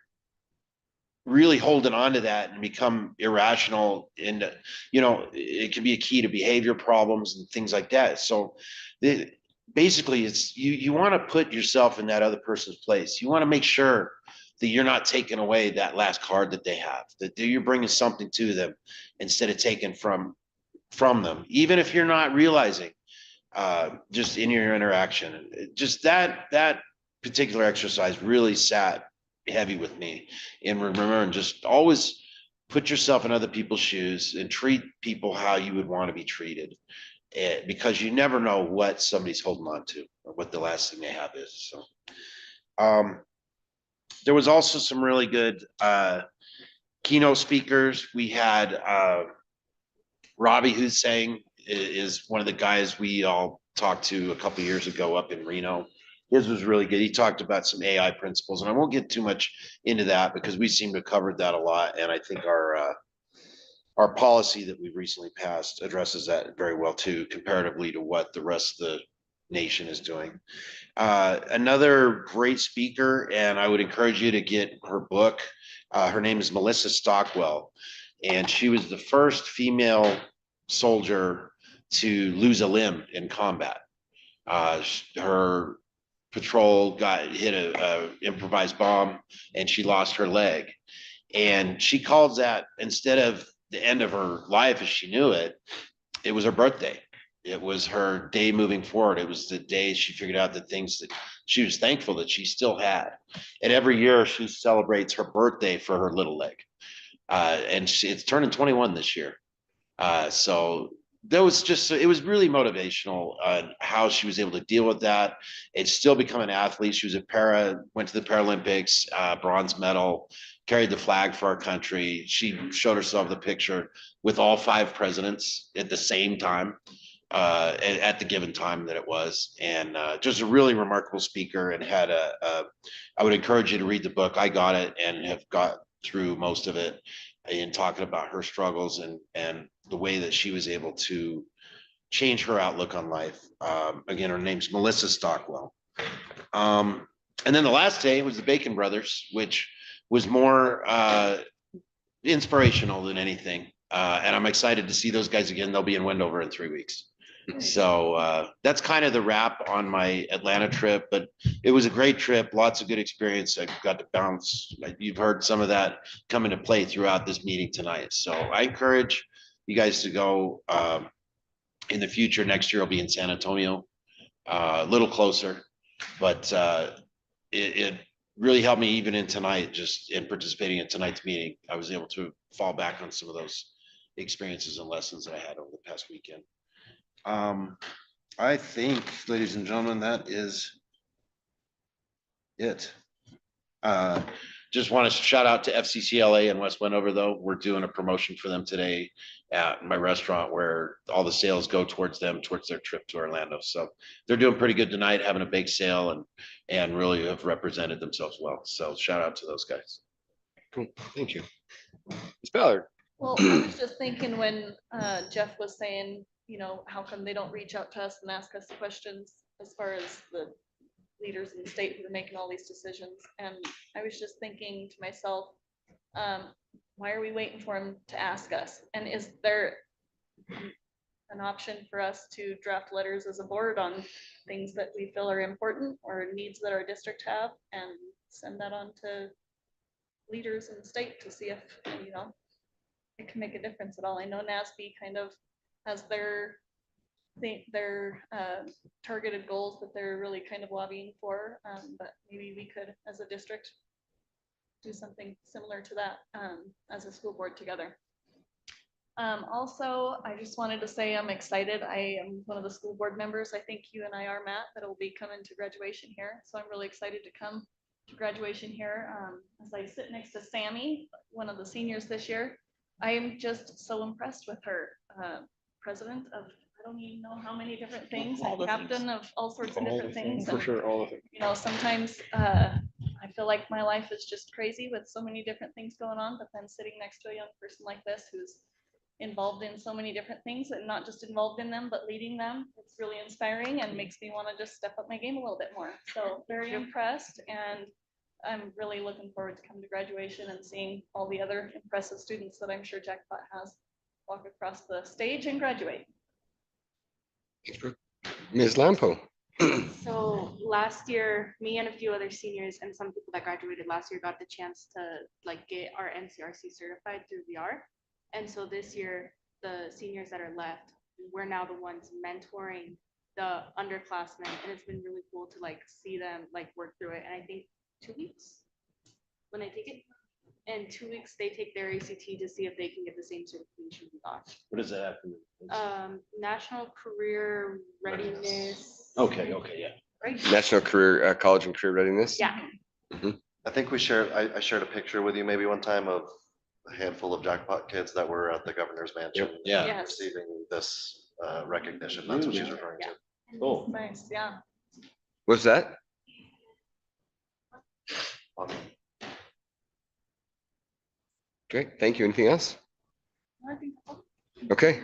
Speaker 10: really holding on to that and become irrational. And, it can be a key to behavior problems and things like that. So basically it's, you want to put yourself in that other person's place. You want to make sure that you're not taking away that last card that they have, that you're bringing something to them instead of taking from them, even if you're not realizing, just in your interaction. Just that particular exercise really sat heavy with me. And remember, just always put yourself in other people's shoes and treat people how you would want to be treated, because you never know what somebody's holding on to or what the last thing they have is. So there was also some really good keynote speakers. We had Robbie Hussein is one of the guys we all talked to a couple years ago up in Reno. His was really good. He talked about some AI principles, and I won't get too much into that because we seem to have covered that a lot. And I think our our policy that we've recently passed addresses that very well too, comparatively to what the rest of the nation is doing. Another great speaker, and I would encourage you to get her book. Her name is Melissa Stockwell, and she was the first female soldier to lose a limb in combat. Her patrol got hit a improvised bomb, and she lost her leg. And she calls that, instead of the end of her life as she knew it, it was her birthday. It was her day moving forward. It was the day she figured out the things that she was thankful that she still had. And every year she celebrates her birthday for her little leg. And it's turning 21 this year. So that was just, it was really motivational on how she was able to deal with that. And still become an athlete. She was went to the Paralympics, bronze medal, carried the flag for our country. She showed herself the picture with all 5 presidents at the same time. At the given time that it was, and just a really remarkable speaker, and had I would encourage you to read the book. I got it and have got through most of it in talking about her struggles and the way that she was able to change her outlook on life. Again, her name's Melissa Stockwell. And then the last day was the Bacon Brothers, which was more inspirational than anything. And I'm excited to see those guys again. They'll be in Wendover in 3 weeks. So that's kind of the wrap on my Atlanta trip, but it was a great trip. Lots of good experience. I got to bounce. You've heard some of that come into play throughout this meeting tonight. So I encourage you guys to go in the future. Next year I'll be in San Antonio, a little closer, but it really helped me even in tonight, just in participating in tonight's meeting. I was able to fall back on some of those experiences and lessons that I had over the past weekend. I think, ladies and gentlemen, that is it. Just want to shout out to FCCLA in West Wendover, though. We're doing a promotion for them today at my restaurant, where all the sales go towards them, towards their trip to Orlando. So they're doing pretty good tonight, having a big sale, and really have represented themselves well. So shout out to those guys.
Speaker 2: Cool. Thank you. Ms. Ballard.
Speaker 5: Well, I was just thinking when Jeff was saying, how come they don't reach out to us and ask us questions as far as the leaders in the state who are making all these decisions. And I was just thinking to myself, why are we waiting for them to ask us? And is there an option for us to draft letters as a board on things that we feel are important or needs that our district have, and send that on to leaders in the state to see if, it can make a difference at all? I know NASB kind of has their targeted goals that they're really kind of lobbying for, but maybe we could, as a district, do something similar to that as a school board together. Also, I just wanted to say I'm excited. I am one of the school board members. I think you and I are, Matt, that will be coming to graduation here. So I'm really excited to come to graduation here. As I sit next to Sammy, one of the seniors this year, I am just so impressed with her. President of, I don't even know how many different things, captain of all sorts of different things.
Speaker 4: For sure, all of it.
Speaker 5: Sometimes I feel like my life is just crazy with so many different things going on, but then sitting next to a young person like this who's involved in so many different things, and not just involved in them, but leading them, it's really inspiring and makes me want to just step up my game a little bit more. So very impressed, and I'm really looking forward to coming to graduation and seeing all the other impressive students that I'm sure Jackpot has walk across the stage and graduate.
Speaker 2: Ms. Lampo.
Speaker 11: So last year, me and a few other seniors and some people that graduated last year got the chance to get our NCRC certified through VR. And so this year, the seniors that are left, we're now the ones mentoring the underclassmen, and it's been really cool to see them work through it. And I think 2 weeks when they take it. In 2 weeks, they take their ACT to see if they can get the same certification we got.
Speaker 10: What does that happen?
Speaker 11: National Career Readiness.
Speaker 10: Okay, yeah.
Speaker 11: Right?
Speaker 2: National Career College and Career Readiness.
Speaker 11: Yeah.
Speaker 9: I think I shared a picture with you maybe one time of a handful of Jackpot kids that were at the governor's mansion.
Speaker 10: Yeah.
Speaker 5: Yes.
Speaker 9: Receiving this recognition. That's what she's referring to.
Speaker 10: Cool.
Speaker 5: Nice, yeah.
Speaker 2: What's that?
Speaker 9: Awesome.
Speaker 2: Great. Thank you. Anything else?
Speaker 5: I think so.
Speaker 2: Okay.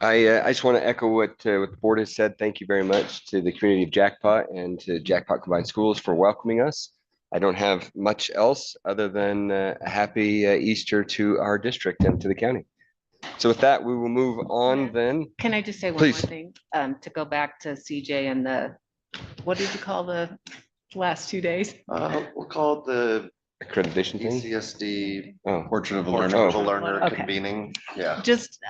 Speaker 2: I just want to echo what the board has said. Thank you very much to the community of Jackpot and to Jackpot Combined Schools for welcoming us. I don't have much else other than a happy Easter to our district and to the county. So with that, we will move on then.
Speaker 3: Can I just say one more
Speaker 2: Please.
Speaker 3: thing? To go back to CJ and what did you call the last 2 days?
Speaker 9: We'll call it the
Speaker 2: Accreditation thing.
Speaker 9: ECSD
Speaker 2: Oh,
Speaker 10: Portrait of a
Speaker 9: Portrait
Speaker 10: learner.
Speaker 9: of a Learner
Speaker 3: Okay.
Speaker 9: convening. Yeah.
Speaker 3: Just,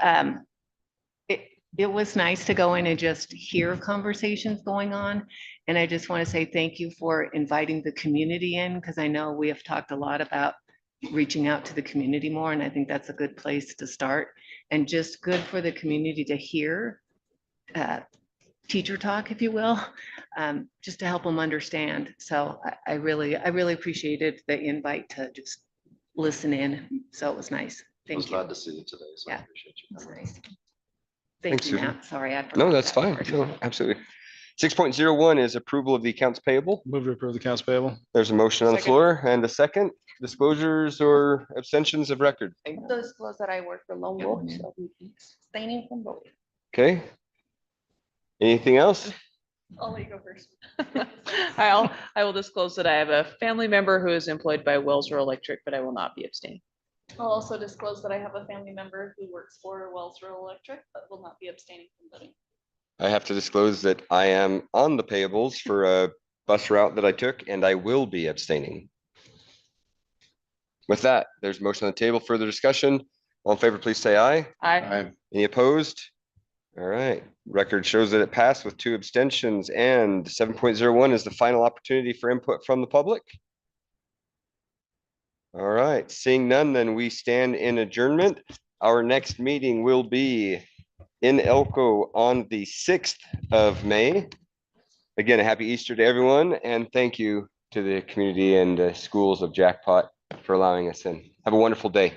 Speaker 3: it was nice to go in and just hear conversations going on. And I just want to say thank you for inviting the community in, because I know we have talked a lot about reaching out to the community more, and I think that's a good place to start. And just good for the community to hear teacher talk, if you will, just to help them understand. So I really appreciated the invite to just listen in. So it was nice.
Speaker 9: I was
Speaker 3: Thank you.
Speaker 9: glad to see you today. So I
Speaker 3: Yeah.
Speaker 9: appreciate you
Speaker 3: That's
Speaker 9: coming.
Speaker 3: nice.
Speaker 2: Thanks,
Speaker 3: Thank you,
Speaker 2: Susan.
Speaker 3: Matt. Sorry, I forgot.
Speaker 2: no, that's
Speaker 3: that
Speaker 2: fine.
Speaker 3: part.
Speaker 2: No, absolutely. 6.01 is approval of the accounts payable.
Speaker 4: Move to approve the accounts payable.
Speaker 2: There's a motion on the
Speaker 1: Second.
Speaker 2: floor and a second. Disclosures or abstentions of record.
Speaker 1: I disclose that I work for Lone Wolf, so I'm abstaining from voting.
Speaker 2: Okay. Anything else?
Speaker 5: I'll let you go first.
Speaker 1: I will disclose that I have a family member who is employed by Wells Rural Electric, but I will not be abstaining.
Speaker 5: I'll also disclose that I have a family member who works for Wells Rural Electric, but will not be abstaining from voting.
Speaker 2: I have to disclose that I am on the payables for a bus route that I took and I will be abstaining. With that, there's a motion on the table. Further discussion. All in favor, please say aye. Any opposed? All right, record shows that it passed with 2 abstentions, and 7.01 is the final opportunity for input from the public. All right, seeing none, then we stand in adjournment. Our next meeting will be in Elko on the 6th of May. Again, a happy Easter to everyone, and thank you to the community and schools of Jackpot for allowing us in. Have a wonderful day.